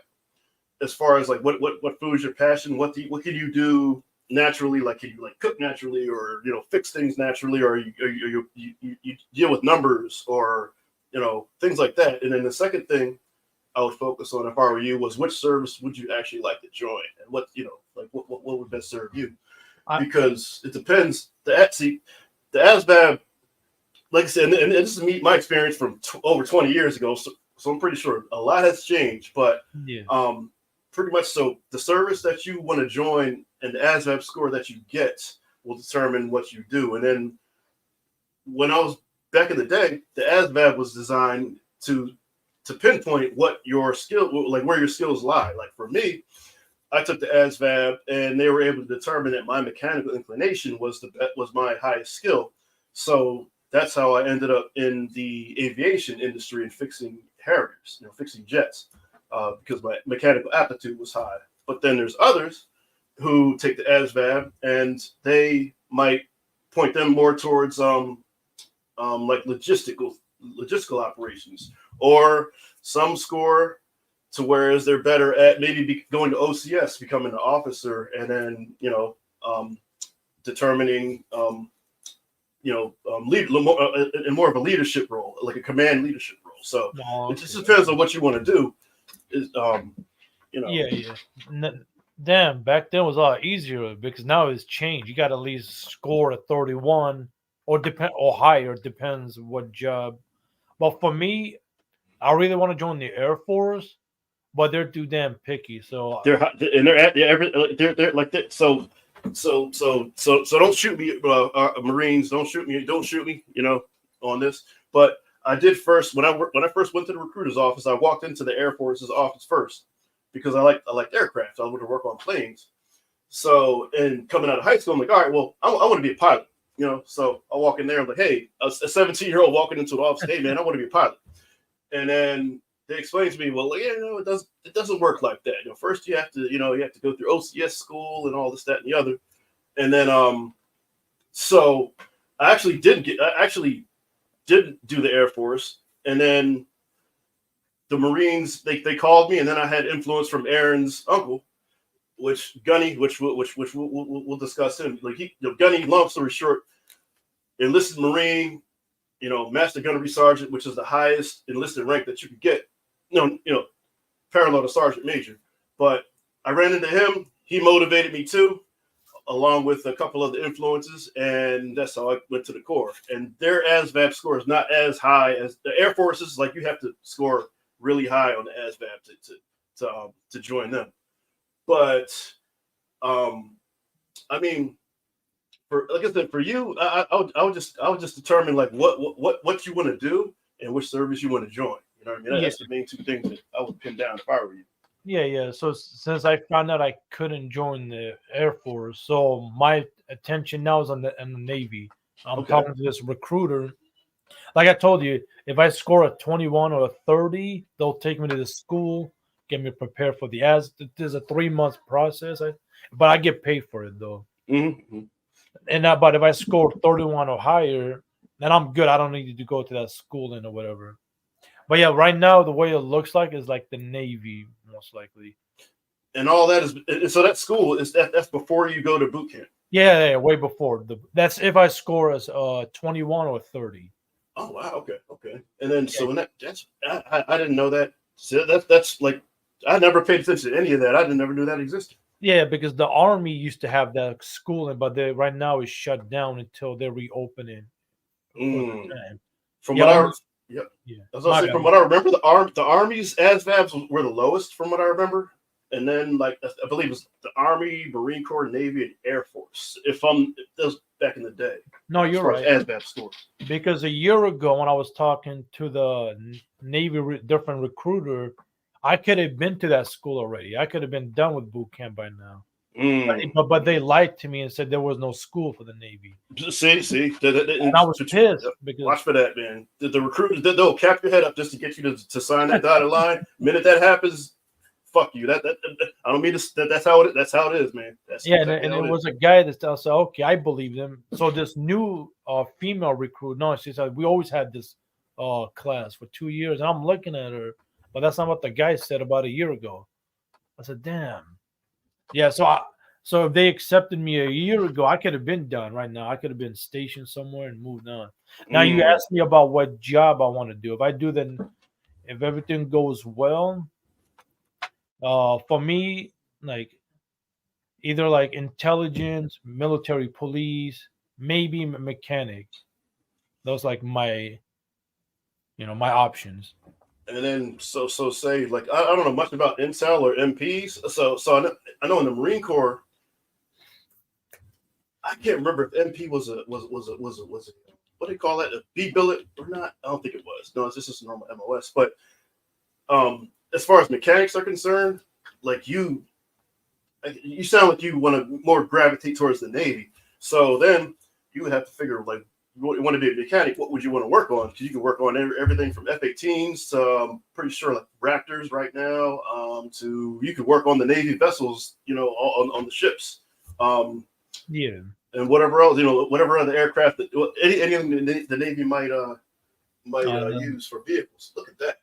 As far as like what food is your passion? What can you do naturally? Like can you cook naturally, or fix things naturally, or you deal with numbers, or things like that. And then the second thing I would focus on if I were you was which service would you actually like to join, and what would best serve you, because it depends. The ASVAB, like I said, and this is my experience from over 20 years ago, so I'm pretty sure a lot has changed, but pretty much so the service that you want to join and the ASVAB score that you get will determine what you do. And then when I was back in the day, the ASVAB was designed to pinpoint what your skill, like where your skills lie. Like for me, I took the ASVAB and they were able to determine that my mechanical inclination was my highest skill. So that's how I ended up in the aviation industry and fixing Harriers, fixing jets, because my mechanical aptitude was high. But then there's others who take the ASVAB and they might point them more towards like logistical operations, or some score to whereas they're better at maybe going to OCS, becoming an officer, and then determining lead in more of a leadership role, like a command leadership role. So it just depends on what you want to do. Is Damn, back then was a lot easier because now it's changed. You got to at least score a 31 or higher, depends what job. But for me, I really want to join the Air Force, but they're too damn picky. So they're like that. So don't shoot me, Marines. Don't shoot me. On this. But I did first when I first went to the recruiter's office. I walked into the Air Force's office first because I liked aircraft. I wanted to work on planes. So, and coming out of high school, I'm like, all right, well, I want to be a pilot. So I walk in there. I'm like, hey, a 17-year-old walking into an office. Hey, man, I want to be a pilot. And then they explained to me, well, it doesn't work like that. First you have to go through OCS school and all this, that, and the other. And then, so I actually didn't do the Air Force. And then the Marines, they called me, and then I had influence from Aaron's uncle, which we'll discuss him. Like Gunny, long story short, enlisted Marine, Master Gunnery Sergeant, which is the highest enlisted rank that you could get. Parallel to Sergeant Major. But I ran into him. He motivated me too, along with a couple of the influences, and that's how I went to the Corps. And their ASVAB score is not as high as the Air Force's. Like you have to score really high on the ASVAB to join them. But I mean, like I said, for you, I would just determine like what you want to do and which service you want to join. You know what I mean? That's the main two things that I would pin down if I were you. Yeah. So since I found out I couldn't join the Air Force, so my attention now is on the Navy. I'm talking to this recruiter. Like I told you, if I score a 21 or a 30, they'll take me to the school, get me prepared for there's a 3-month process, but I get paid for it though. Mm-hmm. And but if I score 31 or higher, then I'm good. I don't need to go to that schooling or whatever. But yeah, right now the way it looks like is like the Navy most likely. And all that is so that school that's before you go to boot camp. Yeah, way before. That's if I score as 21 or 30. Oh wow, okay. And then so when I didn't know that. So that's like I never paid attention to any of that. I never knew that existed. Yeah, because the Army used to have that schooling, but they right now is shut down until they're reopening. From what I remember, the Army's ASVABs were the lowest from what I remember, and then like I believe it was the Army, Marine Corps, Navy, and Air Force. If that was back in the day. No, you're right. ASVAB score. Because a year ago when I was talking to the Navy different recruiter, I could have been to that school already. I could have been done with boot camp by now. But they lied to me and said there was no school for the Navy. See, and I was pissed because watch for that, man. The recruiters they'll cap your head up just to get you to sign that dotted line. Minute that happens, fuck you. That I don't mean to. That's how it is, man. And it was a guy that said, okay, I believe them. So this new female recruit, no, she said we always had this class for 2 years, and I'm looking at her, but that's not what the guy said about a year ago. I said, damn. Yeah, so if they accepted me a year ago, I could have been done right now. I could have been stationed somewhere and moved on. Now you asked me about what job I want to do. If everything goes well, for me, like either like intelligence, military police, maybe mechanic. Those like my options. And then so say like I don't know much about intel or MPs. So I know in the Marine Corps, I can't remember if MP was a what do you call that, a B billet or not? I don't think it was. No, it's just a normal MOS. But as far as mechanics are concerned, like you sound like you want to more gravitate towards the Navy. So then you would have to figure like want to be a mechanic, what would you want to work on? Because you can work on everything from F-18s to pretty sure like Raptors right now, to you could work on the Navy vessels, on the ships. Yeah. And whatever else, whatever other aircraft that anything the Navy might use for vehicles. Look at that.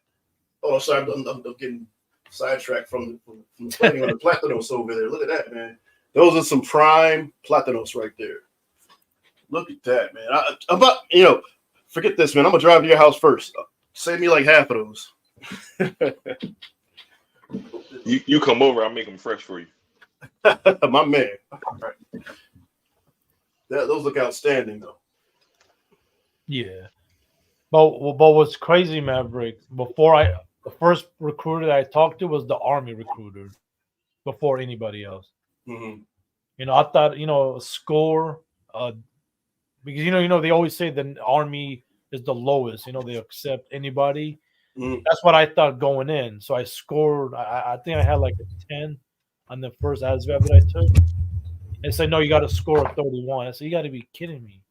Oh, sorry, I'm getting sidetracked from the planning on the Platanos over there. Look at that, man. Those are some prime Platanos right there. Look at that, man. I'm about, forget this, man. I'm gonna drive to your house first. Save me like half of those. You come over, I'll make them fresh for you. My man. All right. Those look outstanding, though. Yeah. But what's crazy, Maverick, the first recruiter that I talked to was the Army recruiter before anybody else. Mm-hmm. I thought, score, because, they always say the Army is the lowest, they accept anybody. Mm-hmm. That's what I thought going in. So I scored, I think I had like a 10 on the first ASVAB that I took. And said, no, you got to score a 31. I said, you got to be kidding me.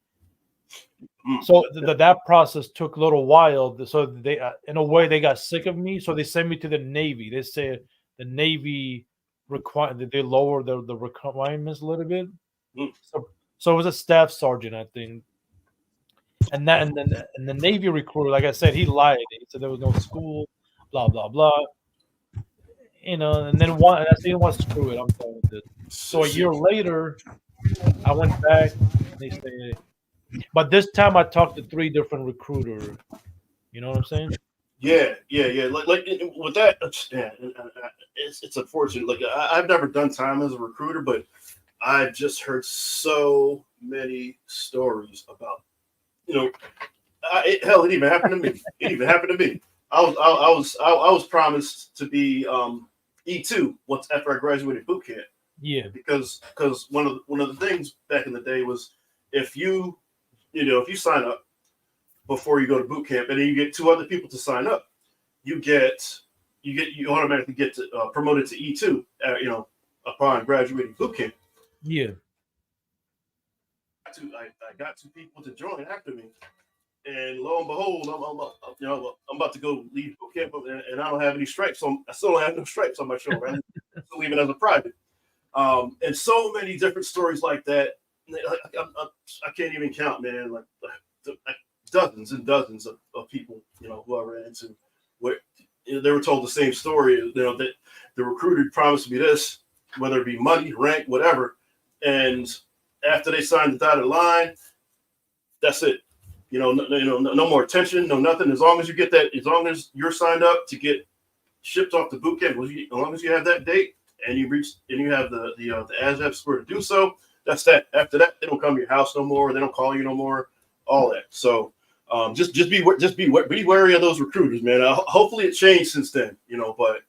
So that process took a little while. So they, in a way, they got sick of me. So they sent me to the Navy. They said the Navy they lowered the requirements a little bit. So it was a staff sergeant, I think. And then the Navy recruiter, like I said, he lied. He said there was no school, blah blah blah. And then I said, you know what, screw it, I'm done with it. So a year later, I went back. And they said, but this time I talked to 3 different recruiters. You know what I'm saying? Yeah. Like with that, it's unfortunate. Like I've never done time as a recruiter, but I've just heard so many stories about, hell, it even happened to me. I was promised to be E2 once after I graduated boot camp. Yeah, because one of the things back in the day was if you sign up before you go to boot camp and then you get 2 other people to sign up, you automatically get promoted to E2 upon graduating boot camp. Yeah. I got 2 people to join after me, and lo and behold, I'm about to go leave boot camp, and I don't have any stripes. So I still don't have no stripes on my shoulder. I'm still leaving as a private. And so many different stories like that. I can't even count, man. Like dozens and dozens of people, who I ran into, where they were told the same story. That the recruiter promised me this, whether it be money, rank, whatever, and after they signed the dotted line, that's it. No more attention, no nothing. As long as you get that, as long as you're signed up to get shipped off to boot camp, as long as you have that date and you have the ASVAB score to do so, that's that. After that, they don't come to your house no more. They don't call you no more. All that. So just be wary of those recruiters, man. Hopefully it changed since then, but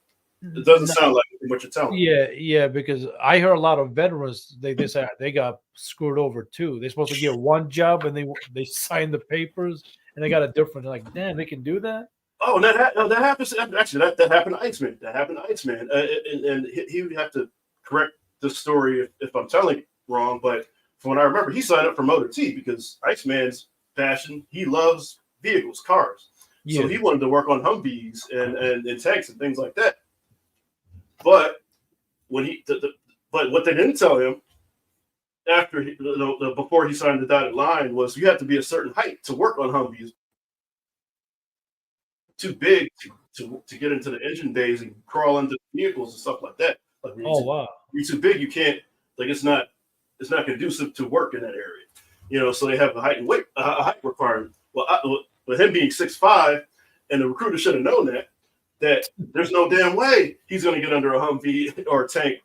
it doesn't sound like what you're telling me. Yeah, because I hear a lot of veterans. They say they got screwed over too. They're supposed to get one job and they signed the papers and they got a different. They're like, damn, they can do that. Oh, that happens. Actually, that happened to Iceman. And he would have to correct the story if I'm telling it wrong. But from what I remember, he signed up for Motor T because Iceman's passion. He loves vehicles, cars. Yeah. So he wanted to work on Humvees and tanks and things like that. But when but what they didn't tell him after before he signed the dotted line was you have to be a certain height to work on Humvees. Too big to get into the engine bays and crawl into the vehicles and stuff like that. Like wow! You're too big. You can't. Like it's not conducive to work in that area. So they have a height and weight height requirement. Well, with him being 6'5", and the recruiter should have known that there's no damn way he's going to get under a Humvee or a tank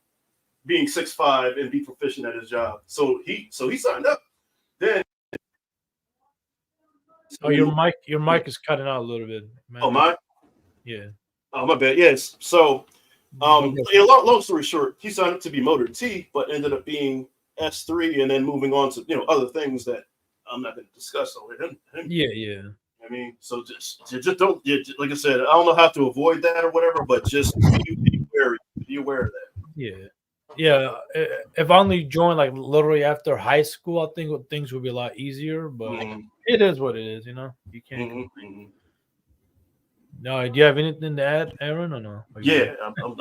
being 6'5" and be proficient at his job. So he signed up. Then your mic is cutting out a little bit, man. Oh, mine? Yeah. Oh, my bad. Yes. So long story short, he signed up to be Motor T, but ended up being S3 and then moving on to other things that I'm not going to discuss over him. Yeah. I mean, so just don't, like I said, I don't know how to avoid that or whatever, but just be aware of that. Yeah. Yeah, if I only joined like literally after high school, I think things would be a lot easier. But it is what it is, you know. You can't complain. No, do you have anything to add, Aaron, or no? Yeah,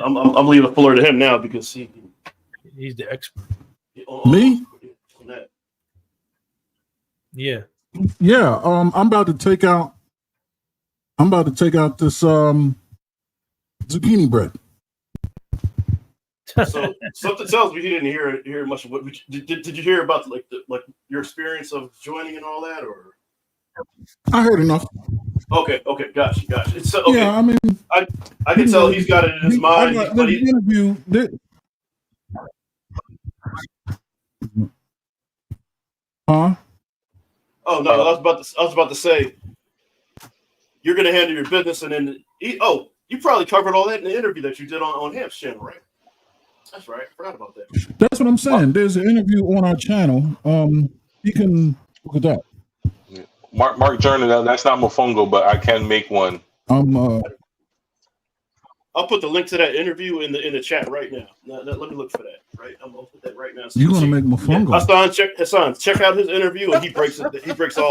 I'm leaving the floor to him now because he's the expert. Me? Yeah. Yeah. I'm about to take out this zucchini bread. So something tells me he didn't hear much of what. Did you hear about like your experience of joining and all that, or? I heard enough. Okay, gotcha. It's okay. Yeah, I mean, I can tell he's got it in his mind. Interview. Huh? Oh no, I was about to say you're going to handle your business, and then you probably covered all that in the interview that you did on Hamp's channel, right? That's right. I forgot about that. That's what I'm saying. There's an interview on our channel. You can look at that. Yeah. Mark Journal. That's not mofongo, but I can make one. I'll put the link to that interview in the chat right now. Let me look for that. Right, I'm gonna put that right now. So you're gonna make mofongo. Yeah. Hassan, check out his interview, and he breaks all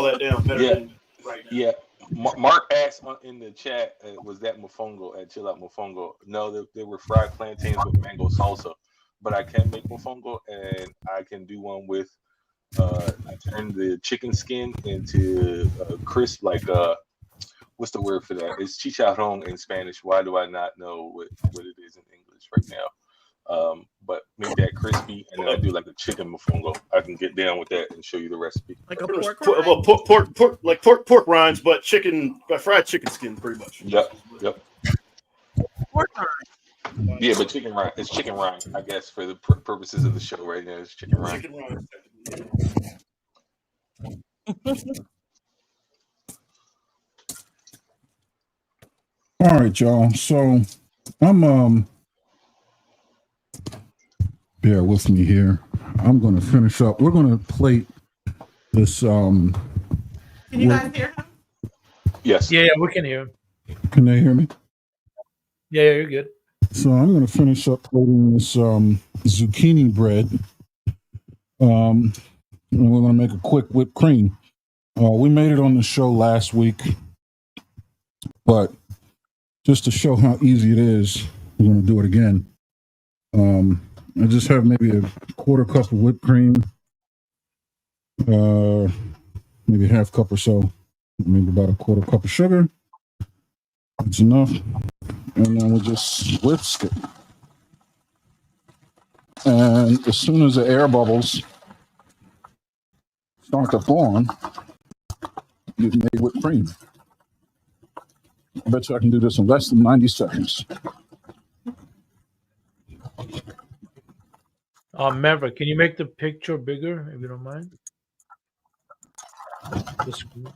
that down better than right now. Yeah. Mark asked in the chat, was that mofongo at Chill Out Mofongo? No, they were fried plantains with mango salsa. But I can make mofongo, and I can do one with. I turn the chicken skin into crisp, like what's the word for that? It's chicharrón in Spanish. Why do I not know what it is in English right now? But make that crispy, and then I do like a chicken mofongo. I can get down with that and show you the recipe. Like a pork pork rinds, but fried chicken skin, pretty much. Yep. Pork rind. Yeah, but chicken rind. It's chicken rind, I guess, for the purposes of the show right now. It's chicken rind. All right, y'all. So I'm bear with me here. I'm gonna finish up. We're gonna plate this Can you guys hear him? Yes. Yeah, we can hear him. Can they hear me? Yeah, you're good. So I'm gonna finish up plating this zucchini bread. And we're gonna make a quick whipped cream. We made it on the show last week, but just to show how easy it is, we're going to do it again. I just have maybe a quarter cup of whipped cream, maybe a half cup or so, maybe about a quarter cup of sugar. That's enough. And then we'll just whisk it. And as soon as the air bubbles start to form, you've made whipped cream. I bet you I can do this in less than 90 seconds. Maverick, can you make the picture bigger, if you don't mind? The screen.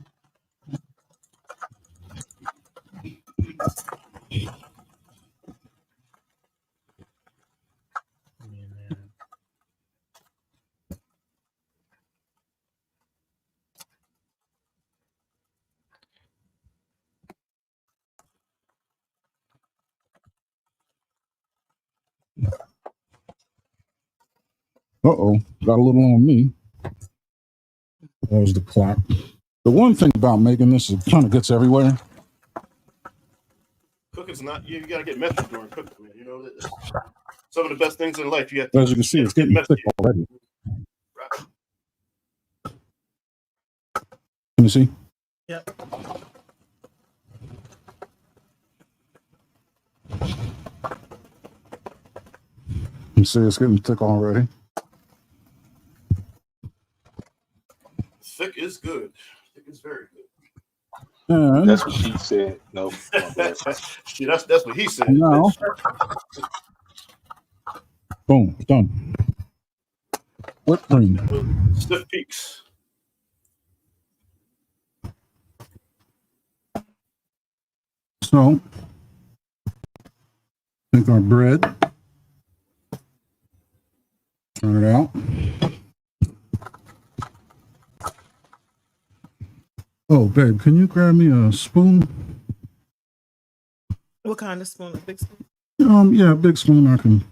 Uh-oh, got a little on me. That was the clock. The one thing about making this is it kind of gets everywhere. Cooking's not, you got to get messy during cooking, man. You know, some of the best things in life, you have to. As you can see, it's getting thick already. Can you see? Yep. You see, it's getting thick already. Thick is good. Thick is very good. And that's what she said. No. See, that's what he said. Now, boom, done. Whipped cream. Stiff peaks. So, take our bread, turn it out. Oh, babe, can you grab me a spoon? What kind of spoon? A big spoon? Yeah, big spoon. I can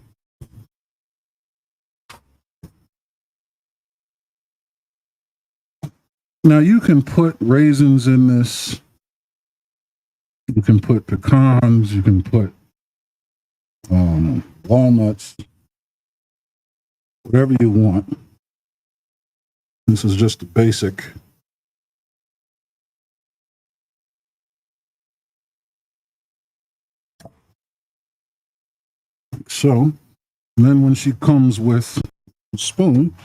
Now you can put raisins in this. You can put pecans. You can put walnuts. Whatever you want. This is just the basic. So, and then when she comes with a spoon,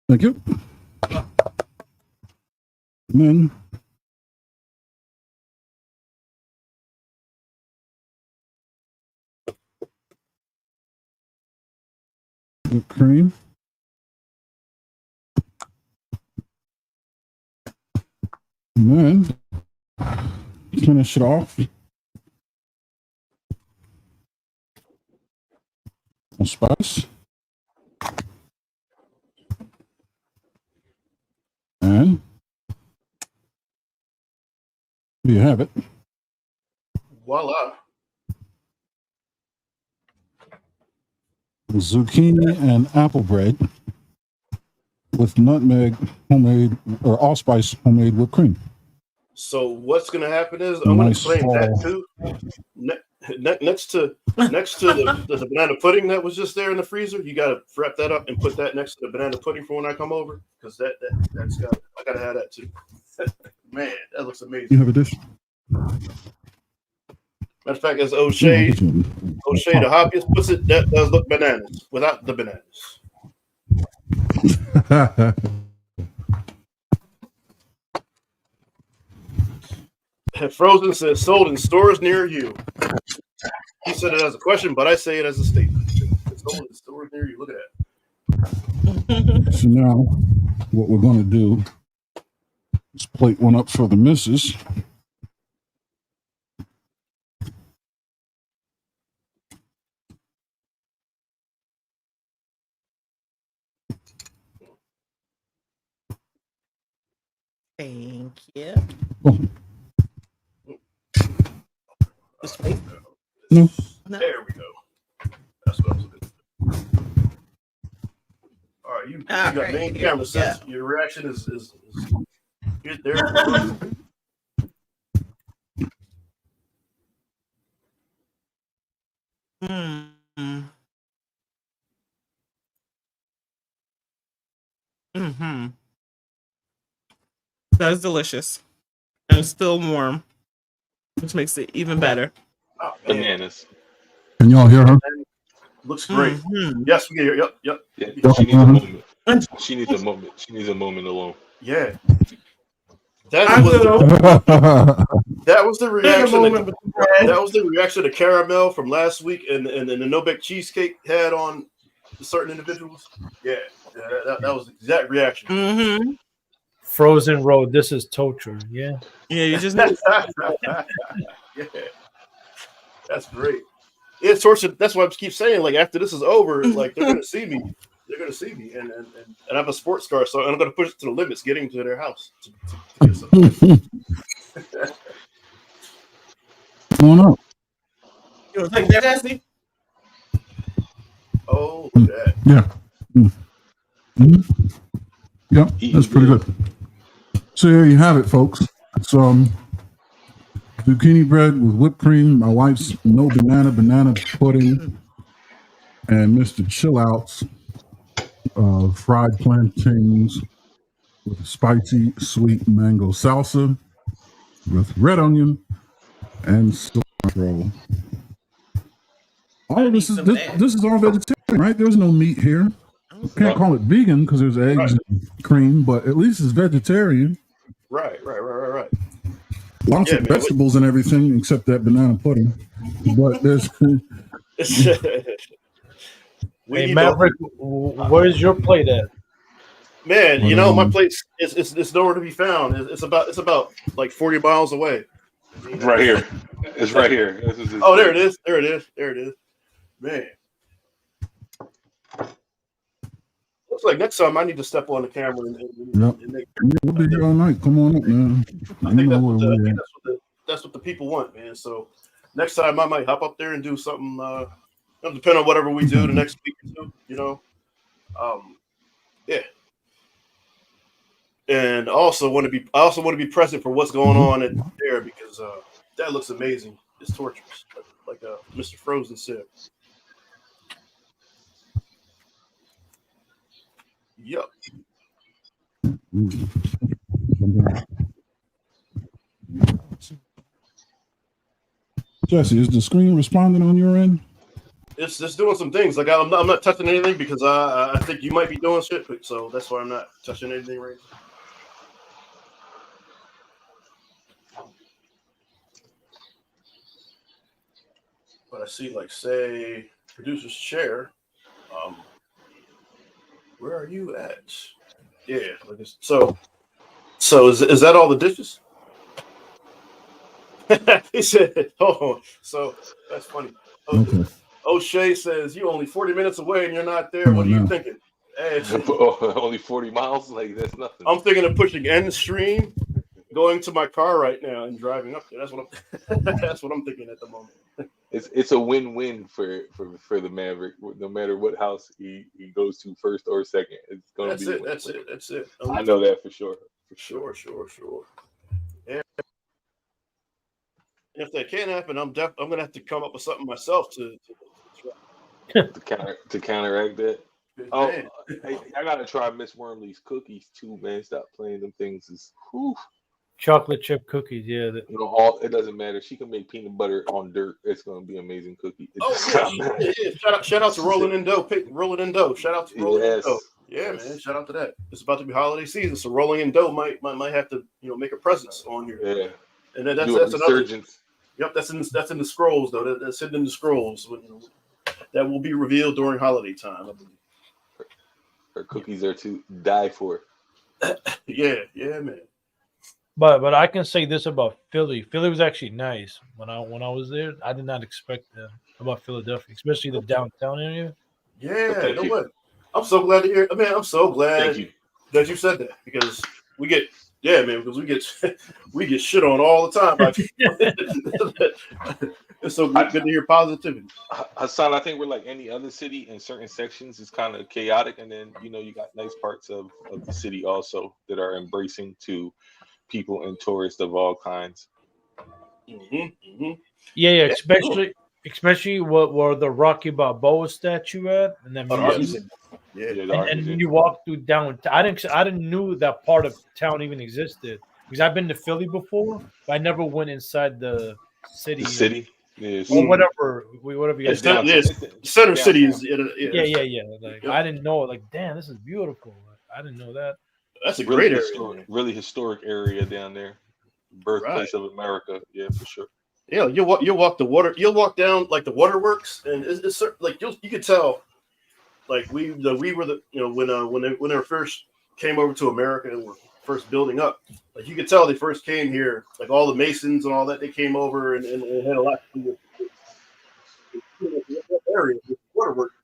thank you. And then whipped cream. And then finish it off. A spice. And there you have it. Voila. Zucchini and apple bread with nutmeg homemade or allspice homemade whipped cream. So what's going to happen is I'm going to explain that too. Next to the banana pudding that was just there in the freezer, you got to wrap that up and put that next to the banana pudding for when I come over, because I got to have that too. Man, that looks amazing. You have a dish? Matter of fact, as O'Shea the hobbyist puts it, that does look bananas without the bananas. Frozen says sold in stores near you. He said it as a question, but I say it as a statement. It's sold in stores near you. Look at that. So now, what we're going to do is plate one up for the missus. Thank you. Oh. No. There we go. That's what I was looking for. All right, you got main camera sense. Your reaction is here, there. Mm-hmm. That is delicious. And it's still warm, which makes it even better. Oh, Bananas. Can y'all hear her? Looks great. Mm-hmm. Yes, we can hear. Yep. Yeah, she needs a moment. She needs a moment. She needs a moment alone. Yeah. That was the reaction. That was the reaction to caramel from last week, and the no-bake cheesecake had on certain individuals. Yeah, that was the exact reaction. Mm-hmm. Frozen Road. This is torture. Yeah. Yeah, you just Yeah, that's great. It's torture. That's why I keep saying, like, after this is over, like, they're gonna see me. They're gonna see me, and I have a sports car, so I'm gonna push it to the limits, getting to their house. To get something. Come on up. You want to take that, Jesse? Oh, look at that. Yeah. Mm-hmm. Yep, that's pretty good. So there you have it, folks. It's zucchini bread with whipped cream, my wife's no banana pudding, and Mr. Chill Out's fried plantains with spicy sweet mango salsa with red onion and cilantro. All of this is all vegetarian, right? There's no meat here. Can't call it vegan because there's eggs and cream, but at least it's vegetarian. Right. Lots of vegetables and everything except that banana pudding. But there's Hey, Maverick, where's your plate at? Man, my plate it's nowhere to be found. It's about like 40 miles away. Right here. It's right here. Oh, there it is. There it is. Man. Looks like next time I need to step on the camera and make. We'll be here all night. Come on up, man. I think that's what the people want, man. So next time I might hop up there and do something It'll depend on whatever we do the next week or two. Yeah. And I also want to be present for what's going on at there because that looks amazing. It's torturous, like Mr. Frozen said. Yep. Jesse, is the screen responding on your end? It's just doing some things. Like I'm not touching anything because I think you might be doing shit. So that's why I'm not touching anything right now. But I see, like, say, producer's chair. Where are you at? Yeah. So is that all the dishes? He said, "Oh, so that's funny." Okay. O'Shea says, "You only 40 minutes away and you're not there. What are you thinking?" Hey, Only 40 miles? Like, that's nothing. I'm thinking of pushing end stream, going to my car right now and driving up there. That's what I'm thinking at the moment. It's a win-win for the Maverick. No matter what house he goes to, first or second, it's going to be. That's it. I know that for sure. Sure. Yeah. If that can't happen, I'm gonna have to come up with something myself to counteract that. Oh, I gotta try Miss Wormley's cookies too, man. Stop playing them things. Chocolate chip cookies, yeah. It doesn't matter. She can make peanut butter on dirt. It's gonna be amazing cookie. Yeah. Shout out to Rolling in Dough. Rolling in Dough. Shout out to Rolling in Dough. Yeah, man. Shout out to that. It's about to be holiday season, so Rolling in Dough might have to make a presence on here. Yeah. And then that's another. Yep, that's in the scrolls though. That's hidden in the scrolls. That will be revealed during holiday time, I believe. Her cookies are to die for. Yeah, man. But I can say this about Philly. Philly was actually nice when I was there. I did not expect that about Philadelphia, especially the downtown area. Yeah, you know what? I'm so glad to hear. I mean, I'm so glad that you said that because we get we get shit on all the time. It's so good to hear positivity. Hassan, I think we're like any other city in certain sections. It's kind of chaotic, and then you got nice parts of the city also that are embracing to people and tourists of all kinds. Yeah. Especially where the Rocky Balboa statue at, and then and when you walk through downtown, I didn't knew that part of town even existed because I've been to Philly before, but I never went inside the city. The city, or whatever you guys. Center City is. Yeah. Like I didn't know. Like, damn, this is beautiful. I didn't know that. That's a great area. Really historic area down there. Birthplace of America. Yeah, for sure. Yeah, you'll walk the water. You'll walk down like the waterworks, and it's like you could tell, like we were the when they first came over to America and were first building up. Like you could tell they first came here, like all the Masons and all that. They came over and had a lot to do with the area, with the waterworks.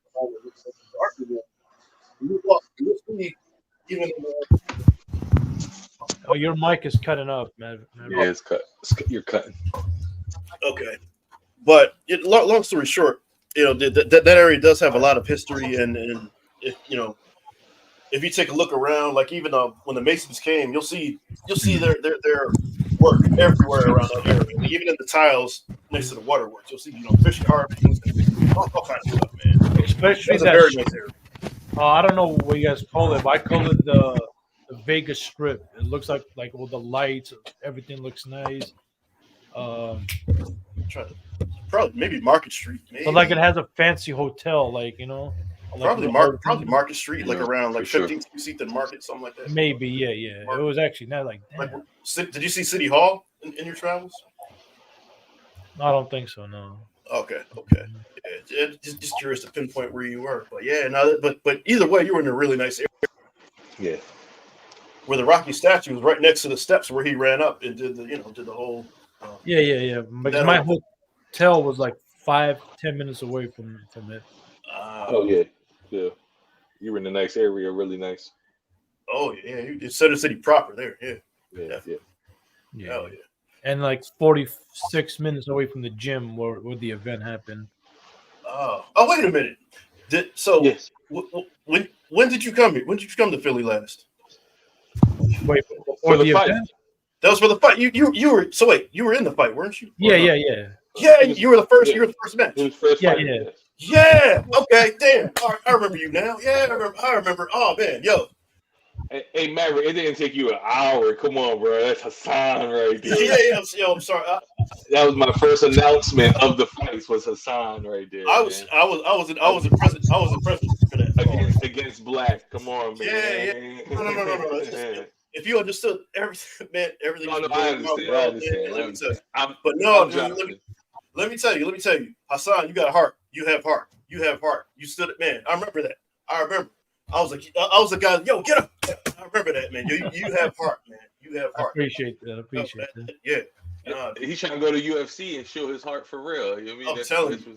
You see even. Oh, your mic is cutting up, man. Yeah, it's cut. You're cutting. Okay, but long story short, that area does have a lot of history, and if you take a look around, like even when the Masons came, you'll see their work everywhere around that area. Like, even in the tiles next to the waterworks, you'll see fish carvings and all kinds of stuff, man. Especially that very nice area. I don't know what you guys call it, but I call it the Vegas Strip. It looks like all the lights, everything looks nice. Probably maybe Market Street, maybe. But like it has a fancy hotel, probably Market Street, like around like 15th Street and Market, something like that. Maybe, yeah. Market. It was actually not like that. Did you see City Hall in your travels? I don't think so. No. Okay. Yeah, just curious to pinpoint where you were, but yeah, but either way, you were in a really nice area. Yeah. Where the Rocky statue was right next to the steps where he ran up and did the whole. Yeah. Because my hotel was like 5-10 minutes away from it. Oh yeah. You were in a nice area, really nice. Oh yeah, it's Center City proper there. Yeah. Hell yeah. And like 46 minutes away from the gym where the event happened. Oh, wait a minute. Yes. When did you come here? When did you come to Philly last? Wait, For the fight. event? That was for the fight. You were so wait. You were in the fight, weren't you? Yeah. Yeah, you were the first. Yeah. You were the first match. It was first Yeah, fight. yeah. Yeah. Okay. Damn. All right, I remember you now. Yeah, I remember. Oh man, yo. Hey, Maverick, it didn't take you an hour. Come on, bro. That's Hassan right there. Yeah. I'm sorry. That was my first announcement of the fights. Was Hassan right there? I was impressed for that. Against Black. Come on, man. Yeah. No. If you understood everything, man, everything. No, I understand. Let me tell you, Hassan, you got a heart. You have heart. You stood it, man. I remember that. I was the guy. Yo, get up. I remember that, man. You have heart, man. You have heart. I appreciate that. Yeah. He's trying to go to UFC and show his heart for real. You know what I mean? I'm telling you.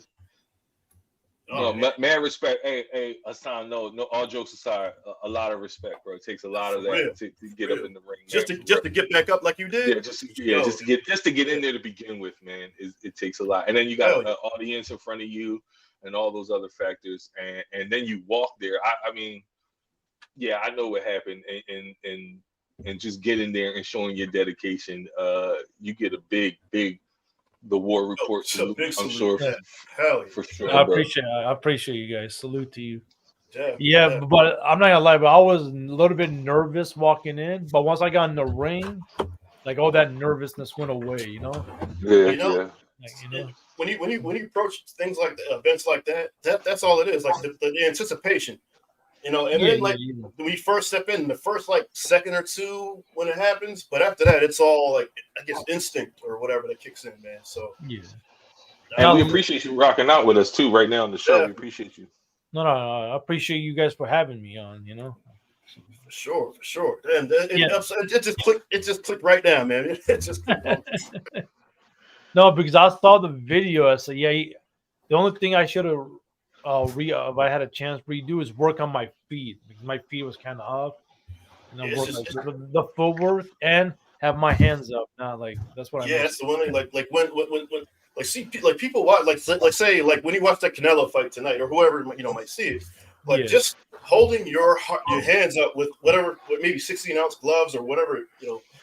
Man, respect. Hey, Hassan. No. All jokes aside, a lot of respect, bro. It takes a lot of that to get up in the ring. Just to get back up like you did. Yeah, just to get in there to begin with, man. It takes a lot, and then you got an audience in front of you, and all those other factors, and then you walk there. I mean, yeah, I know what happened, and just getting there and showing your dedication. You get a big the war report salute, I'm sure. For sure. I appreciate you guys. Salute to you. Yeah, but I'm not gonna lie, but I was a little bit nervous walking in, but once I got in the ring, like all that nervousness went away, you know? Yeah. When you approach things like that, events like that's all it is, like the anticipation. You know, and then when you first step in, the first like second or two when it happens, but after that, it's all like I guess instinct or whatever that kicks in, man. So yeah, and we appreciate you rocking out with us too right now on the show. We appreciate you. No, I appreciate you guys for having me on. You know, for sure, and it just clicked right now, man. It just clicked. No, because I saw the video. I said, the only thing I should have. If I had a chance to redo is work on my feet because my feet was kind of off, and then work the footwork and have my hands up. Not like that's what I. Yeah, that's the one thing. Like when see like people watch like say like when you watch that Canelo fight tonight or whoever might see it, like just holding your hands up with whatever maybe 16-ounce gloves or whatever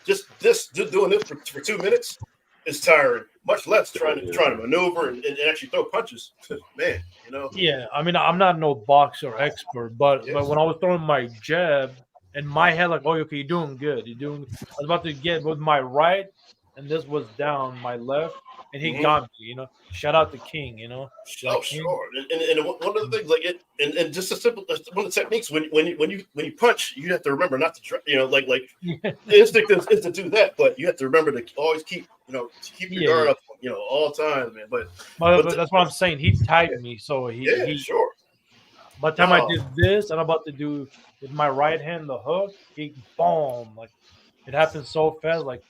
just doing this for 2 minutes is tiring. Much less trying to maneuver and actually throw punches, man. Yeah, I mean, I'm not no boxer expert, but when I was throwing my jab, in my head, like, oh, okay, you're doing good. I was about to get with my right, and this was down my left, and he got me. Shout out to King. Oh, sure. And one of the things like it, and just a simple one of the techniques when you punch, you have to remember not to try. The instinct is to do that, but you have to remember to always keep your guard up, all times, man. But that's what I'm saying. He tied me, so he sure. By the time I did this, and I'm about to do with my right hand the hook, he boom, like it happened so fast, like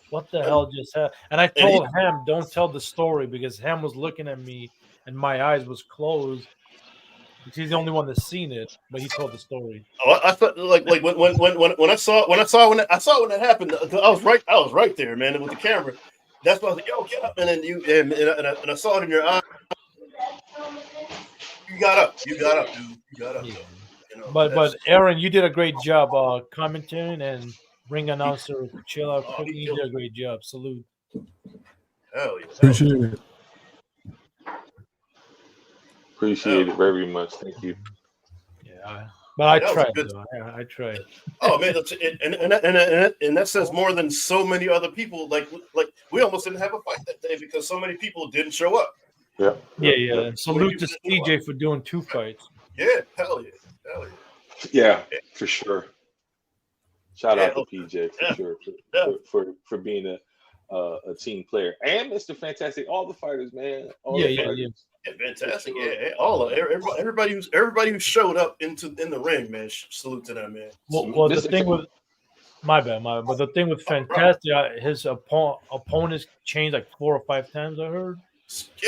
what the hell just happened? And I told Ham, don't tell the story because Ham was looking at me and my eyes was closed. He's the only one that's seen it, but he told the story. Oh, I thought like when I saw when that happened, I was right there, man, with the camera. That's why I was like, yo, get up, and then and I saw it in your eye. You got up, dude. You got up. Yeah. But Aaron, you did a great job commentating and ring announcer. Chill out, Cookie. You did a great job. Salute. Hell yeah. Appreciate it. Appreciate it very much. Thank you. Yeah, but I tried. I tried. Oh man, and that says more than so many other people. Like we almost didn't have a fight that day because so many people didn't show up. Yeah. And salute to CJ for doing 2 fights. Yeah, hell yeah. Yeah, for sure. Shout out to PJ for being a team player and Mr. Fantastic. All the fighters, man. Yeah, fantastic. Yeah, all of everybody who showed up in the ring, man. Salute to them, man. Well, the thing with my bad. But the thing with Fantastic, his opponents changed like 4 or 5 times. I heard.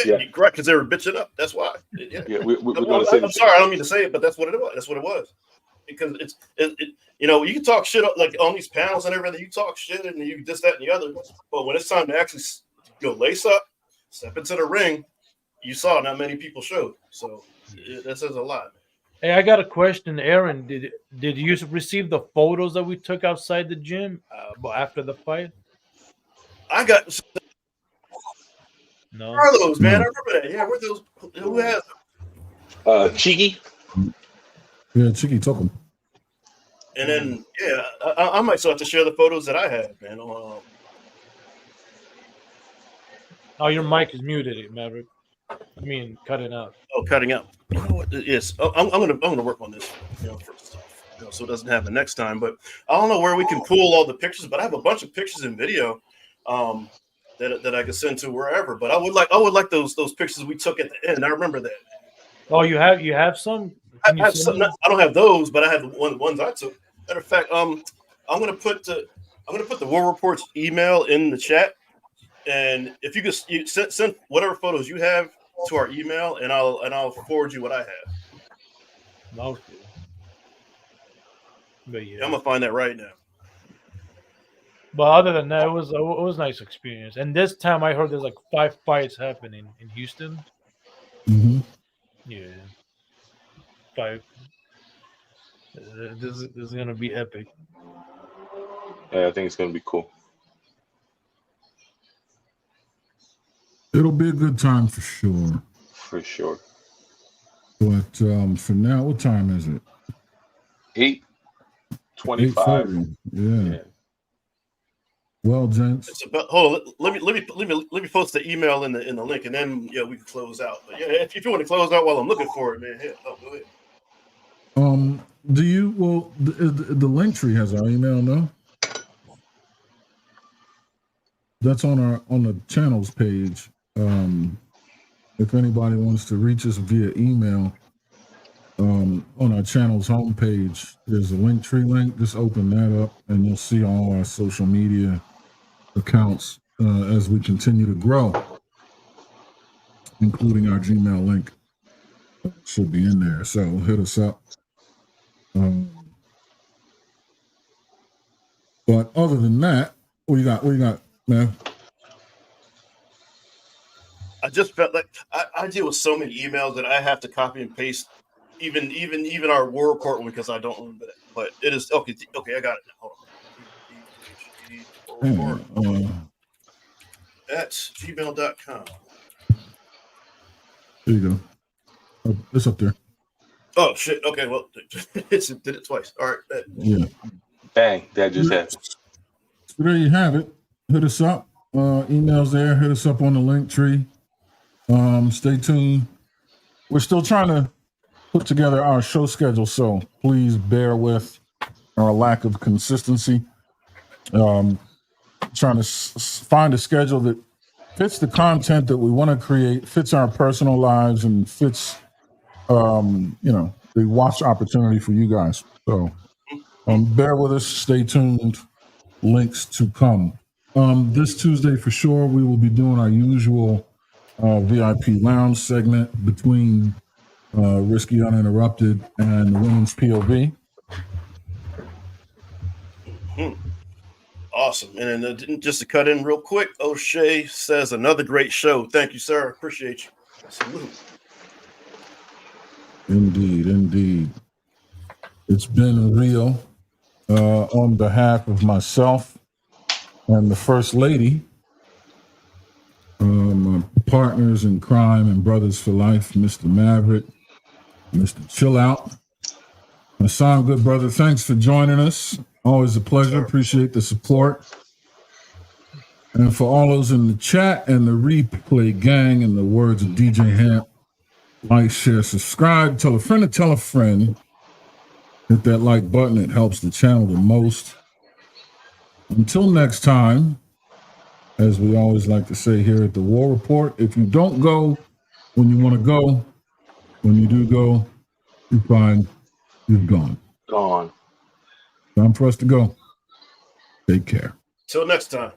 Yeah, correct, because they were bitching up. That's why. Yeah, I'm sorry, I don't mean to say it, but that's what it was. Because you can talk shit up like on these panels and everything. You talk shit and you this, that, and the other. But when it's time to actually go lace up, step into the ring, you saw not many people showed. So that says a lot. Hey, I got a question, Aaron. Did you receive the photos that we took outside the gym after the fight? I got No. Where are those, man? I remember that. Yeah, where those? Who has them? Cheeky. Yeah, Cheeky took them. And then I might still have to share the photos that I had, man. Oh, your mic is muted, Maverick. I mean, cutting out. Oh, cutting out. You know what? Yes, I'm gonna work on this. First off, so it doesn't happen next time. But I don't know where we can pull all the pictures, but I have a bunch of pictures and video that I could send to wherever. But I would like those pictures we took at the end. I remember that. Oh, you have some? I have some. I don't have those, but I have the ones I took. Matter of fact, I'm gonna put the War Report's email in the chat, and if you could send whatever photos you have to our email, and I'll forward you what I have. Okay. But yeah, I'm gonna find that right now. But other than that, it was a nice experience. And this time, I heard there's like 5 fights happening in Houston. Mm-hmm. Yeah, 5. This is gonna be epic. Yeah, I think it's gonna be cool. It'll be a good time for sure. For sure. But for now, what time is it? 8:25. Yeah. Well, gents. It's about. Hold on. Let me post the email in the link, and then we can close out. But yeah, if you want to close out while I'm looking for it, man, go ahead. Do you? Well, the link tree has our email, no? That's on the channels page. If anybody wants to reach us via email, on our channel's homepage, there's a link tree link. Just open that up, and you'll see all our social media accounts as we continue to grow, including our Gmail link. Should be in there. So hit us up. But other than that, what you got, man? I just felt like I deal with so many emails that I have to copy and paste, even our War Report one, because I don't remember that. But it is okay. Okay, I got it now. Hold on. At gmail.com. There you go. Oh, it's up there. Oh shit. Okay, well, did it twice. All right. Yeah. Bang! That just happened. So there you have it. Hit us up. Emails there. Hit us up on the link tree. Stay tuned. We're still trying to put together our show schedule, so please bear with our lack of consistency. Trying to find a schedule that fits the content that we want to create, fits our personal lives, and fits, the watch opportunity for you guys. So bear with us. Stay tuned. Links to come. This Tuesday for sure, we will be doing our usual VIP lounge segment between Risky Uninterrupted and the Women's POV. Awesome. And then just to cut in real quick, O'Shea says another great show. Thank you, sir. Appreciate you. Salute. Indeed. It's been real. On behalf of myself and the First Lady, my partners in crime and brothers for life, Mr. Maverick, Mr. Chill Out. Hassan, good brother, thanks for joining us. Always a pleasure. Sure. Appreciate the support. And for all those in the chat and the replay gang, in the words of DJ Hamp, like, share, subscribe, tell a friend to tell a friend. Hit that like button. It helps the channel the most. Until next time, as we always like to say here at the War Report, if you don't go when you want to go, when you do go, you find you've gone. Gone. Time for us to go. Take care. Till next time.